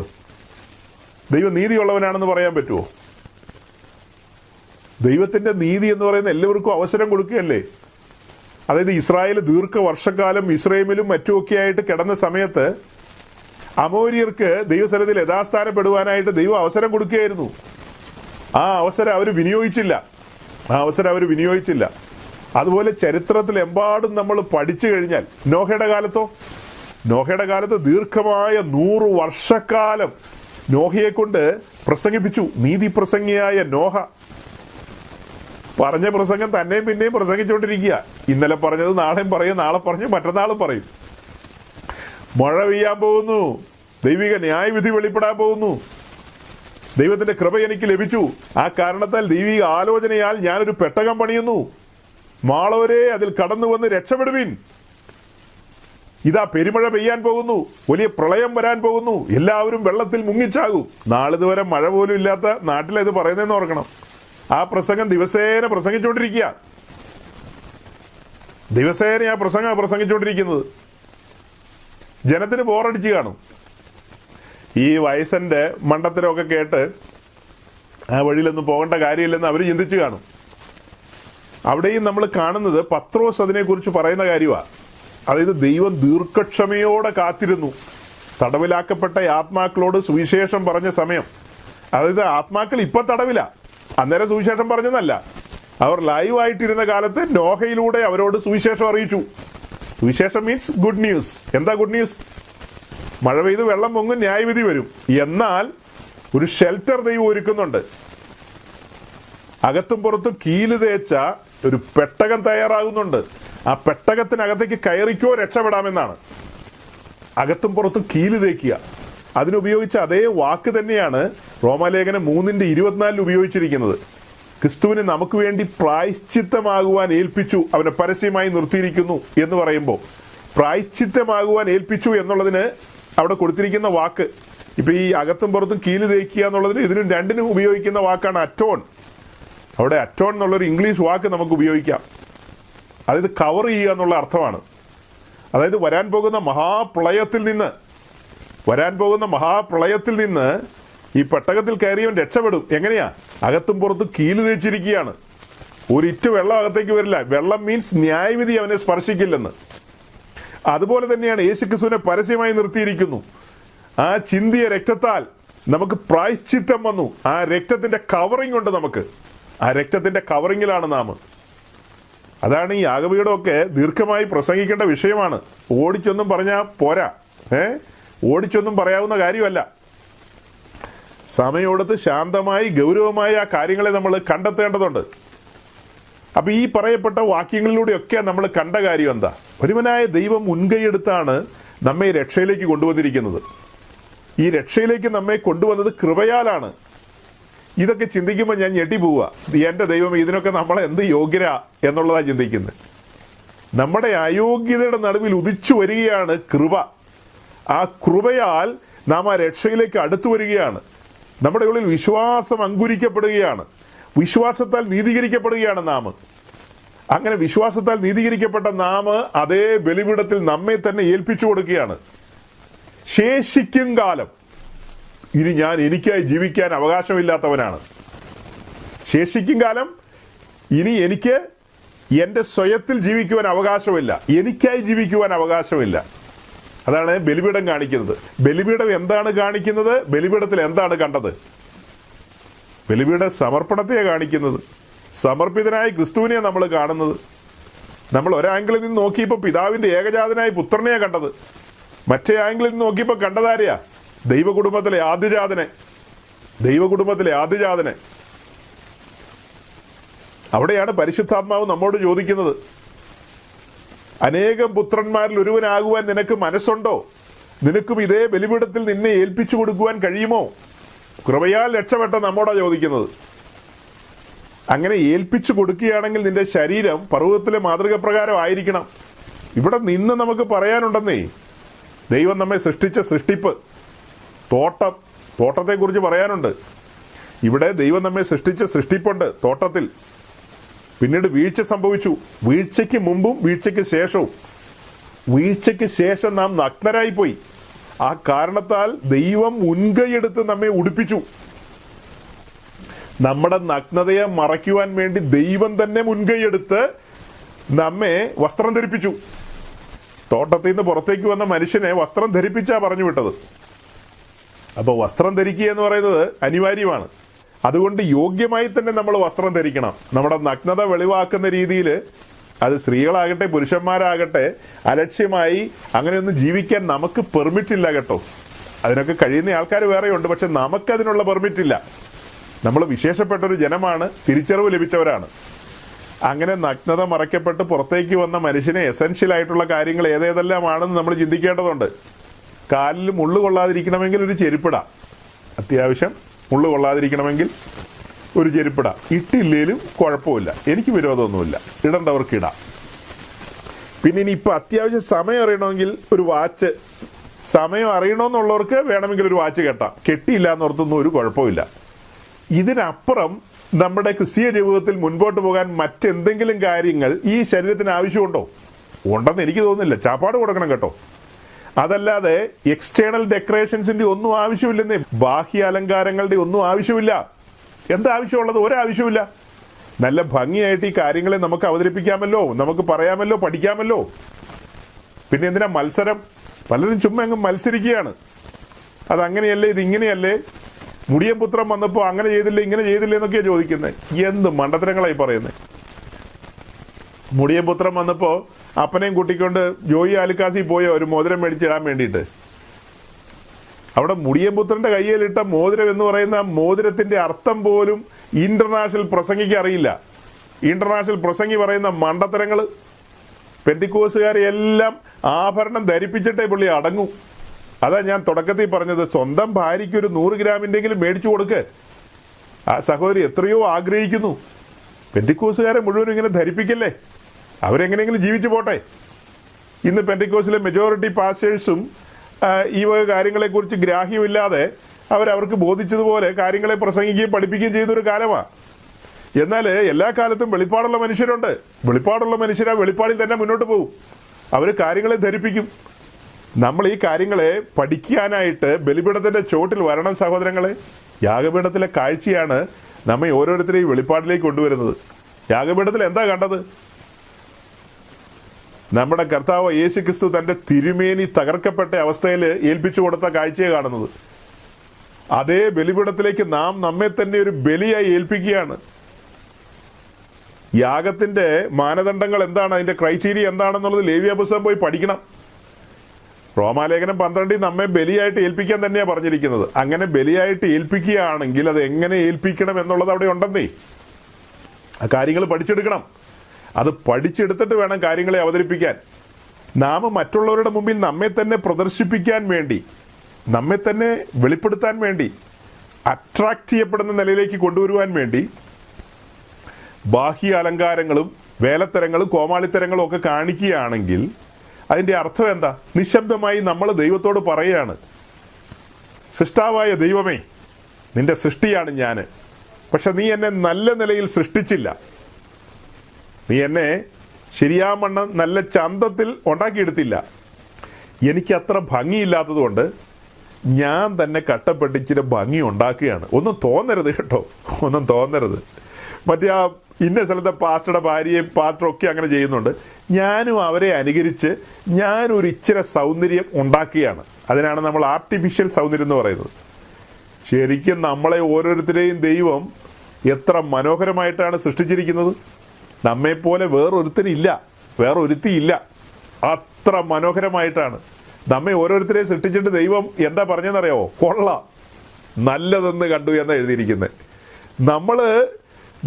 ദൈവം നീതിയുള്ളവനാണെന്ന് പറയാൻ പറ്റുമോ? ദൈവത്തിന്റെ നീതി എന്ന് പറയുന്ന എല്ലാവർക്കും അവസരം കൊടുക്കുകയല്ലേ. അതായത് ഇസ്രായേൽ ദീർഘവർഷക്കാലം ഇസ്രയേലിലും മറ്റുമൊക്കെ ആയിട്ട് കിടന്ന സമയത്ത് അമോര്യർക്ക് ദൈവസന്നിധിയിൽ യഥാസ്ഥാനപ്പെടുവാനായിട്ട് ദൈവം അവസരം കൊടുക്കുകയായിരുന്നു. ആ അവസരം അവർ വിനിയോഗിച്ചില്ല. അതുപോലെ ചരിത്രത്തിലെമ്പാടും നമ്മൾ പഠിച്ചു കഴിഞ്ഞാൽ, നോഹയുടെ കാലത്ത് ദീർഘമായ 100 വർഷക്കാലം നോഹയെ കൊണ്ട് പ്രസംഗിപ്പിച്ചു. നീതി പ്രസംഗിയായ നോഹ പറഞ്ഞ പ്രസംഗം തന്നെയും പിന്നെയും പ്രസംഗിച്ചുകൊണ്ടിരിക്കുക. ഇന്നലെ പറഞ്ഞത് നാളെയും പറയും, നാളെ പറഞ്ഞു മറ്റന്നാളും പറയും. മഴ പെയ്യാൻ പോകുന്നു, ദൈവിക ന്യായവിധി വെളിപ്പെടാൻ പോകുന്നു, ദൈവത്തിന്റെ കൃപ എനിക്ക് ലഭിച്ചു, ആ കാരണത്താൽ ദൈവിക ആലോചനയാൽ ഞാനൊരു പെട്ടകം പണിയുന്നു, മാളവരെ അതിൽ കടന്നു വന്ന് രക്ഷപ്പെടുവിൻ, ഇതാ പെരുമഴ പെയ്യാൻ പോകുന്നു, വലിയ പ്രളയം വരാൻ പോകുന്നു, എല്ലാവരും വെള്ളത്തിൽ മുങ്ങിച്ചാകും. നാളിതുവരെ മഴ പോലും ഇല്ലാത്ത നാട്ടിലത് പറയുന്നതെന്ന് ഓർക്കണം. ആ പ്രസംഗം ദിവസേന പ്രസംഗിച്ചുകൊണ്ടിരിക്കുക. ദിവസേന ആ പ്രസംഗിച്ചുകൊണ്ടിരിക്കുന്നത്. ജനത്തിന് ബോറടിച്ച് കാണും. ഈ വയസ്സന്റെ മണ്ടത്തരമൊക്കെ കേട്ട് ആ വഴിയിലൊന്നും പോകേണ്ട കാര്യമില്ലെന്ന് അവർ ചിന്തിച്ചു കാണും. അവിടെയും നമ്മൾ കാണുന്നത് പത്രോസ് അതിനെക്കുറിച്ച് പറയുന്ന കാര്യമാണ്. അതായത് ദൈവം ദീർഘക്ഷമയോടെ കാത്തിരുന്നു. തടവിലാക്കപ്പെട്ട ആത്മാക്കളോട് സുവിശേഷം പറഞ്ഞ സമയം, അതായത് ആത്മാക്കൾ ഇപ്പൊ തടവില, അന്നേരം സുവിശേഷം പറഞ്ഞതല്ല. അവർ ലൈവായിട്ടിരുന്ന കാലത്ത് നോഹയിലൂടെ അവരോട് സുവിശേഷം അറിയിച്ചു. സുവിശേഷം മീൻസ് ഗുഡ് ന്യൂസ്. എന്താ ഗുഡ് ന്യൂസ്? മഴ പെയ്ത് വെള്ളം പൊങ്ങും, ന്യായവിധി വരും. എന്നാൽ ഒരു ഷെൽട്ടർ ദൈവം ഒരുക്കുന്നുണ്ട്. അകത്തും പുറത്തും കീല് തേച്ച ഒരു പെട്ടകം തയ്യാറാകുന്നുണ്ട്. ആ പെട്ടകത്തിനകത്തേക്ക് കയറിക്കോ രക്ഷപ്പെടാമെന്നാണ്. അകത്തും പുറത്തും കീല് തേക്കുക. അതിനുപയോഗിച്ച അതേ വാക്ക് തന്നെയാണ് റോമാലേഖനം 3:24 ഉപയോഗിച്ചിരിക്കുന്നത്. ക്രിസ്തുവിനെ നമുക്ക് വേണ്ടി പ്രായശ്ചിത്തമാകുവാൻ ഏൽപ്പിച്ചു, അവനെ പരസ്യമായി നിർത്തിയിരിക്കുന്നു എന്ന് പറയുമ്പോൾ പ്രായശ്ചിത്തമാകുവാൻ ഏൽപ്പിച്ചു എന്നുള്ളതിന് അവിടെ കൊടുത്തിരിക്കുന്ന വാക്ക്, ഇപ്പൊ ഈ അകത്തും പുറത്തും കീല് തേക്കുക എന്നുള്ളതിന് ഇതിനും രണ്ടിനും ഉപയോഗിക്കുന്ന വാക്കാണ് അറ്റോൺ. അവിടെ അറ്റോൺ എന്നുള്ളൊരു ഇംഗ്ലീഷ് വാക്ക് നമുക്ക് ഉപയോഗിക്കാം. അതായത് കവർ ചെയ്യുക എന്നുള്ള അർത്ഥമാണ്. അതായത് വരാൻ പോകുന്ന മഹാപ്രളയത്തിൽ നിന്ന് ഈ പെട്ടകത്തിൽ കയറിയവൻ രക്ഷപ്പെടും. എങ്ങനെയാ? അകത്തും പുറത്തും കീല് തേച്ചിരിക്കുകയാണ്. ഒരിറ്റ് വെള്ളം അകത്തേക്ക് വരില്ല. വെള്ളം മീൻസ് ന്യായവിധി അവനെ സ്പർശിക്കില്ലെന്ന്. അതുപോലെ തന്നെയാണ് യേശുക്രിസ്തുവിനെ പരസ്യമായി നിർത്തിയിരിക്കുന്നു. ആ ചിന്തിയ രക്തത്താൽ നമുക്ക് പ്രായശ്ചിത്തം വന്നു. ആ രക്തത്തിന്റെ കവറിംഗ് ഉണ്ട് നമുക്ക്. ആ രക്തത്തിന്റെ കവറിങ്ങിലാണ് നാം. അതാണ് ഈ യാഗപീഠമൊക്കെ ദീർഘമായി പ്രസംഗിക്കേണ്ട വിഷയമാണ്. ഓടിച്ചൊന്നും പറഞ്ഞാൽ പോരാ. ഓടിച്ചൊന്നും പറയാവുന്ന കാര്യമല്ല. സമയമെടുത്ത് ശാന്തമായി ഗൗരവമായി ആ കാര്യങ്ങളെ നമ്മൾ കണ്ടെത്തേണ്ടതുണ്ട്. അപ്പം ഈ പറയപ്പെട്ട വാക്യങ്ങളിലൂടെയൊക്കെ നമ്മൾ കണ്ട കാര്യം എന്താ? ഒരുവനായ ദൈവം മുൻകൈയെടുത്താണ് നമ്മെ രക്ഷയിലേക്ക് കൊണ്ടുവന്നിരിക്കുന്നത്. ഈ രക്ഷയിലേക്ക് നമ്മെ കൊണ്ടുവന്നത് കൃപയാലാണ്. ഇതൊക്കെ ചിന്തിക്കുമ്പോൾ ഞാൻ ഞെട്ടിപ്പോവുക. എൻ്റെ ദൈവം, ഇതിനൊക്കെ നമ്മളെ എന്ത് യോഗ്യരാ എന്നുള്ളതാണ് ചിന്തിക്കുന്നത്. നമ്മുടെ അയോഗ്യതയുടെ നടുവിൽ ഉദിച്ചു വരികയാണ് കൃപ. ആ കൃപയാൽ നാം ആ രക്ഷയിലേക്ക് അടുത്തു വരികയാണ്. നമ്മുടെ ഉള്ളിൽ വിശ്വാസം അങ്കുരിക്കപ്പെടുകയാണ്. വിശ്വാസത്താൽ നീതീകരിക്കപ്പെടുകയാണ് നാം. അങ്ങനെ വിശ്വാസത്താൽ നീതീകരിക്കപ്പെട്ട നാം അതേ ബലിപീഠത്തിൽ നമ്മെ തന്നെ ഏൽപ്പിച്ചു കൊടുക്കുകയാണ്. ശേഷിക്കും കാലം ഇനി ഞാൻ എനിക്കായി ജീവിക്കാൻ അവകാശമില്ലാത്തവനാണ്. ശേഷിക്കും കാലം ഇനി എനിക്ക് എൻ്റെ സ്വയത്തിൽ ജീവിക്കുവാൻ അവകാശമില്ല, എനിക്കായി ജീവിക്കുവാൻ അവകാശമില്ല. അതാണ് ബലിപീഠം കാണിക്കുന്നത്. ബലിപീഠം എന്താണ് കാണിക്കുന്നത്? ബലിപീഠത്തിൽ എന്താണ് കണ്ടത്? ബലിപീഠ സമർപ്പണത്തെയാണ് കാണിക്കുന്നത്. സമർപ്പിതനായ ക്രിസ്തുവിനെയാണ് നമ്മൾ കാണുന്നത്. നമ്മൾ ഒരാംഗിളിൽ നിന്ന് നോക്കിയപ്പോൾ പിതാവിൻ്റെ ഏകജാതനായ പുത്രനെയാണ് കണ്ടത്. മറ്റേ ആംഗിളിൽ നിന്ന് നോക്കിയപ്പോൾ കണ്ടതാരെയാ? ദൈവകുടുംബത്തിലെ ആദ്യജാതനെ. അവിടെയാണ് പരിശുദ്ധാത്മാവ് നമ്മോട് ചോദിക്കുന്നത്, അനേകം പുത്രന്മാരിൽ ഒരുവനാകുവാൻ നിനക്ക് മനസ്സുണ്ടോ? നിനക്കും ഇതേ ബലിപീഠത്തിൽ നിന്നെ ഏൽപ്പിച്ചു കൊടുക്കുവാൻ കഴിയുമോ? കൃപയാൽ രക്ഷപ്പെട്ട നമ്മോടാ ചോദിക്കുന്നത്. അങ്ങനെ ഏൽപ്പിച്ചു കൊടുക്കുകയാണെങ്കിൽ നിന്റെ ശരീരം പർവ്വതത്തിലെ മാതൃകപ്രകാരം ആയിരിക്കണം. ഇവിടെ നിന്ന് നമുക്ക് പറയാനുണ്ടെന്നേ, ദൈവം നമ്മെ സൃഷ്ടിച്ച സൃഷ്ടിപ്പ്, തോട്ടത്തെക്കുറിച്ച് പറയാനുണ്ട്. ഇവിടെ ദൈവം നമ്മെ സൃഷ്ടിച്ച സൃഷ്ടിപ്പുണ്ട് തോട്ടത്തിൽ. പിന്നീട് വീഴ്ച സംഭവിച്ചു. വീഴ്ചയ്ക്ക് മുമ്പും വീഴ്ചയ്ക്ക് ശേഷവും. വീഴ്ചയ്ക്ക് ശേഷം നാം നഗ്നരായിപ്പോയി. ആ കാരണത്താൽ ദൈവം മുൻകൈയെടുത്ത് നമ്മെ ഉടുപ്പിച്ചു. നമ്മുടെ നഗ്നതയെ മറയ്ക്കുവാൻ വേണ്ടി ദൈവം തന്നെ മുൻകൈയെടുത്ത് നമ്മെ വസ്ത്രം ധരിപ്പിച്ചു. തോട്ടത്തിൽ നിന്ന് പുറത്തേക്ക് വന്ന മനുഷ്യനെ വസ്ത്രം ധരിപ്പിച്ചാ പറഞ്ഞു വിട്ടത്. അപ്പോൾ വസ്ത്രം ധരിക്കുക എന്ന് പറയുന്നത് അനിവാര്യമാണ്. അതുകൊണ്ട് യോഗ്യമായി തന്നെ നമ്മൾ വസ്ത്രം ധരിക്കണം. നമ്മുടെ നഗ്നത വെളിവാക്കുന്ന രീതിയിൽ, അത് സ്ത്രീകളാകട്ടെ പുരുഷന്മാരാകട്ടെ, അലക്ഷ്യമായി അങ്ങനെയൊന്നും ജീവിക്കാൻ നമുക്ക് പെർമിറ്റ് ഇല്ല കേട്ടോ. അതിനൊക്കെ കഴിയുന്ന ആൾക്കാർ വേറെയുണ്ട്, പക്ഷെ നമുക്കതിനുള്ള പെർമിറ്റ് ഇല്ല. നമ്മൾ വിശേഷപ്പെട്ടൊരു ജനമാണ്, തിരിച്ചറിവ് ലഭിച്ചവരാണ്. അങ്ങനെ നഗ്നത മറയ്ക്കപ്പെട്ട് പുറത്തേക്ക് വന്ന മനുഷ്യന് എസെൻഷ്യൽ ആയിട്ടുള്ള കാര്യങ്ങൾ ഏതേതെല്ലാമാണെന്ന് നമ്മൾ ചിന്തിക്കേണ്ടതുണ്ട്. കാലിൽ മുള്ളു കൊള്ളാതിരിക്കണമെങ്കിൽ ഒരു ചെരുപ്പിടാം. അത്യാവശ്യം മുള്ളു കൊള്ളാതിരിക്കണമെങ്കിൽ ഒരു ചെരുപ്പിടാം. ഇട്ടില്ലേലും കുഴപ്പമില്ല, എനിക്ക് വിരോധമൊന്നുമില്ല, ഇടേണ്ടവർക്ക് ഇടാം. പിന്നെ ഇനി ഇപ്പം അത്യാവശ്യം സമയം അറിയണമെങ്കിൽ ഒരു വാച്ച്, സമയം അറിയണമെന്നുള്ളവർക്ക് വേണമെങ്കിൽ ഒരു വാച്ച് കെട്ടാം. കെട്ടിയില്ല എന്നോർത്തൊന്നും ഒരു കുഴപ്പമില്ല. ഇതിനപ്പുറം നമ്മുടെ ക്രിസ്തീയ ജീവിതത്തിൽ മുൻപോട്ട് പോകാൻ മറ്റെന്തെങ്കിലും കാര്യങ്ങൾ ഈ ശരീരത്തിന് ആവശ്യമുണ്ടോ? ഉണ്ടെന്ന് എനിക്ക് തോന്നുന്നില്ല. ചാപ്പാട് കൊടുക്കണം കേട്ടോ. അതല്ലാതെ എക്സ്റ്റേണൽ ഡെക്കറേഷൻസിന്റെ ഒന്നും ആവശ്യമില്ലെന്നേ. ബാഹ്യ അലങ്കാരങ്ങളുടെ ഒന്നും ആവശ്യമില്ല. എന്താ ആവശ്യമുള്ളത്? ഒരാവശ്യമില്ല. നല്ല ഭംഗിയായിട്ട് ഈ കാര്യങ്ങളെ നമുക്ക് അവതരിപ്പിക്കാമല്ലോ, നമുക്ക് പറയാമല്ലോ, പഠിക്കാമല്ലോ. പിന്നെ എന്തിനാ മത്സരം? പലരും ചുമ്മാ അങ്ങ് മത്സരിക്കുകയാണ്. അതങ്ങനെയല്ലേ, ഇതിങ്ങനെയല്ലേ, മുടിയൻ പുത്രം വന്നപ്പോൾ അങ്ങനെ ചെയ്തില്ല ഇങ്ങനെ ചെയ്തില്ല എന്നൊക്കെയാണ് ചോദിക്കുന്നത്. എന്ത് മണ്ടത്തരങ്ങളായി പറയുന്നത്. മുടിയൻ പുത്രം വന്നപ്പോൾ അപ്പനെയും കൂട്ടിക്കൊണ്ട് ജോയി ആലുക്കാസി പോയോ ഒരു മോതിരം മേടിച്ചിടാൻ വേണ്ടിയിട്ട്. അവിടെ മുടിയൻ പുത്രന്റെ കയ്യിലിട്ട മോതിരം എന്ന് പറയുന്ന മോതിരത്തിന്റെ അർത്ഥം പോലും ഇന്റർനാഷണൽ പ്രസംഗിക്ക് അറിയില്ല. ഇന്റർനാഷണൽ പ്രസംഗി പറയുന്ന മണ്ടത്തരങ്ങൾ. പെന്തിക്കോസുകാരെ എല്ലാം ആഭരണം ധരിപ്പിച്ചിട്ടേ പുള്ളി അടങ്ങും. അതാ ഞാൻ തുടക്കത്തിൽ പറഞ്ഞത്, സ്വന്തം ഭാര്യയ്ക്ക് ഒരു 100 ഗ്രാമിൻ്റെങ്കിലും മേടിച്ചു കൊടുക്ക്. ആ സഹോദരി എത്രയോ ആഗ്രഹിക്കുന്നു. പെന്തിക്കോസുകാരെ മുഴുവനും ഇങ്ങനെ ധരിപ്പിക്കല്ലേ. അവരെങ്ങനെയെങ്കിലും ജീവിച്ചു പോട്ടെ. ഇന്ന് പെന്തിക്കോസിലെ മെജോറിറ്റി പാസ്റ്റേഴ്സും ഈ വക കാര്യങ്ങളെക്കുറിച്ച് ഗ്രാഹ്യമില്ലാതെ അവർക്ക് ബോധിച്ചതുപോലെ കാര്യങ്ങളെ പ്രസംഗിക്കുകയും പഠിപ്പിക്കുകയും ചെയ്യുന്നൊരു കാലമാണ്. എന്നാൽ എല്ലാ കാലത്തും വെളിപ്പാടുള്ള മനുഷ്യരുണ്ട്. വെളിപ്പാടുള്ള മനുഷ്യരാ വെളിപ്പാടിൽ തന്നെ മുന്നോട്ട് പോകും. അവർ കാര്യങ്ങളെ ധരിപ്പിക്കും. നമ്മൾ ഈ കാര്യങ്ങളെ പഠിക്കാനായിട്ട് ബലിപീഠത്തിന്റെ ചോട്ടിൽ വരണം സഹോദരങ്ങളെ. യാഗപീഠത്തിലെ കാഴ്ചയാണ് നമ്മെ ഓരോരുത്തരെയും വെളിപ്പാടിലേക്ക് കൊണ്ടുവരുന്നത്. യാഗപീഠത്തിൽ എന്താ കണ്ടത്? നമ്മുടെ കർത്താവ് യേശു ക്രിസ്തു തന്റെ തിരുമേനി തകർക്കപ്പെട്ട അവസ്ഥയിൽ ഏൽപ്പിച്ചു കൊടുത്ത കാഴ്ചയെ കാണുന്നത്. അതേ ബലിപീഠത്തിലേക്ക് നാം നമ്മെ തന്നെ ഒരു ബലിയായി ഏൽപ്പിക്കുകയാണ്. യാഗത്തിന്റെ മാനദണ്ഡങ്ങൾ എന്താണ്, അതിന്റെ ക്രൈറ്റീരിയ എന്താണെന്നുള്ളത് ലേവ്യ പുസ്തകം പോയി പഠിക്കണം. റോമാലേഖനം 12 നമ്മെ ബലിയായിട്ട് ഏൽപ്പിക്കാൻ തന്നെയാണ് പറഞ്ഞിരിക്കുന്നത്. അങ്ങനെ ബലിയായിട്ട് ഏൽപ്പിക്കുകയാണെങ്കിൽ അത് എങ്ങനെ ഏൽപ്പിക്കണം എന്നുള്ളത് അവിടെ ഉണ്ടെന്നേ. ആ കാര്യങ്ങൾ പഠിച്ചെടുക്കണം. അത് പഠിച്ചെടുത്തിട്ട് വേണം കാര്യങ്ങളെ അവതരിപ്പിക്കാൻ. നാം മറ്റുള്ളവരുടെ മുമ്പിൽ നമ്മെ തന്നെ പ്രദർശിപ്പിക്കാൻ വേണ്ടി, നമ്മെ തന്നെ വെളിപ്പെടുത്താൻ വേണ്ടി, അട്രാക്ട് ചെയ്യപ്പെടുന്ന നിലയിലേക്ക് കൊണ്ടുവരുവാൻ വേണ്ടി ബാഹ്യ അലങ്കാരങ്ങളും വേലത്തരങ്ങളും കോമാളിത്തരങ്ങളും ഒക്കെ കാണിക്കുകയാണെങ്കിൽ അതിൻ്റെ അർത്ഥം എന്താ? നിശബ്ദമായി നമ്മൾ ദൈവത്തോട് പറയുകയാണ്, സൃഷ്ടാവായ ദൈവമേ, നിന്റെ സൃഷ്ടിയാണ് ഞാൻ, പക്ഷെ നീ എന്നെ നല്ല നിലയിൽ സൃഷ്ടിച്ചില്ല. നീ എന്നെ ശരിയാമണ്ണം നല്ല ചന്തത്തിൽ ഉണ്ടാക്കിയെടുത്തില്ല. എനിക്ക് അത്ര ഭംഗിയില്ലാത്തതുകൊണ്ട് ഞാൻ തന്നെ കട്ടപ്പെട്ടിച്ചിരി ഭംഗി ഉണ്ടാക്കുകയാണ്. ഒന്നും തോന്നരുത് കേട്ടോ, ഒന്നും തോന്നരുത്. മറ്റേ ആ ഇന്ന സ്ഥലത്തെ പാസ്റ്ററുടെ ഭാര്യയും പാസ്റ്ററും ഒക്കെ അങ്ങനെ ചെയ്യുന്നുണ്ട്. ഞാനും അവരെ അനുകരിച്ച് ഞാനൊരു ഇച്ചിരി സൗന്ദര്യം ഉണ്ടാക്കുകയാണ്. അതിനാണ് നമ്മൾ ആർട്ടിഫിഷ്യൽ സൗന്ദര്യം എന്ന് പറയുന്നത്. ശരിക്കും നമ്മളെ ഓരോരുത്തരെയും ദൈവം എത്ര മനോഹരമായിട്ടാണ് സൃഷ്ടിച്ചിരിക്കുന്നത്. നമ്മെപ്പോലെ വേറൊരുത്തനില്ല, വേറൊരുത്തിയില്ല. അത്ര മനോഹരമായിട്ടാണ് നമ്മെ ഓരോരുത്തരെയും സൃഷ്ടിച്ചിട്ട് ദൈവം എന്താ പറഞ്ഞതെന്നറിയാവോ? കൊള്ളാം, നല്ലതെന്ന് കണ്ടു എന്നാണ് എഴുതിയിരിക്കുന്നത്.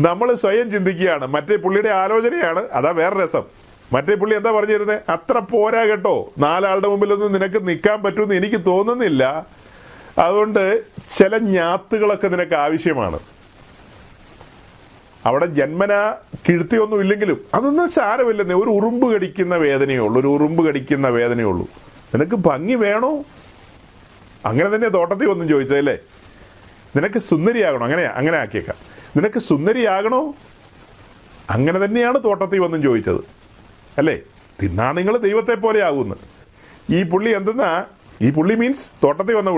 നമ്മൾ സ്വയം ചിന്തിക്കുകയാണ്. മറ്റേ പുള്ളിയുടെ ആലോചനയാണ്, അതാ വേറെ രസം. മറ്റേ പുള്ളി എന്താ പറഞ്ഞിരുന്നത്? അത്ര പോരാ കേട്ടോ, 4 ആളുടെ മുമ്പിലൊന്നും നിനക്ക് നിൽക്കാൻ പറ്റുമെന്ന് എനിക്ക് തോന്നുന്നില്ല, അതുകൊണ്ട് ചില ഞാത്തുകളൊക്കെ നിനക്ക് ആവശ്യമാണ്. അവിടെ ജന്മന കിഴുത്തിയൊന്നും ഇല്ലെങ്കിലും അതൊന്നും സാരമില്ലെന്നേ, ഒരു ഉറുമ്പ് കടിക്കുന്ന വേദനയുള്ളൂ, നിനക്ക് ഭംഗി വേണോ? അങ്ങനെ തന്നെ തോട്ടത്തിൽ ഒന്നും ചോദിച്ചതല്ലേ, നിനക്ക് സുന്ദരിയാകണോ? അങ്ങനെ ആക്കിയേക്കാം. നിനക്ക് സുന്ദരിയാകണോ? അങ്ങനെ തന്നെയാണ് തോട്ടത്തിൽ വന്നും ചോദിച്ചത് അല്ലേ. തിന്നാ നിങ്ങൾ ദൈവത്തെ പോലെ ആകുന്നു. ഈ പുള്ളി മീൻസ് തോട്ടത്തിൽ വന്ന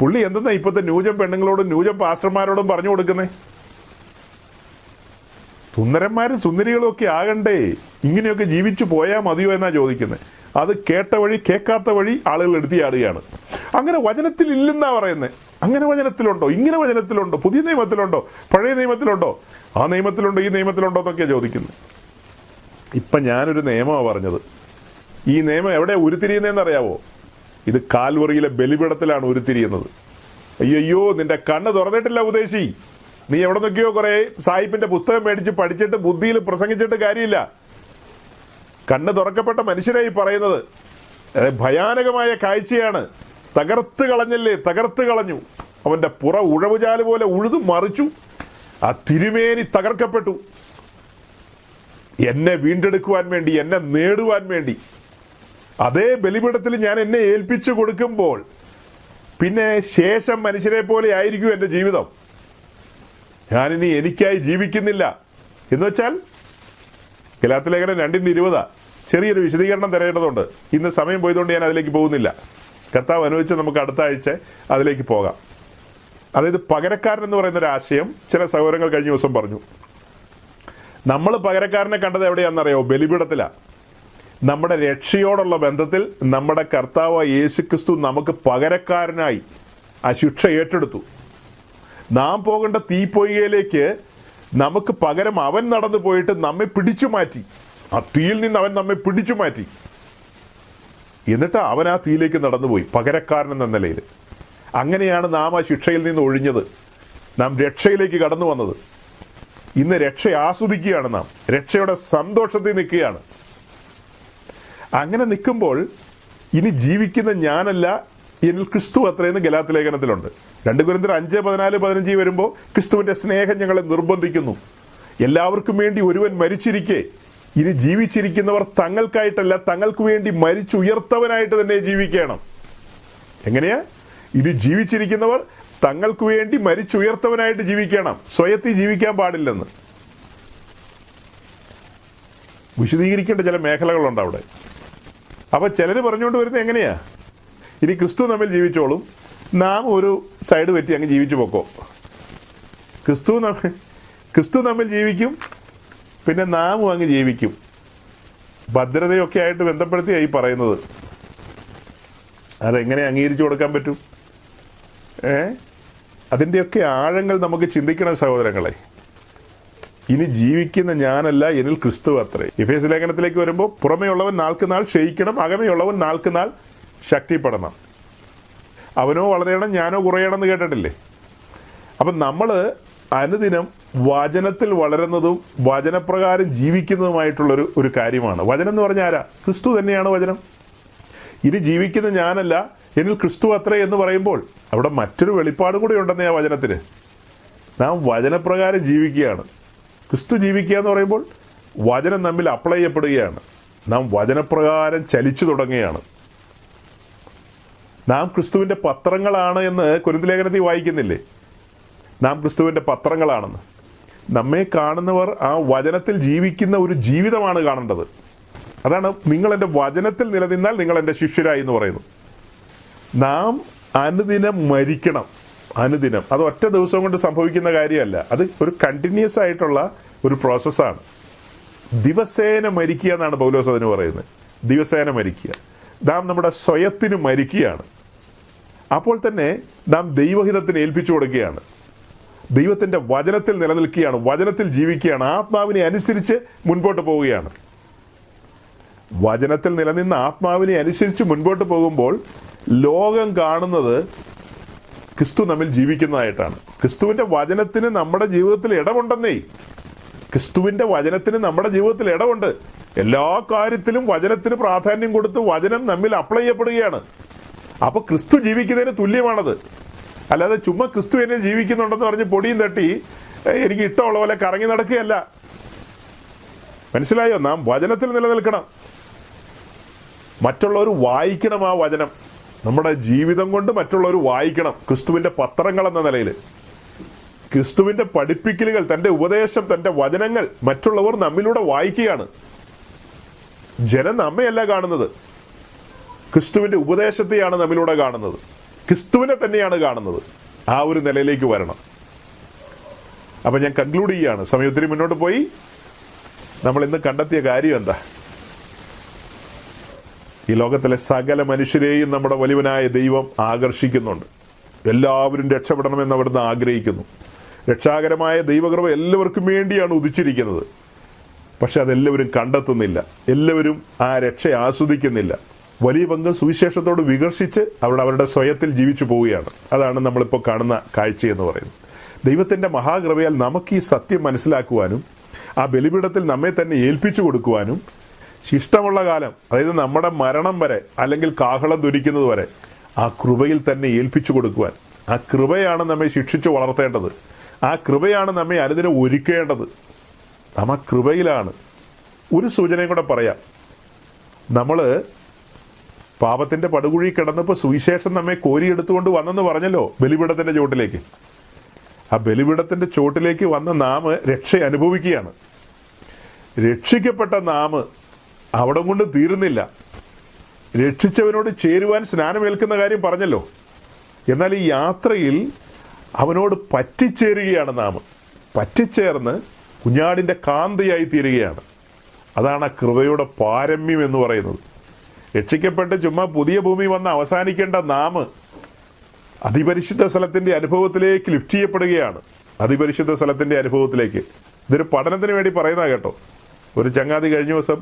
പുള്ളി എന്തെന്നാ ഇപ്പോഴത്തെ ന്യൂജൻ പെണ്ണുങ്ങളോടും ന്യൂജൻ പാസ്റ്റർമാരോടും പറഞ്ഞു കൊടുക്കുന്നേ? സുന്ദരന്മാരും സുന്ദരികളും ഒക്കെ ആകണ്ടേ, ഇങ്ങനെയൊക്കെ ജീവിച്ചു പോയാൽ മതിയോ എന്നാ ചോദിക്കുന്നത്. അത് കേട്ട വഴി കേൾക്കാത്ത വഴി ആളുകൾ എടുത്തിയാടുകയാണ്. അങ്ങനെ വചനത്തിൽ ഇല്ലെന്നാ പറയുന്നത്. അങ്ങനെ വചനത്തിലുണ്ടോ? ഇങ്ങനെ വചനത്തിലുണ്ടോ? പുതിയ നിയമത്തിലുണ്ടോ? പഴയ നിയമത്തിലുണ്ടോ? ആ നിയമത്തിലുണ്ടോ ഈ നിയമത്തിലുണ്ടോ എന്നൊക്കെയാണ് ചോദിക്കുന്നത്. ഇപ്പം ഞാനൊരു നിയമമാണ് പറഞ്ഞത്. ഈ നിയമം എവിടെ ഉരുത്തിരിയുന്നതെന്നറിയാവോ? ഇത് കാൽവറിയിലെ ബലിപീഠത്തിലാണ് ഉരുത്തിരിയുന്നത്. അയ്യോ, നിന്റെ കണ്ണ് തുറന്നിട്ടില്ല ഉപദേശി. നീ എവിടെ നിന്നൊക്കെയോ കുറെ സാഹിബിന്റെ പുസ്തകം മേടിച്ച് പഠിച്ചിട്ട് ബുദ്ധിയിൽ പ്രസംഗിച്ചിട്ട് കാര്യമില്ല. കണ്ണ് തുറക്കപ്പെട്ട മനുഷ്യരായി പറയുന്നത് ഭയാനകമായ കാഴ്ചയാണ്. തകർത്ത് കളഞ്ഞു. അവന്റെ പുറ ഉഴവുചാല് പോലെ ഉഴുതു മറിച്ചു. ആ തിരുമേനി തകർക്കപ്പെട്ടു. എന്നെ വീണ്ടെടുക്കുവാൻ വേണ്ടി, എന്നെ നേടുവാൻ വേണ്ടി അതേ ബലിപീഠത്തിൽ ഞാൻ എന്നെ ഏൽപ്പിച്ചു കൊടുക്കുമ്പോൾ പിന്നെ ശേഷം മനുഷ്യരെ പോലെ ആയിരിക്കും എൻ്റെ ജീവിതം. ഞാനിനി എനിക്കായി ജീവിക്കുന്നില്ല എന്ന് വെച്ചാൽ ഗലാത്യലേഖനം 2:20 ചെറിയൊരു വിശദീകരണം തരേണ്ടതുണ്ട്. ഇന്ന് സമയം പോയതുകൊണ്ട് ഞാൻ അതിലേക്ക് പോകുന്നില്ല. കർത്താവ് അനുവദിച്ച് നമുക്ക് അടുത്ത ആഴ്ച അതിലേക്ക് പോകാം. അതായത് പകരക്കാരൻ എന്ന് പറയുന്ന ഒരു ആശയം ചില സഹോദരങ്ങൾ കഴിഞ്ഞ ദിവസം പറഞ്ഞു. നമ്മൾ പകരക്കാരനെ കണ്ടത് എവിടെയാണെന്നറിയോ? ബലിപീഠത്തിലാണ്. നമ്മുടെ രക്ഷയോടുള്ള ബന്ധത്തിൽ നമ്മുടെ കർത്താവ് യേശുക്രിസ്തു നമുക്ക് പകരക്കാരനായി ആ ശിക്ഷ ഏറ്റെടുത്തു. നാം പോകേണ്ട തീപ്പൊയ്കയിലേക്ക് നമുക്ക് പകരം അവൻ നടന്നു പോയിട്ട് നമ്മെ പിടിച്ചു മാറ്റി. ആ തീയിൽ നിന്ന് അവൻ നമ്മെ പിടിച്ചു മാറ്റി. എന്നിട്ട് അവൻ ആ തീയിലേക്ക് നടന്നുപോയി പകരക്കാരൻ എന്ന നിലയിൽ. അങ്ങനെയാണ് നാം ആ ശിക്ഷയിൽ നിന്ന് ഒഴിഞ്ഞത്. നാം രക്ഷയിലേക്ക് കടന്നു വന്നത്. ഇന്ന് രക്ഷ ആസ്വദിക്കുകയാണ്. നാം രക്ഷയുടെ സന്തോഷത്തിൽ നിൽക്കുകയാണ്. അങ്ങനെ നിൽക്കുമ്പോൾ ഇനി ജീവിക്കുന്ന ഞാനല്ല, എന്നിൽ ക്രിസ്തു അത്രയെന്ന് ഗലാത്യലേഖനത്തിലുണ്ട്. 2 കൊരിന്ത്യർ 5:14-15 വരുമ്പോൾ ക്രിസ്തുവിന്റെ സ്നേഹം ഞങ്ങളെ നിർബന്ധിക്കുന്നു. എല്ലാവർക്കും വേണ്ടി ഒരുവൻ മരിച്ചിരിക്കെ ഇനി ജീവിച്ചിരിക്കുന്നവർ തങ്ങൾക്കായിട്ടല്ല, തങ്ങൾക്ക് വേണ്ടി മരിച്ചുയർത്തവനായിട്ട് തന്നെ ജീവിക്കണം. എങ്ങനെയാ? ഇനി ജീവിച്ചിരിക്കുന്നവർ തങ്ങൾക്ക് വേണ്ടി മരിച്ചുയർത്തവനായിട്ട് ജീവിക്കണം. സ്വയത്തിൽ ജീവിക്കാൻ പാടില്ലെന്ന് വിശദീകരിക്കേണ്ട ചില മേഖലകളുണ്ട് അവിടെ. അപ്പൊ ചിലര് പറഞ്ഞുകൊണ്ട് വരുന്നത് എങ്ങനെയാ? ഇനി ക്രിസ്തു നമ്മിൽ ജീവിച്ചോളും, നാം ഒരു സൈഡ് പറ്റി അങ്ങ് ജീവിച്ചു പോക്കോ. ക്രിസ്തു നമ്മിൽ ജീവിക്കും, പിന്നെ നാമും അങ്ങ് ജീവിക്കും. ഭദ്രതയൊക്കെ ആയിട്ട് ബന്ധപ്പെടുത്തിയായി പറയുന്നത്. അതെങ്ങനെ അംഗീകരിച്ചു കൊടുക്കാൻ പറ്റും? അതിൻ്റെയൊക്കെ ആഴങ്ങൾ നമുക്ക് ചിന്തിക്കണം സഹോദരങ്ങളെ. ഇനി ജീവിക്കുന്ന ഞാനല്ല, എന്നിൽ ക്രിസ്തു അത്രേ. എഫേസ്യ ലേഖനത്തിലേക്ക് വരുമ്പോൾ പുറമേ ഉള്ളവൻ നാൾക്ക് നാൾ ക്ഷയിക്കണം, അകമേ ഉള്ളവൻ നാൾക്ക് നാൾ ശക്തിപ്പെടണം. അവനോ വളരെയണം ഞാനോ കുറയണം എന്ന് കേട്ടിട്ടില്ലേ? അപ്പം നമ്മൾ അനുദിനം വചനത്തിൽ വളരുന്നതും വചനപ്രകാരം ജീവിക്കുന്നതുമായിട്ടുള്ളൊരു ഒരു കാര്യമാണ്. വചനം എന്ന് പറഞ്ഞാൽ ആരാ? ക്രിസ്തു തന്നെയാണ് വചനം. ഇനി ജീവിക്കുന്ന ഞാനല്ല, എന്നിൽ ക്രിസ്തു അത്രേ എന്ന് പറയുമ്പോൾ അവിടെ മറ്റൊരു വെളിപ്പാടും കൂടി ഉണ്ടെന്ന് ആ വചനത്തിന്. നാം വചനപ്രകാരം ജീവിക്കുകയാണ്. ക്രിസ്തു ജീവിക്കുക എന്ന് പറയുമ്പോൾ വചനം നമ്മിൽ അപ്ലൈ ചെയ്യപ്പെടുകയാണ്. നാം വചനപ്രകാരം ചലിച്ചു തുടങ്ങുകയാണ്. നാം ക്രിസ്തുവിൻ്റെ പത്രങ്ങളാണ് എന്ന് കൊരിന്ത്യർ ലേഖനത്തിൽ വായിക്കുന്നില്ലേ? നാം ക്രിസ്തുവിൻ്റെ പത്രങ്ങളാണെന്ന്. നമ്മെ കാണുന്നവർ ആ വചനത്തിൽ ജീവിക്കുന്ന ഒരു ജീവിതമാണ് കാണേണ്ടത്. അതാണ് നിങ്ങൾ എൻ്റെ വചനത്തിൽ നിലനിന്നാൽ നിങ്ങൾ എൻ്റെ ശിഷ്യരായി എന്ന് പറയുന്നു. നാം അനുദിനം മരിക്കണം. അനുദിനം. അത് ഒറ്റ ദിവസം കൊണ്ട് സംഭവിക്കുന്ന കാര്യമല്ല. അത് ഒരു കണ്ടിന്യൂസ് ആയിട്ടുള്ള ഒരു പ്രോസസ്സാണ്. ദിവസേന മരിക്കുക എന്നാണ് പൗലോസ് അതിന് പറയുന്നത്. ദിവസേന മരിക്കുക. നാം നമ്മുടെ സ്വയത്തിന് മരിക്കുകയാണ്. അപ്പോൾ തന്നെ നാം ദൈവഹിതത്തിന് ഏൽപ്പിച്ചു കൊടുക്കുകയാണ്. ദൈവത്തിൻ്റെ വചനത്തിൽ നിലനിൽക്കുകയാണ്, വചനത്തിൽ ജീവിക്കുകയാണ്, ആത്മാവിനെ അനുസരിച്ച് മുൻപോട്ട് പോവുകയാണ്. വചനത്തിൽ നിലനിന്ന് ആത്മാവിനെ അനുസരിച്ച് മുൻപോട്ട് പോകുമ്പോൾ ലോകം കാണുന്നത് ക്രിസ്തു നമ്മിൽ ജീവിക്കുന്നതായിട്ടാണ്. ക്രിസ്തുവിൻ്റെ വചനത്തിന് നമ്മുടെ ജീവിതത്തിൽ ഇടമുണ്ടെന്നേ. ക്രിസ്തുവിൻ്റെ വചനത്തിന് നമ്മുടെ ജീവിതത്തിൽ ഇടമുണ്ട്. എല്ലാ കാര്യത്തിലും വചനത്തിന് പ്രാധാന്യം കൊടുത്ത് വചനം നമ്മിൽ അപ്ലൈ ചെയ്യപ്പെടുകയാണ്. അപ്പോൾ ക്രിസ്തു ജീവിക്കുന്നതിന് തുല്യമാണത്. അല്ലാതെ ചുമ്മാ ക്രിസ്തു എന്നെ ജീവിക്കുന്നുണ്ടെന്ന് പറഞ്ഞ് പൊടിയും തട്ടി എനിക്ക് ഇഷ്ടമുള്ള പോലെ കറങ്ങി നടക്കുകയല്ല. മനസ്സിലായോ? നാം വചനത്തിൽ നിലനിൽക്കണം. മറ്റുള്ളവർ വായിക്കണം ആ വചനം. നമ്മുടെ ജീവിതം കൊണ്ട് മറ്റുള്ളവർ വായിക്കണം. ക്രിസ്തുവിൻ്റെ പത്രങ്ങൾ എന്ന നിലയിൽ ക്രിസ്തുവിൻ്റെ പഠിപ്പിക്കലുകൾ, തൻ്റെ ഉപദേശം, തൻ്റെ വചനങ്ങൾ മറ്റുള്ളവർ നമ്മിലൂടെ വായിക്കുകയാണ്. ജനം നമ്മയല്ല കാണുന്നത്, ക്രിസ്തുവിൻ്റെ ഉപദേശത്തെയാണ് നമ്മിലൂടെ കാണുന്നത്. ക്രിസ്തുവിനെ തന്നെയാണ് കാണുന്നത്. ആ ഒരു നിലയിലേക്ക് വരണം. അപ്പം ഞാൻ കൺക്ലൂഡ് ചെയ്യുകയാണ്. സമയം ഒത്തിരി മുന്നോട്ട് പോയി. നമ്മൾ ഇന്ന് കണ്ടെത്തിയ കാര്യം എന്താ? ഈ ലോകത്തിലെ സകല മനുഷ്യരെയും നമ്മുടെ വലിയവനായ ദൈവം ആകർഷിക്കുന്നുണ്ട്. എല്ലാവരും രക്ഷപ്പെടണമെന്ന് അവിടുന്ന് ആഗ്രഹിക്കുന്നു. രക്ഷാകരമായ ദൈവകൃപ എല്ലാവർക്കും വേണ്ടിയാണ് ഉദിച്ചിരിക്കുന്നത്. പക്ഷെ അതെല്ലാവരും കണ്ടെത്തുന്നില്ല. എല്ലാവരും ആ രക്ഷ ആസ്വദിക്കുന്നില്ല. വലിയ പങ്ക് സുവിശേഷത്തോട് വികർഷിച്ച് അവരുടെ സ്വയത്തിൽ ജീവിച്ചു പോവുകയാണ്. അതാണ് നമ്മളിപ്പോൾ കാണുന്ന കാഴ്ചയെന്ന് പറയുന്നത്. ദൈവത്തിൻ്റെ മഹാകൃപയാൽ നമുക്ക് ഈ സത്യം മനസ്സിലാക്കുവാനും ആ ബലിപീഠത്തിൽ നമ്മെ തന്നെ ഏൽപ്പിച്ചു കൊടുക്കുവാനും ശിഷ്ടമുള്ള കാലം, അതായത് നമ്മുടെ മരണം വരെ അല്ലെങ്കിൽ കാഹളം ധരിക്കുന്നത് വരെ ആ കൃപയിൽ തന്നെ ഏൽപ്പിച്ചു കൊടുക്കുവാൻ. ആ കൃപയാണ് നമ്മെ ശിക്ഷിച്ചു വളർത്തേണ്ടത്. ആ കൃപയാണ് നമ്മെ അനുദിനം ഒരുക്കേണ്ടത്. നാം ആ കൃപയിലാണ്. ഒരു സൂചനയും കൂടെ പറയാം. നമ്മൾ പാപത്തിൻ്റെ പടുകുഴി കിടന്നപ്പോൾ സുവിശേഷം നമ്മെ കോരിയെടുത്തുകൊണ്ട് വന്നെന്ന് പറഞ്ഞല്ലോ ബലിപീഠത്തിൻ്റെ ചുവട്ടിലേക്ക്. ആ ബലിപീഠത്തിൻ്റെ ചുവട്ടിലേക്ക് വന്ന നാം രക്ഷ അനുഭവിക്കുകയാണ്. രക്ഷിക്കപ്പെട്ട നാം അവിടെ കൊണ്ട് തീരുന്നില്ല. രക്ഷിച്ചവനോട് ചേരുവാൻ സ്നാനമേൽക്കുന്ന കാര്യം പറഞ്ഞല്ലോ. എന്നാൽ ഈ യാത്രയിൽ അവനോട് പറ്റിച്ചേരുകയാണ് നാം. പറ്റിച്ചേർന്ന് കുഞ്ഞാടിൻ്റെ കാന്തയായി തീരുകയാണ്. അതാണ് ആ കൃപയുടെ പാരമ്യം എന്ന് പറയുന്നത്. രക്ഷിക്കപ്പെട്ട് ചുമ്മാ പുതിയ ഭൂമി വന്ന് അവസാനിക്കേണ്ട നാം അതിപരിശുദ്ധ സ്ഥലത്തിൻ്റെ അനുഭവത്തിലേക്ക് ലിഫ്റ്റ് ചെയ്യപ്പെടുകയാണ്. അതിപരിശുദ്ധ സ്ഥലത്തിൻ്റെ അനുഭവത്തിലേക്ക്. ഇതൊരു പഠനത്തിന് വേണ്ടി പറയുന്ന കേട്ടോ. ഒരു ചങ്ങാതി കഴിഞ്ഞ ദിവസം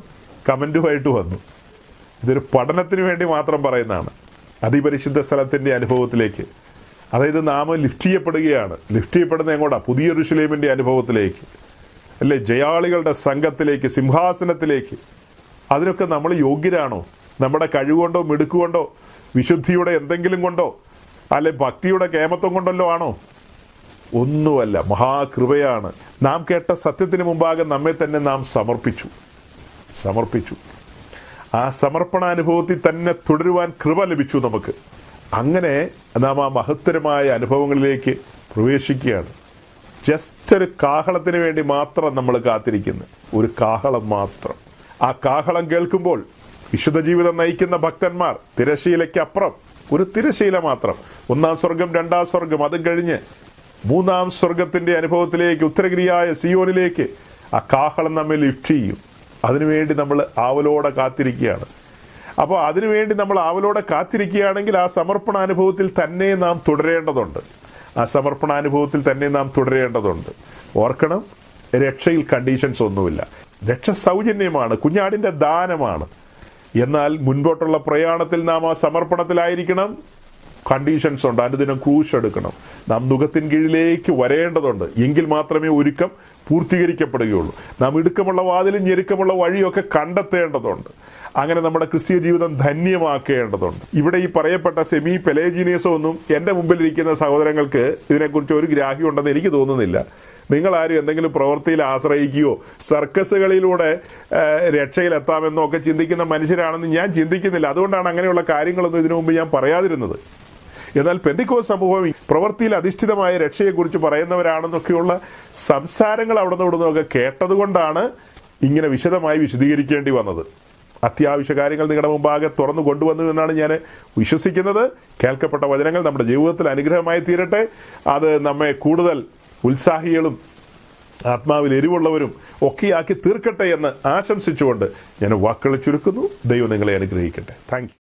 കമൻറ്റുമായിട്ട് വന്നു. ഇതൊരു പഠനത്തിന് വേണ്ടി മാത്രം പറയുന്നതാണ്. അതിപരിശുദ്ധ സ്ഥലത്തിൻ്റെ അനുഭവത്തിലേക്ക്. അതായത് നാം ലിഫ്റ്റ് ചെയ്യപ്പെടുകയാണ്. ലിഫ്റ്റ് ചെയ്യപ്പെടുന്ന എങ്ങോട്ടാ? പുതിയ യെരൂശലേമിൻ്റെ അനുഭവത്തിലേക്ക്, അല്ലേ? ജയാളികളുടെ സംഘത്തിലേക്ക്, സിംഹാസനത്തിലേക്ക്. അതിനൊക്കെ നമ്മൾ യോഗ്യരാണോ? നമ്മുടെ കഴിവുകൊണ്ടോ മിടുക്കുകൊണ്ടോ വിശുദ്ധിയുടെ എന്തെങ്കിലും കൊണ്ടോ അല്ലെ ഭക്തിയുടെ കേമത്വം കൊണ്ടല്ലോ ആണോ? ഒന്നുമല്ല. മഹാകൃപയാണ്. നാം കേട്ട സത്യത്തിന് മുമ്പാകെ നമ്മെ തന്നെ നാം സമർപ്പിച്ചു. ആ സമർപ്പണാനുഭവത്തിൽ തന്നെ തുടരുവാൻ കൃപ ലഭിച്ചു നമുക്ക്. അങ്ങനെ നാം ആ മഹത്തരമായ അനുഭവങ്ങളിലേക്ക് പ്രവേശിക്കുകയാണ്. ജസ്റ്റ് ഒരു കാഹളത്തിന് വേണ്ടി മാത്രം നമ്മൾ കാത്തിരിക്കുന്നു. ഒരു കാഹളം മാത്രം. ആ കാഹളം കേൾക്കുമ്പോൾ വിശുദ്ധ ജീവിതം നയിക്കുന്ന ഭക്തന്മാർ തിരശീലയ്ക്കപ്പുറം ഒരു തിരശീല മാത്രം. 1-ാം സ്വർഗം, 2-ാം സ്വർഗം, അതും കഴിഞ്ഞ് 3-ാം സ്വർഗത്തിൻ്റെ അനുഭവത്തിലേക്ക്, ഉത്തരഗിരിയായ സിയോനിലേക്ക് ആ കാഹളം നമ്മെ ലിഫ്റ്റ് ചെയ്യും. അതിനുവേണ്ടി നമ്മൾ ആവലോടെ കാത്തിരിക്കുകയാണ്. അപ്പോൾ അതിനുവേണ്ടി നമ്മൾ ആവലോടെ കാത്തിരിക്കുകയാണെങ്കിൽ ആ സമർപ്പണാനുഭവത്തിൽ തന്നെ നാം തുടരേണ്ടതുണ്ട്. ഓർക്കണം, രക്ഷയിൽ കണ്ടീഷൻസ് ഒന്നുമില്ല. രക്ഷ സൗജന്യമാണ്, കുഞ്ഞാടിൻ്റെ ദാനമാണ്. എന്നാൽ മുൻപോട്ടുള്ള പ്രയാണത്തിൽ നാം ആ സമർപ്പണത്തിലായിരിക്കണം. കണ്ടീഷൻസ് ഉണ്ട്. അനുദിനം ക്രൂശ് എടുക്കണം. നാം നുകത്തിൻ കീഴിലേക്ക് വരേണ്ടതുണ്ട്. എങ്കിൽ മാത്രമേ ഒരുക്കം പൂർത്തീകരിക്കപ്പെടുകയുള്ളൂ. നാം ഇടുക്കമുള്ള വാതിലും ഞെരുക്കമുള്ള വഴിയൊക്കെ കണ്ടെത്തേണ്ടതുണ്ട്. അങ്ങനെ നമ്മുടെ ക്രിസ്തീയ ജീവിതം ധന്യമാക്കേണ്ടതുണ്ട്. ഇവിടെ ഈ പറയപ്പെട്ട സെമി പെലേജിനിയസോ ഒന്നും എൻ്റെ മുമ്പിലിരിക്കുന്ന സഹോദരങ്ങൾക്ക് ഇതിനെക്കുറിച്ച് ഒരു ഗ്രാഹ്യം ഉണ്ടെന്ന് എനിക്ക് തോന്നുന്നില്ല. നിങ്ങളാരും എന്തെങ്കിലും പ്രവൃത്തിയിൽ ആശ്രയിക്കുകയോ സർക്കസുകളിലൂടെ രക്ഷയിലെത്താമെന്നോ ഒക്കെ ചിന്തിക്കുന്ന മനുഷ്യരാണെന്ന് ഞാൻ ചിന്തിക്കുന്നില്ല. അതുകൊണ്ടാണ് അങ്ങനെയുള്ള കാര്യങ്ങളൊന്നും ഇതിനു മുമ്പ് ഞാൻ പറയാതിരുന്നത്. എന്നാൽ പെന്തിക്കോസ്ത് സമൂഹം പ്രവൃത്തിയിൽ അധിഷ്ഠിതമായ രക്ഷയെക്കുറിച്ച് പറയുന്നവരാണെന്നൊക്കെയുള്ള സംസാരങ്ങൾ അവിടെ നിന്നൊക്കെ കേട്ടതുകൊണ്ടാണ് ഇങ്ങനെ വിശദമായി വിശദീകരിക്കേണ്ടി വന്നത്. അത്യാവശ്യ കാര്യങ്ങൾ നിങ്ങളുടെ മുമ്പാകെ തുറന്നു കൊണ്ടുവന്നു എന്നാണ് ഞാൻ വിശ്വസിക്കുന്നത്. കേൾക്കപ്പെട്ട വചനങ്ങൾ നമ്മുടെ ജീവിതത്തിൽ അനുഗ്രഹമായി തീരട്ടെ. അത് നമ്മെ കൂടുതൽ ഉത്സാഹികളും ആത്മാവിൽ എരിവുള്ളവരും ഒക്കെയാക്കി തീർക്കട്ടെ എന്ന് ആശംസിച്ചുകൊണ്ട് ഞാൻ വാക്കുകൾ ചുരുക്കുന്നു. ദൈവം നിങ്ങളെ അനുഗ്രഹിക്കട്ടെ. Thank you.